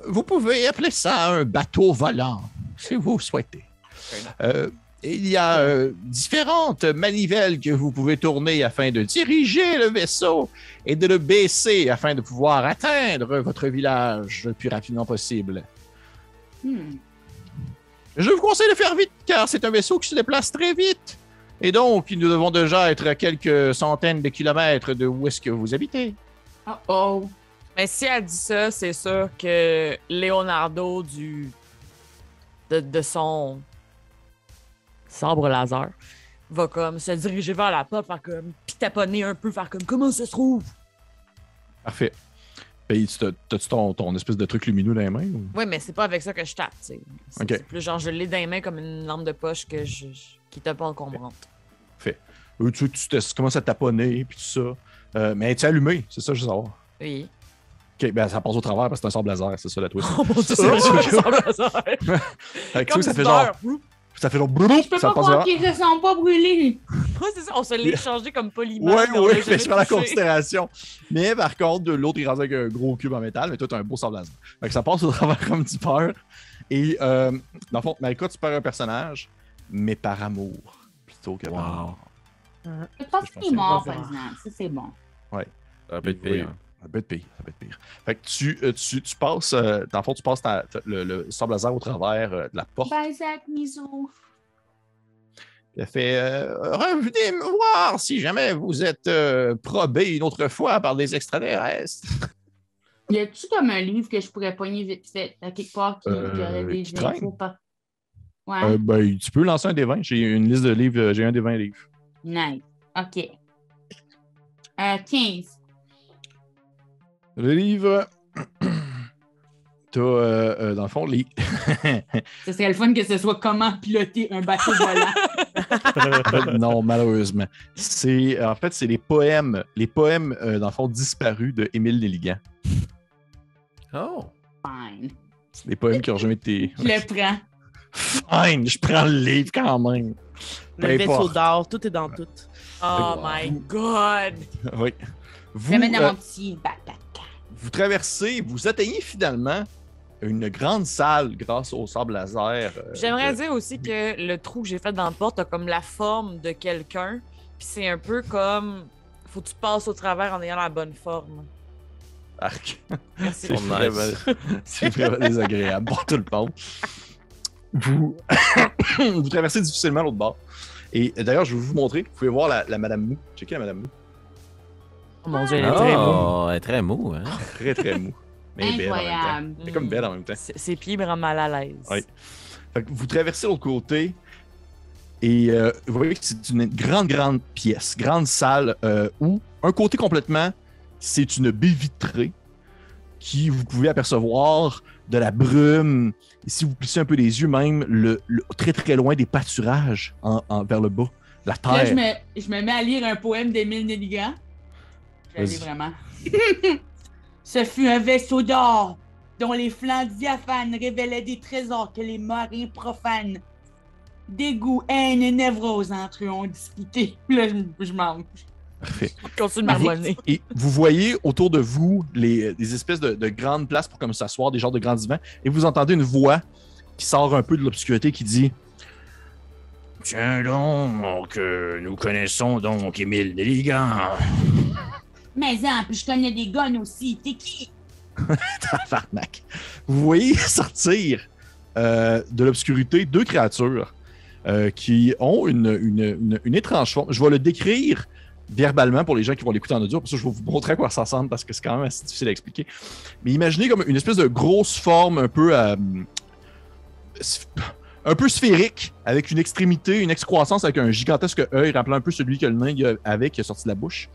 Vous pouvez appeler ça un bateau volant, si vous souhaitez. Il y a différentes manivelles que vous pouvez tourner afin de diriger le vaisseau et de le baisser afin de pouvoir atteindre votre village le plus rapidement possible. Je vous conseille de faire vite, car c'est un vaisseau qui se déplace très vite. Et donc, nous devons déjà être à quelques centaines de kilomètres de où est-ce que vous habitez. Oh. Mais si elle dit ça, c'est sûr que Leonardo de son sabre laser va comme se diriger vers la porte, faire comme puis taponner un peu, faire comme comment ça se trouve? Parfait. Puis, t'as-tu ton espèce de truc lumineux dans les mains? Ou? Oui, mais c'est pas avec ça que je tape, tu sais. C'est plus genre, je l'ai dans les mains comme une lampe de poche qui t'a pas encombrante. Fait. Tu commences à taponner, puis tout ça. Mais es-tu allumé? C'est ça, je veux savoir. Oui. OK, ben ça passe au travers parce que c'est un sable laser, c'est ça la twist. Oh mon Dieu, c'est un sabre laser! Comme ça du fait beurre. genre... Ça fait genre... Je peux pas croire qu'ils se sont pas brûlés. Ouais, c'est ça, on se l'est échangé comme poliment. Oui, je fais la considération. Mais par contre, l'autre, il rentre avec un gros cube en métal, mais toi, tu as un beau sable laser. Fait que ça passe au travers comme du peur. Et dans le fond, Malika, tu perds un personnage, mais par amour, plutôt que par mort. Je pense qu'il est mort, par exemple. Ça, c'est bon. Ouais. Ça peut être pire. Ça peut être pire. Fait que tu passes, dans le fond, tu passes le sable laser au travers de la porte. Bye, Zach Miso. Il a fait revenez me voir si jamais vous êtes probé une autre fois par des extraterrestres. Y a-tu comme un livre que je pourrais pogner vite fait à quelque part qui aurait des infos pas? Ouais. Ben, tu peux lancer un des 20. J'ai une liste de livres, j'ai un des 20 livres. Nice. OK. 15. Le livre. T'as, dans le fond, les. Ce serait le fun que ce soit comment piloter un bateau volant. Non, malheureusement. En fait, c'est les poèmes, dans le fond, disparus de Émile Nelligan. Oh! Fine. C'est des poèmes qui ont jamais été. Je le prends. Fine, je prends le livre quand même. Le vaisseau d'or, tout est dans tout. Oh my God! Oui. Je le mets dans mon petit backpack. Vous traversez, vous atteignez finalement une grande salle grâce au sable laser. J'aimerais dire aussi que le trou que j'ai fait dans la porte a comme la forme de quelqu'un. Puis c'est un peu comme. Faut que tu passes au travers en ayant la bonne forme. Arc. Merci. C'est vraiment désagréable pour tout le monde. Vous traversez difficilement l'autre bord. Et d'ailleurs, je vais vous montrer. Vous pouvez voir la Madame Mou. Checkez la Madame Mou. Oh mon Dieu, elle est très mou. Elle est très mou, hein? Très, très mou. Mais belle en même Incroyable. temps. C'est comme belle en même temps. Ses pieds me rendent mal à l'aise. Oui. Fait que vous traversez l'autre côté et vous voyez que c'est une grande pièce, grande salle où un côté complètement, c'est une baie vitrée qui vous pouvez apercevoir de la brume. Et si vous plissez un peu les yeux, même le très très loin des pâturages vers le bas, la terre. Là, je me mets à lire un poème d'Émile Nelligan. Je l'ai vraiment. Ce fut un vaisseau d'or dont les flancs diaphanes révélaient des trésors que les marins profanes, dégoût, haine et névrose entre eux ont disputé. Là, je mange. Parfait. Continue de marmonner. Et vous voyez autour de vous des espèces de grandes places pour comme s'asseoir, des genres de grands divans, et vous entendez une voix qui sort un peu de l'obscurité qui dit « Tiens donc, nous connaissons donc Émile Nelligan. » Mais puis je connais des guns aussi. T'es qui? Tabarnak. Vous voyez sortir de l'obscurité deux créatures qui ont une étrange forme. Je vais le décrire verbalement pour les gens qui vont l'écouter en audio. Pour ça, je vais vous montrer à quoi ça ressemble parce que c'est quand même assez difficile à expliquer. Mais imaginez comme une espèce de grosse forme un peu sphérique, avec une extrémité, une excroissance avec un gigantesque œil rappelant un peu celui que le nain avait qui a sorti de la bouche.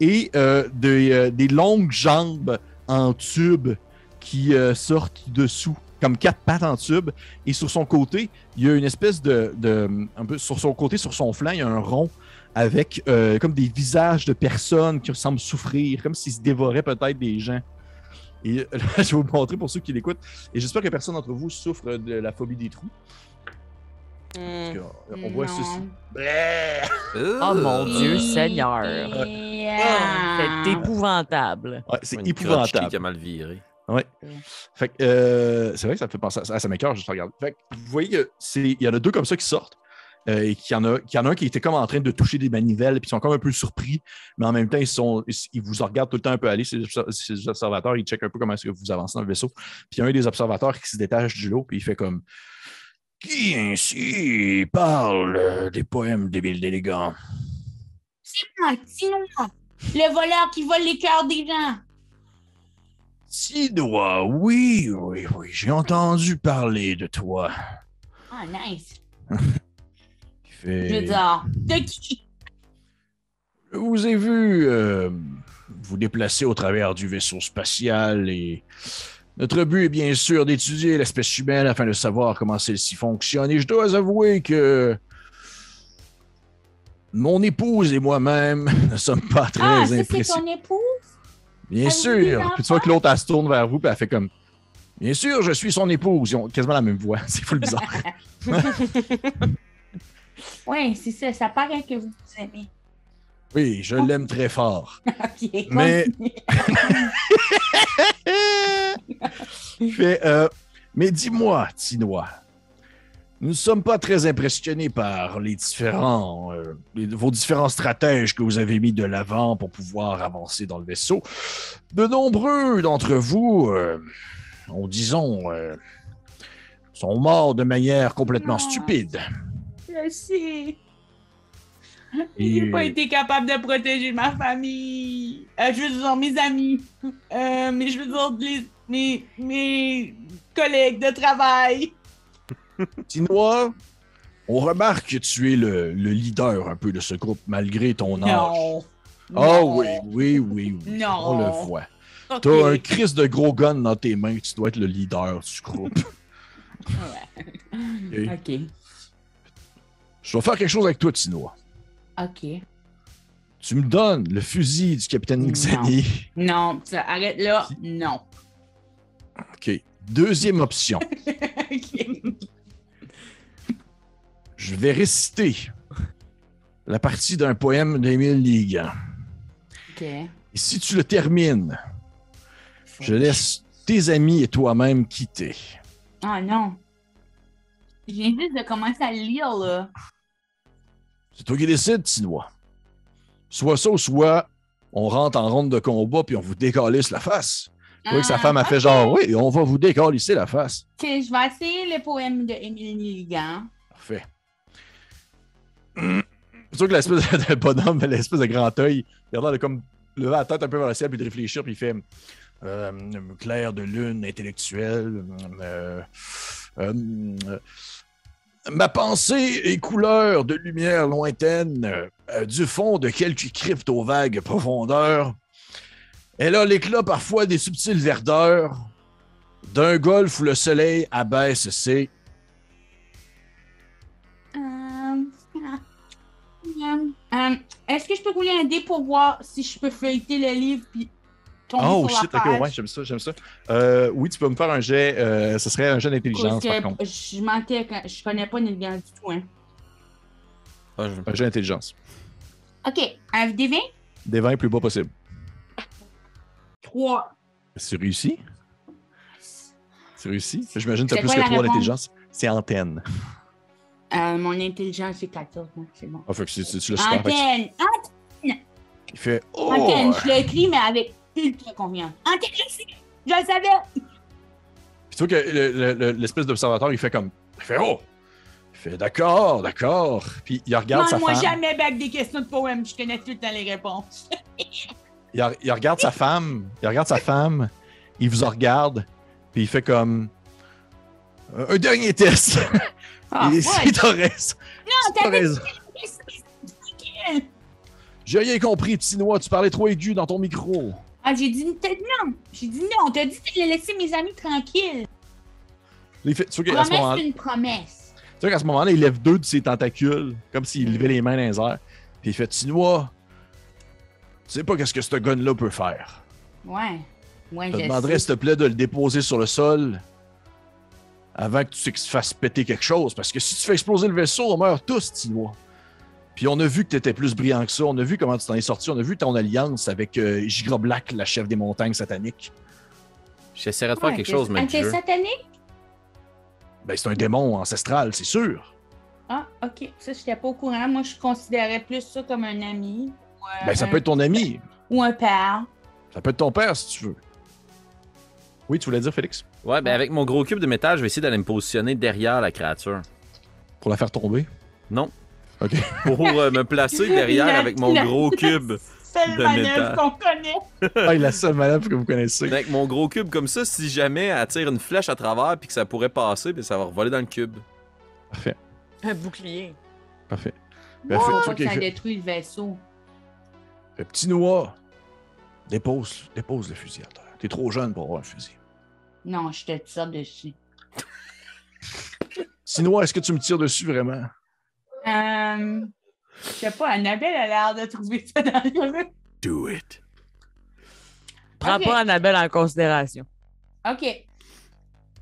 Et des longues jambes en tube qui sortent dessous, comme 4 pattes en tube. Et sur son côté, il y a une espèce un peu sur son côté, sur son flanc, il y a un rond avec comme des visages de personnes qui semblent souffrir, comme s'ils se dévoraient peut-être des gens. Et là, je vais vous montrer pour ceux qui l'écoutent. Et j'espère que personne d'entre vous souffre de la phobie des trous. On voit ceci. Oh mon Dieu, Seigneur. C'est épouvantable. Ouais, c'est épouvantable. Qui a mal viré. Ouais. Fait que c'est vrai que ça me fait penser à ça m'écoeure juste regarder. Fait que vous voyez qu'il y en a deux comme ça qui sortent. Et qu'il y en a un qui était comme en train de toucher des manivelles, puis ils sont comme un peu surpris, mais en même temps, ils vous regardent tout le temps un peu aller. Ces observateurs, ils checkent un peu comment est-ce que vous avancez dans le vaisseau. Puis il y a un des observateurs qui se détache du lot, puis il fait comme Qui ainsi parle des poèmes d'Émile Délégant? C'est moi, le voleur qui vole les cœurs des gens. Tinois, oui, j'ai entendu parler de toi. Ah, nice. Je Fait... veux dire, de qui? Je vous ai vu vous déplacer au travers du vaisseau spatial et notre but est bien sûr d'étudier l'espèce humaine afin de savoir comment celle-ci fonctionne. Et je dois avouer que mon épouse et moi-même ne sommes pas très impressionnés. Ah, ça, c'est ton épouse? Bien sûr. Puis tu vois que l'autre, elle se tourne vers vous, puis elle fait comme... Bien sûr, je suis son épouse. Ils ont quasiment la même voix. C'est full bizarre. Oui, c'est ça. Ça paraît que vous vous aimez. Oui, je l'aime très fort. OK. Mais... mais dis-moi, Tinois, nous ne sommes pas très impressionnés par les différents, vos différents stratèges que vous avez mis de l'avant pour pouvoir avancer dans le vaisseau. De nombreux d'entre vous, sont morts de manière complètement stupide. Je sais. J'ai pas été capable de protéger ma famille. Je veux dire, mes amis. Mais je veux dire, mes collègues de travail. Tinois, on remarque que tu es le leader un peu de ce groupe, malgré ton âge. Non. Oh oui. Non. On le voit. Okay. T'as un Christ de gros gun dans tes mains, tu dois être le leader du groupe. Ouais. OK. Je vais faire quelque chose avec toi, Tinois. OK. Tu me donnes le fusil du capitaine Nixani. Non, arrête là. Non. OK. Deuxième option. OK. Je vais réciter la partie d'un poème d'Émile Délégant. OK. Et si tu le termines, je laisse tes amis et toi-même quitter. Ah non. Je viens juste de commencer à le lire, là. C'est toi qui décides, Tinois. Soit ça ou soit on rentre en ronde de combat puis on vous décalisse la face. Tu vois que sa femme a fait genre, oui, on va vous décalisser la face. OK, je vais essayer le poème de Émile Délégant. Parfait. C'est sûr que l'espèce de bonhomme, l'espèce de grand œil, il a l'air de comme lever la tête un peu vers le ciel puis de réfléchir, puis il fait clair de lune intellectuelle. Ma pensée est couleur de lumière lointaine du fond de quelques cryptes aux vagues profondeurs. Elle a l'éclat parfois des subtiles verdeurs d'un golfe où le soleil abaisse ses... Est-ce que je peux rouler un dé pour voir si je peux feuilleter le livre puis tomber sur la page? Ok, ouais, j'aime ça. Oui, tu peux me faire un jet, ce serait un jet d'intelligence, par contre. Je mentais quand je connais pas Nilgan du tout, hein. Un jet d'intelligence. OK, un D20? Des 20 plus bas possible. 3. C'est réussi? C'est réussi? J'imagine que tu as C'est plus quoi que la 3 réponse? d'intelligence. C'est antenne. Mon intelligence, c'est 14, hein, c'est bon. Ah, fait que tu le super. Antenne! Il fait oh! Antenne, je l'ai écrit, mais avec ultra confiance. Antenne, je le savais! Puis tu vois que l'espèce d'observateur, il fait comme... Il fait oh! Il fait d'accord. Puis il regarde sa femme. Moi, jamais back des questions de poème, je connais tout le temps les réponses. Il regarde sa femme. Il vous regarde. Puis il fait comme... Un dernier test. Ah, et ouais. si t'as raison. Non, t'as raison. J'ai rien compris, Tinois. Tu parlais trop aigu dans ton micro. Ah, j'ai dit non. T'as dit de laisser mes amis tranquilles. Tu vois qu'à ce moment-là, Promesse, c'est une promesse. tu vois qu'à ce moment-là, il lève 2 de ses tentacules, comme s'il levait les mains dans les airs. Puis il fait Tinois, tu sais pas qu'est-ce que ce gun-là peut faire. Ouais, Je te demanderais, s'il te plaît, de le déposer sur le sol avant que tu fasses péter quelque chose. Parce que si tu fais exploser le vaisseau, on meurt tous, Tinois. Puis on a vu que tu étais plus brillant que ça. On a vu comment tu t'en es sorti. On a vu ton alliance avec Gigra Black, la chef des montagnes sataniques. J'essaierai de faire quelque chose, mais c'est satanique? Ben, c'est un démon ancestral, c'est sûr. Ah, OK. Ça, je n'étais pas au courant. Moi, je considérais plus ça comme un ami. Ben, ça peut être ton ami. Ou un père. Ça peut être ton père, si tu veux. Oui, tu voulais dire, Félix? Ouais, ben avec mon gros cube de métal, je vais essayer d'aller me positionner derrière la créature. Pour la faire tomber? Non. OK. Pour me placer derrière avec mon gros cube. Seule de manœuvre métal. qu'on connaît. Ah, la seule manœuvre que vous connaissez. Avec mon gros cube comme ça, si jamais elle tire une flèche à travers puis que ça pourrait passer, puis ça va revoler dans le cube. Parfait. Un bouclier. Parfait. Wow, Parfait. faut Ok, que ça fait- détruit le vaisseau. Petit Noah, dépose le fusil à terre. T'es trop jeune pour avoir un fusil. Non, je te tire dessus. Petit Noah, est-ce que tu me tires dessus vraiment? Je sais pas, Annabelle a l'air de trouver ça dangereux. Do it. Prends Ok. pas Annabelle en considération. OK.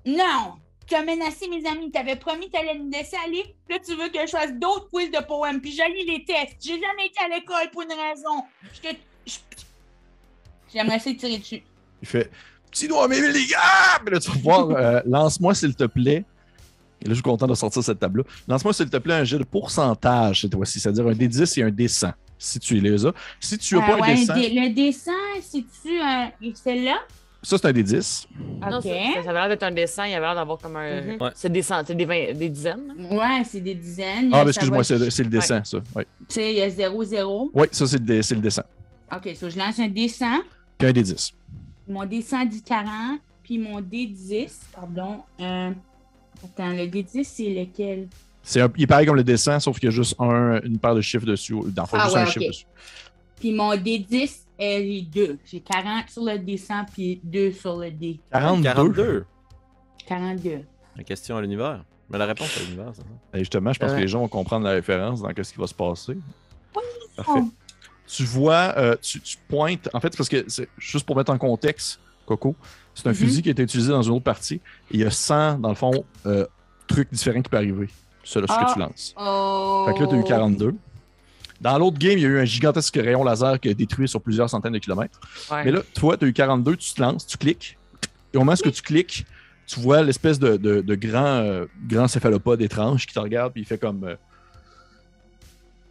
Non! Tu as menacé mes amis. T'avais promis que t'allais nous laisser aller. Là, tu veux que je fasse d'autres quiz de poèmes. Puis j'allie les tests. J'ai jamais été à l'école pour une raison. J'aimerais essayer de tirer dessus. Il fait Petit Noah, mais les gars! Puis là, tu vas voir, lance-moi s'il te plaît. Et là, je suis content de sortir cette table-là. Lance-moi s'il te plaît un jet de pourcentage cette fois-ci, c'est-à-dire un D10 et un D100. Si tu les as. Si tu n'as pas un ouais, D100, le dessin, c'est-tu celle-là? ça c'est un D10. Non, OK. ça avait l'air d'être un dessin, il avait l'air d'avoir comme un. Mhm. Ouais. C'est des dizaines. Ouais, c'est des dizaines. Ah, Ça ben, excuse-moi, va- c'est le dessin, ça. Oui, Tu sais, il y a 0-0. ouais, ça c'est le dessin. OK, so je lance un D100. Puis un D10. Mon D100 dit 40. Puis mon D10, pardon. Attends, le D10, c'est lequel? Il est pareil comme le dessin, sauf qu'il y a juste une paire de chiffres dessus. Dans le fond, Ah juste ouais, un ok. chiffre dessus. Puis mon D10, elle est 2. J'ai 40 sur le D100, puis 2 sur le D. 42. 42. 42. La question à l'univers. Mais la réponse à l'univers, c'est ça. Et justement, je pense que les gens vont comprendre la référence dans ce qui va se passer. Parfait. Tu vois, tu pointes. En fait, c'est parce que, juste pour mettre en contexte, Coco, c'est un fusil qui a été utilisé dans une autre partie. Et il y a 100, dans le fond, trucs différents qui peuvent arriver. C'est là ce que tu lances. Oh! Fait que là, tu as eu 42. Dans l'autre game, il y a eu un gigantesque rayon laser qui a détruit sur plusieurs centaines de kilomètres. Ouais. Mais là, toi, tu as eu 42, tu te lances, tu cliques. Et au moment où tu cliques, tu vois l'espèce de grand céphalopode étrange qui te regarde, puis il fait comme.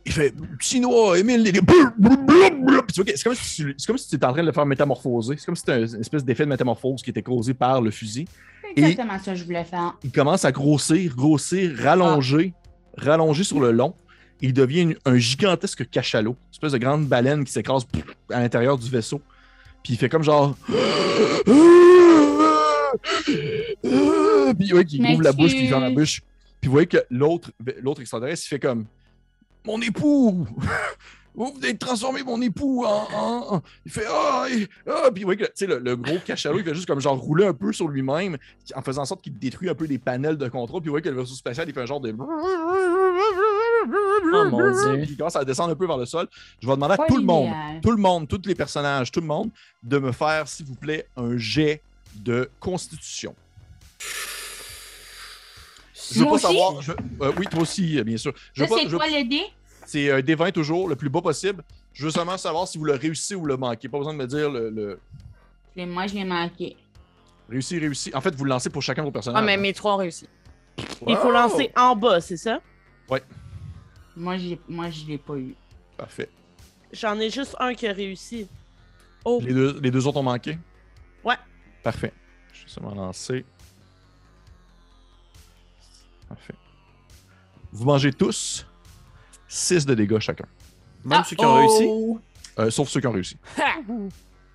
Il fait Chinois, Émile, les. Puis tu vois, c'est comme si tu étais en train de le faire métamorphoser. C'est comme si c'était une espèce d'effet de métamorphose qui était causé par le fusil. C'est exactement ça que je voulais faire. Il commence à grossir, rallonger sur le long. Il devient un gigantesque cachalot, une espèce de grande baleine qui s'écrase à l'intérieur du vaisseau. Puis il fait comme genre. Puis ouais, il ouvre la bouche, puis il ferme la bouche. Puis vous voyez que l'autre extraterrestre, il fait comme Mon époux! Vous venez de transformer mon époux en. Il fait Puis vous voyez que tu sais, le gros cachalot, il fait juste comme genre rouler un peu sur lui-même, en faisant en sorte qu'il détruit un peu les panels de contrôle. Puis vous voyez que le vaisseau spatial, il fait un genre de. Oh mon Dieu. Puis il commence à descendre un peu vers le sol. Je vais demander à Pas tout le l'idéal. monde, tous les personnages, tout le monde, de me faire, s'il vous plaît, un jet de constitution. Je veux Moi pas aussi? savoir. Oui, toi aussi, bien sûr. Ça, c'est quoi le dé? C'est un D20 toujours, le plus bas possible. Je veux seulement savoir si vous le réussissez ou le manquez. Pas besoin de me dire le. Moi, je l'ai manqué. Réussi. En fait, vous le lancez pour chacun de vos personnages. Ah, mais mes trois ont réussi. Il faut lancer en bas, c'est ça? Moi, je l'ai pas eu. Parfait. J'en ai juste un qui a réussi. Oh, Les deux autres ont manqué? Ouais. Parfait. Je vais seulement lancer. Parfait. Vous mangez tous 6 de dégâts chacun. Même ceux qui ont réussi. Sauf ceux qui ont réussi.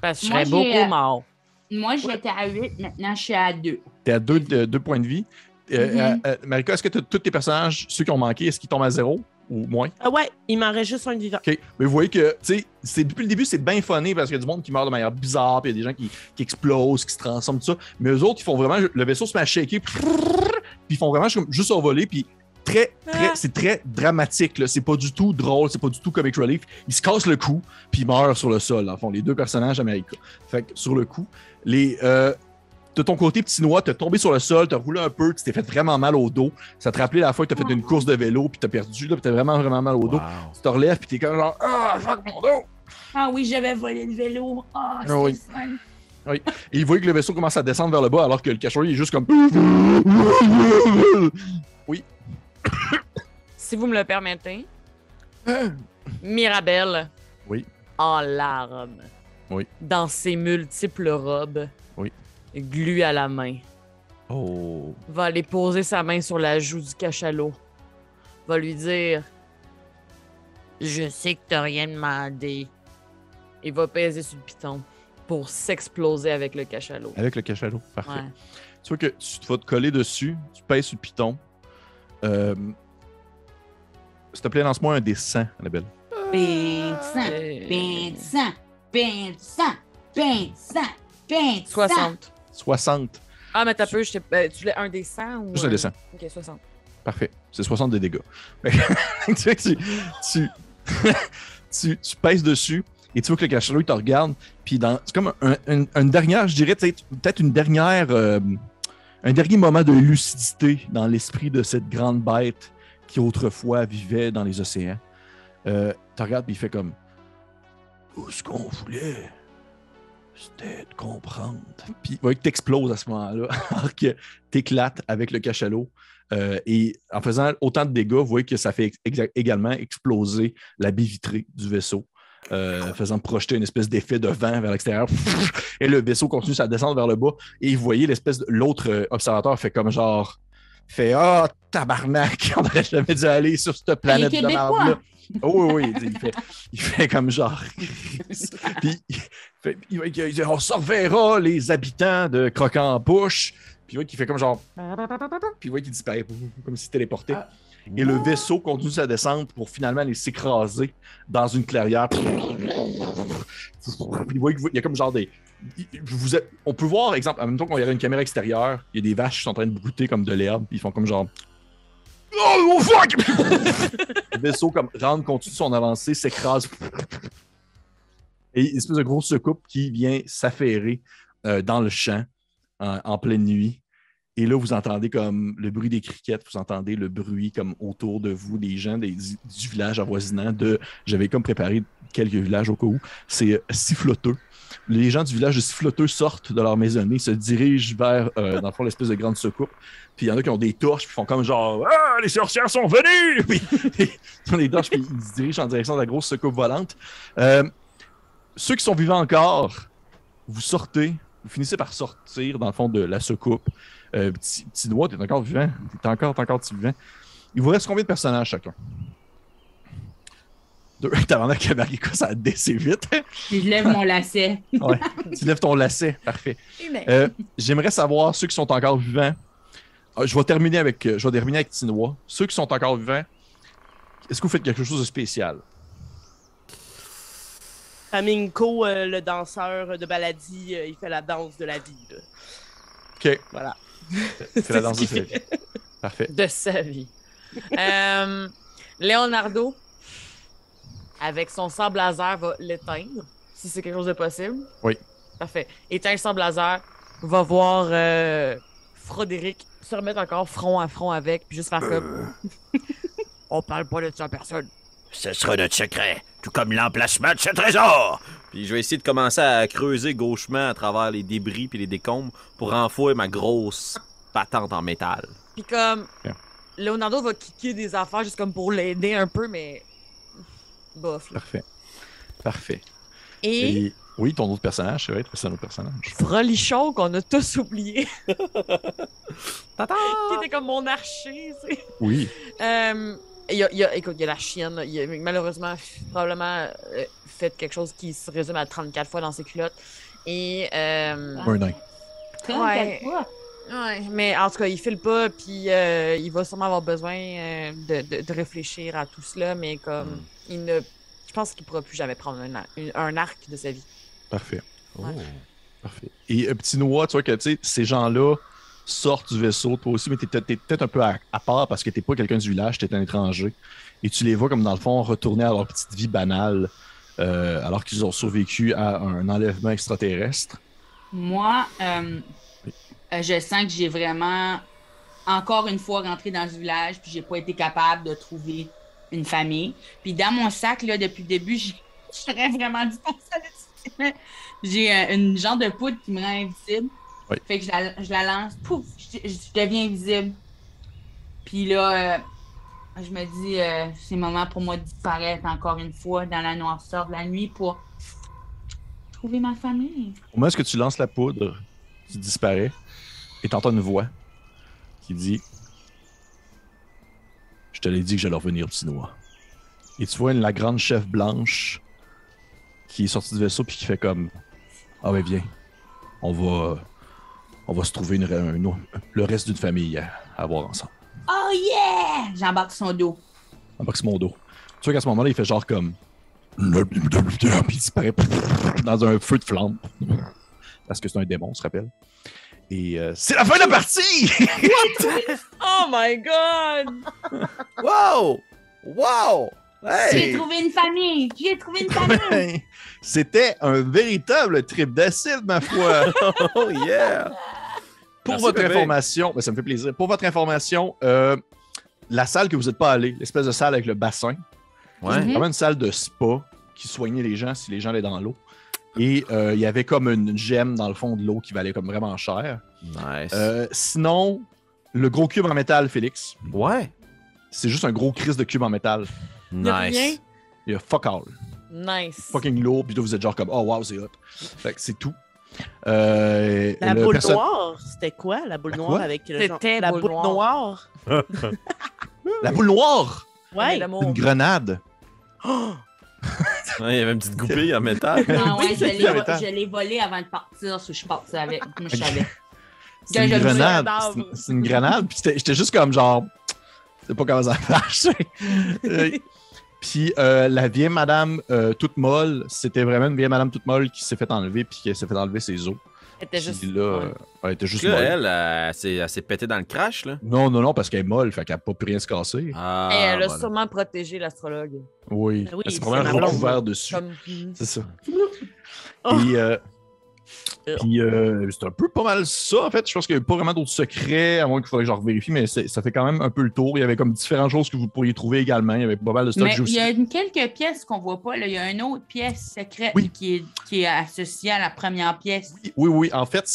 Parce que je Moi, serais j'ai, beaucoup mort. Moi, j'étais à 8, maintenant, je suis à 2. T'es à 2 points de vie. Marika, est-ce que tous tes personnages, ceux qui ont manqué, est-ce qu'ils tombent à 0 ou moins? ah ouais, il m'en reste juste un vivant. OK. Mais vous voyez que, tu sais, depuis le début, c'est bien funné parce qu'il y a du monde qui meurt de manière bizarre, puis il y a des gens qui explosent, qui se transforment, tout ça. Mais eux autres, ils font vraiment. Le vaisseau se met à shaker, puis ils font vraiment juste survoler, puis c'est très dramatique, là. C'est pas du tout drôle, c'est pas du tout comic relief. Ils se cassent le cou, puis ils meurent sur le sol, en fond, les deux personnages américains. Fait que sur le coup, de ton côté, petit Noix, t'as tombé sur le sol, t'as roulé un peu, tu t'es fait vraiment mal au dos. Ça te rappelait la fois que t'as fait une course de vélo, puis t'as perdu, là, puis t'as vraiment, vraiment mal au dos. Wow. Tu te relèves, puis t'es comme genre, fuck mon dos! Ah oui, j'avais volé le vélo. Ah, c'était oui. fun. Et il voit que le vaisseau commence à descendre vers le bas, alors que le cachot, il est juste comme. Oui. Si vous me le permettez. Mirabelle. Oui. En larmes. Oui. Dans ses multiples robes. Oui. Glu à la main. Oh. Va aller poser sa main sur la joue du cachalot. va lui dire « Je sais que t'as rien demandé. » Il va peser sur le piton pour s'exploser avec le cachalot. Avec le cachalot, parfait. Ouais. Tu vois que tu vas te coller dessus, tu pèses sur le piton. S'il te plaît, lance-moi un des 100, Annabelle. Pain de sang, pain de sang, pain de sang, pain de sang, pain de sang. 60. 60. Ah, mais t'as peu, tu l'as un des 100 ou... Juste un des 100. Ok, 60. Parfait. C'est 60 de dégâts. Tu vois que tu pèses dessus et tu vois que le cachalot, il te regarde. Puis c'est comme une dernière, je dirais, peut-être une dernière... un dernier moment de lucidité dans l'esprit de cette grande bête qui autrefois vivait dans les océans. Tu regardes et il fait comme tout ce qu'on voulait, c'était de comprendre. Puis il va que t'exploses à ce moment-là, alors que t'éclates avec le cachalot. Et en faisant autant de dégâts, vous voyez que ça fait également exploser la baie vitrée du vaisseau, faisant projeter une espèce d'effet de vent vers l'extérieur. Et le vaisseau continue sa descente vers le bas. Et vous voyez l'autre observateur fait comme genre... Ah, tabarnak, on n'aurait jamais dû aller sur cette planète de merde-là. Oh oui, il fait comme genre. Puis il dit, on se reverra les habitants de Croquant-en-Bouche. Puis il fait comme genre. Puis il voit qu'il disparaît, comme s'il téléportait. Et le vaisseau continue sa descente pour finalement aller s'écraser dans une clairière. Puis il voit qu'il y a comme genre des. On peut voir, exemple, en même temps qu'on y a une caméra extérieure, il y a des vaches qui sont en train de brouter comme de l'herbe, puis ils font comme genre. Oh fuck! Le vaisseau comme continue son avancée, s'écrase. Et une espèce de grosse secoupe qui vient s'affairer dans le champ en pleine nuit. Et là, vous entendez comme le bruit des criquettes, vous entendez le bruit comme autour de vous, des gens du village avoisinant. J'avais comme préparé quelques villages au cas où. C'est Siffloteux. Les gens du village de Siffloteux sortent de leur maisonnée, se dirigent vers, dans le fond, l'espèce de grande secoupe. Puis il y en a qui ont des torches, puis font comme genre « Ah, les sorcières sont venues! » Puis ils ont des torches, puis ils se dirigent en direction de la grosse secoupe volante. Ceux qui sont vivants encore, vous finissez par sortir, dans le fond, de la secoupe. Petit doigt, t'es encore vivant. T'es encore vivant. Il vous reste combien de personnages chacun? 2. T'as camarade, quoi, ça a décé vite. Puis je lève mon lacet. Ouais, tu lèves ton lacet, parfait. J'aimerais savoir ceux qui sont encore vivants. Je vais terminer avec Tinois. Ceux qui sont encore vivants, est-ce que vous faites quelque chose de spécial? Aminko, le danseur de Baladi, il fait la danse de la vie. Là. OK. Voilà. Il fait la danse de sa vie. Parfait. De sa vie. Leonardo, avec son sable laser, va l'éteindre, si c'est quelque chose de possible. Oui. Parfait. Éteint le sable laser, va voir Frodéric se remettre encore front à front avec, puis juste faire comme... On parle pas de ça à personne. Ce sera notre secret, tout comme l'emplacement de ce trésor. Puis je vais essayer de commencer à creuser gauchement à travers les débris puis les décombres pour enfouir ma grosse patente en métal. Puis comme... Yeah. Leonardo va kicker des affaires juste comme pour l'aider un peu, mais... Bof. Là. Parfait. Et... Oui, ton autre personnage, c'est vrai, c'est un autre personnage. Frolichon qu'on a tous oublié. Qui était comme mon archer, tu sais. Oui. Écoute, il y a la chienne. Il a malheureusement probablement fait quelque chose qui se résume à 34 fois dans ses culottes. Et... Un nain. 34 fois? Ouais, mais en tout cas, il file pas, puis il va sûrement avoir besoin de réfléchir à tout cela, mais comme je pense qu'il pourra plus jamais prendre un arc de sa vie. Parfait. Ouais. Oh. Parfait. Et petit Noah, tu vois que ces gens-là sortent du vaisseau, toi aussi, mais t'es peut-être un peu à part parce que t'es pas quelqu'un du village, t'es un étranger. Et tu les vois comme dans le fond retourner à leur petite vie banale alors qu'ils ont survécu à un enlèvement extraterrestre. Moi, je sens que j'ai vraiment, encore une fois, rentré dans ce village, puis j'ai pas été capable de trouver une famille. Puis dans mon sac, là, depuis le début, j'aurais vraiment dû penser à ça. J'ai une genre de poudre qui me rend invisible. Oui. Fait que je la lance, pouf, je deviens invisible. Puis là, je me dis, c'est le moment pour moi de disparaître encore une fois dans la noirceur de la nuit pour trouver ma famille. Au moment où tu lances la poudre, tu disparais et t'entends une voix qui dit « Je te l'ai dit que j'allais revenir, petit noix. Et tu vois la grande chef blanche qui est sortie du vaisseau puis qui fait comme ah ben viens, on va se trouver le reste d'une famille à voir ensemble. Oh yeah! J'embarque son dos. Embarque mon dos. Tu vois qu'à ce moment-là, il fait genre comme puis il disparaît dans un feu de flamme. Parce que c'est un démon, on se rappelle. Et c'est la fin de la partie! Oh my god! Wow! Wow! Hey! J'ai trouvé une famille! J'ai trouvé une famille! C'était un véritable trip d'acide, ma foi! Oh yeah! Pour Merci, votre bébé. information, ben, ça me fait plaisir. Pour votre information, la salle que vous n'êtes pas allé, l'espèce de salle avec le bassin, Ouais. c'est vraiment une salle de spa qui soignait les gens si les gens allaient dans l'eau. Et il y avait comme une gemme dans le fond de l'eau qui valait comme vraiment cher. Nice. Sinon, le gros cube en métal, Félix, Ouais. c'est juste un gros crise de cube en métal. Y a rien? Nice. Il y a fuck all. Nice. Fucking lourd, puis là, vous êtes genre comme, oh wow, c'est hot. Fait que c'est tout. La boule noire, c'était quoi, la boule La noire quoi? avec le C'était la boule boule noire? La boule noire! Ouais. L'amour. Une grenade. Ouais, il y avait une petite goupille en métal. Ah ouais, c'est ça. je l'ai volé avant de partir, je suis partie avec. Moi, je savais. C'est une Je le grenade. sais. C'est une grenade. Puis j'étais juste comme genre, je sais pas comment ça marche. Puis la vieille madame toute molle, c'était vraiment une vieille madame toute molle qui s'est fait enlever puis qui s'est fait enlever ses os. Elle était juste. Puis là, ouais. elle était juste Là, molle. elle s'est pétée dans le crash, là. Non, parce qu'elle est molle, fait qu'elle n'a pas pu rien se casser. Ah, Et elle a voilà. sûrement protégé l'astrologue. Oui, Oui, c'est c'est probablement ma blonde. recouvert dessus. Comme... C'est ça. Oh. Et puis, c'est un peu pas mal ça, en fait. Je pense qu'il n'y a pas vraiment d'autres secrets, à moins qu'il faudrait que je vérifie, mais ça fait quand même un peu le tour. Il y avait comme différentes choses que vous pourriez trouver également. Il y avait pas mal de stock Mais il aussi. y a quelques pièces qu'on voit pas. Là. Il y a une autre pièce secrète Oui. qui est associée à la première pièce. Oui. En fait,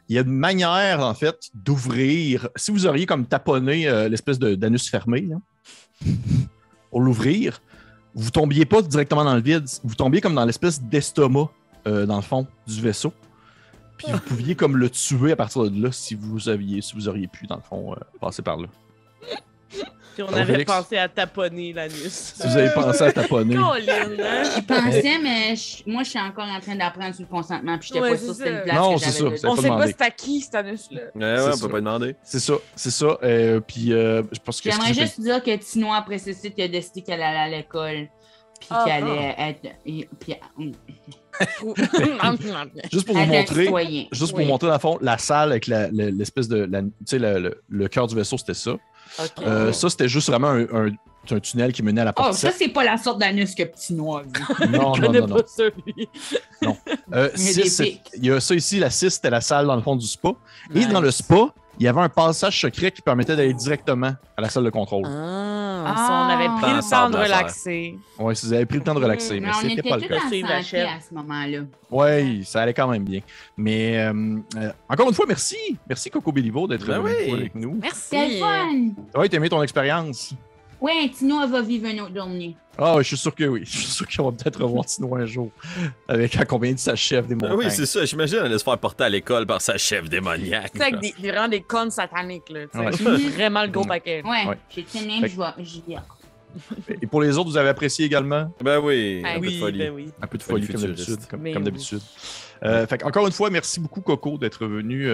il y a une manière, en fait, d'ouvrir. Si vous auriez comme taponné l'espèce d'anus fermé, là, pour l'ouvrir, vous tombiez pas directement dans le vide. Vous tombiez comme dans l'espèce d'estomac, dans le fond du vaisseau. Puis vous pouviez comme le tuer à partir de là si vous auriez pu, dans le fond, passer par là. Puis on Oh, avait Félix. pensé à taponner l'anus. Si vous avez pensé à taponner. Colin, hein? J'y pensais, mais moi, je suis encore en train d'apprendre sur le consentement. Puis j'étais Ouais, pas c'est sûre que c'était ça. une place Non, que c'est j'avais ça, besoin. On pas sait pas demandé. c'est à qui, cet anus-là. Ouais, on C'est peut pas demander. C'est ça. Puis je pense que J'aimerais juste dire que Tino, après ce site, il a décidé qu'elle allait à l'école. Puis qu'elle allait être. juste pour vous être un montrer. citoyen. Juste pour Oui. vous montrer, dans le fond, la salle avec l'espèce de. Tu sais, le cœur du vaisseau, c'était ça. Ok. Ça, c'était juste vraiment un tunnel qui menait à la Oh, partie ça, c'est pas la sorte d'anus que Petit Noir dit. Non, Je connais non. pas ça, lui. Il y a des pics. Il y a ça ici, la 6, c'était la salle dans le fond du spa. Et dans le spa, il y avait un passage secret qui permettait d'aller directement à la salle de contrôle. Ah, si on avait pris le Pensable temps de l'affaire. relaxer. Ouais, si vous avez pris le temps de relaxer, mais on c'était était pas le tous cas. en Suivre la santé chef. à ce moment-là. Oui, ça allait quand même bien. Mais encore une fois, merci. Merci Coco Béliveau d'être Ben venu oui. avec nous. C'était Merci. le fun! Ouais, t'as aimé ton expérience? Ouais, Tino, elle va vivre un autre journée. Ah, je suis sûr que oui. Je suis sûr qu'on va peut-être revoir Tino un jour avec accompagné de sa chef des Ah montagnes. oui, c'est ça. J'imagine elle allait se faire porter à l'école par sa chef démoniaque. C'est avec vraiment des connes sataniques, là. tu sais. Ouais. Vraiment le gros paquet. Ouais, Ouais. j'ai tenu même, Fait- j'y vais. Et pour les autres, vous avez apprécié également? Ben oui, Ah un peu de Oui, folie. ben oui. Un peu de Folie folie, comme futuriste. d'habitude. Comme Mais d'habitude. Fait encore une fois, merci beaucoup, Coco, d'être venu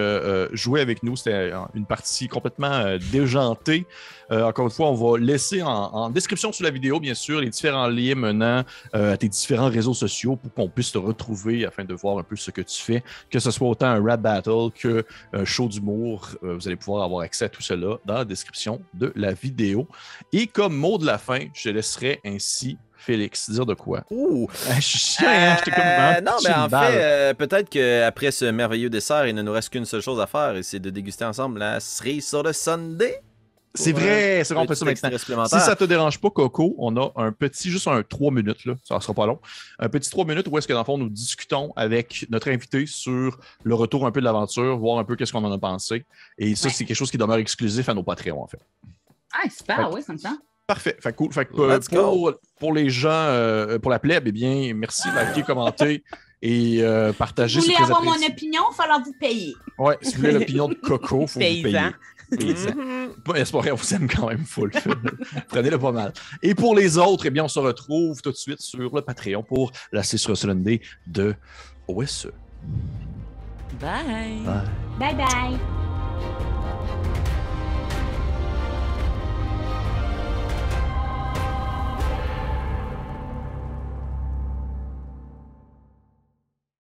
jouer avec nous. C'était une partie complètement déjantée. Encore une fois, on va laisser en description sous la vidéo, bien sûr, les différents liens menant à tes différents réseaux sociaux pour qu'on puisse te retrouver afin de voir un peu ce que tu fais, que ce soit autant un rap battle que un show d'humour. Vous allez pouvoir avoir accès à tout cela dans la description de la vidéo. Et comme mot de la fin, je laisserai ainsi Félix dire de quoi. Ouh! Je suis chiant, hein? J'étais comme vraiment Non, pitché mais une en balle. fait, peut-être qu'après ce merveilleux dessert, il ne nous reste qu'une seule chose à faire et c'est de déguster ensemble la cerise sur le Sunday. C'est vrai, c'est vrai, on fait ça maintenant. Si ça te dérange pas, Coco, on a un petit, juste un 3 minutes, là, ça sera pas long, un petit 3 minutes où est-ce que dans le fond, nous discutons avec notre invité sur le retour un peu de l'aventure, voir un peu qu'est-ce qu'on en a pensé. Et ça, Ouais. c'est quelque chose qui demeure exclusif à nos Patreons, en fait. Ah, super, ouais, ça me semble. Parfait. Fait cool. Fait que, Let's go. pour les gens, pour la plèbe, eh bien, merci, likez, commentez et partager. Si vous voulez avoir mon opinion, il va falloir vous payer. Ouais, si vous voulez l'opinion de Coco, il faut vous payer. Paysan. C'est pas vrai, on vous aime quand même full. Prenez-le pas mal. Et pour les autres, eh bien, on se retrouve tout de suite sur le Patreon pour la Session Sunday de OSE. Bye. Bye bye.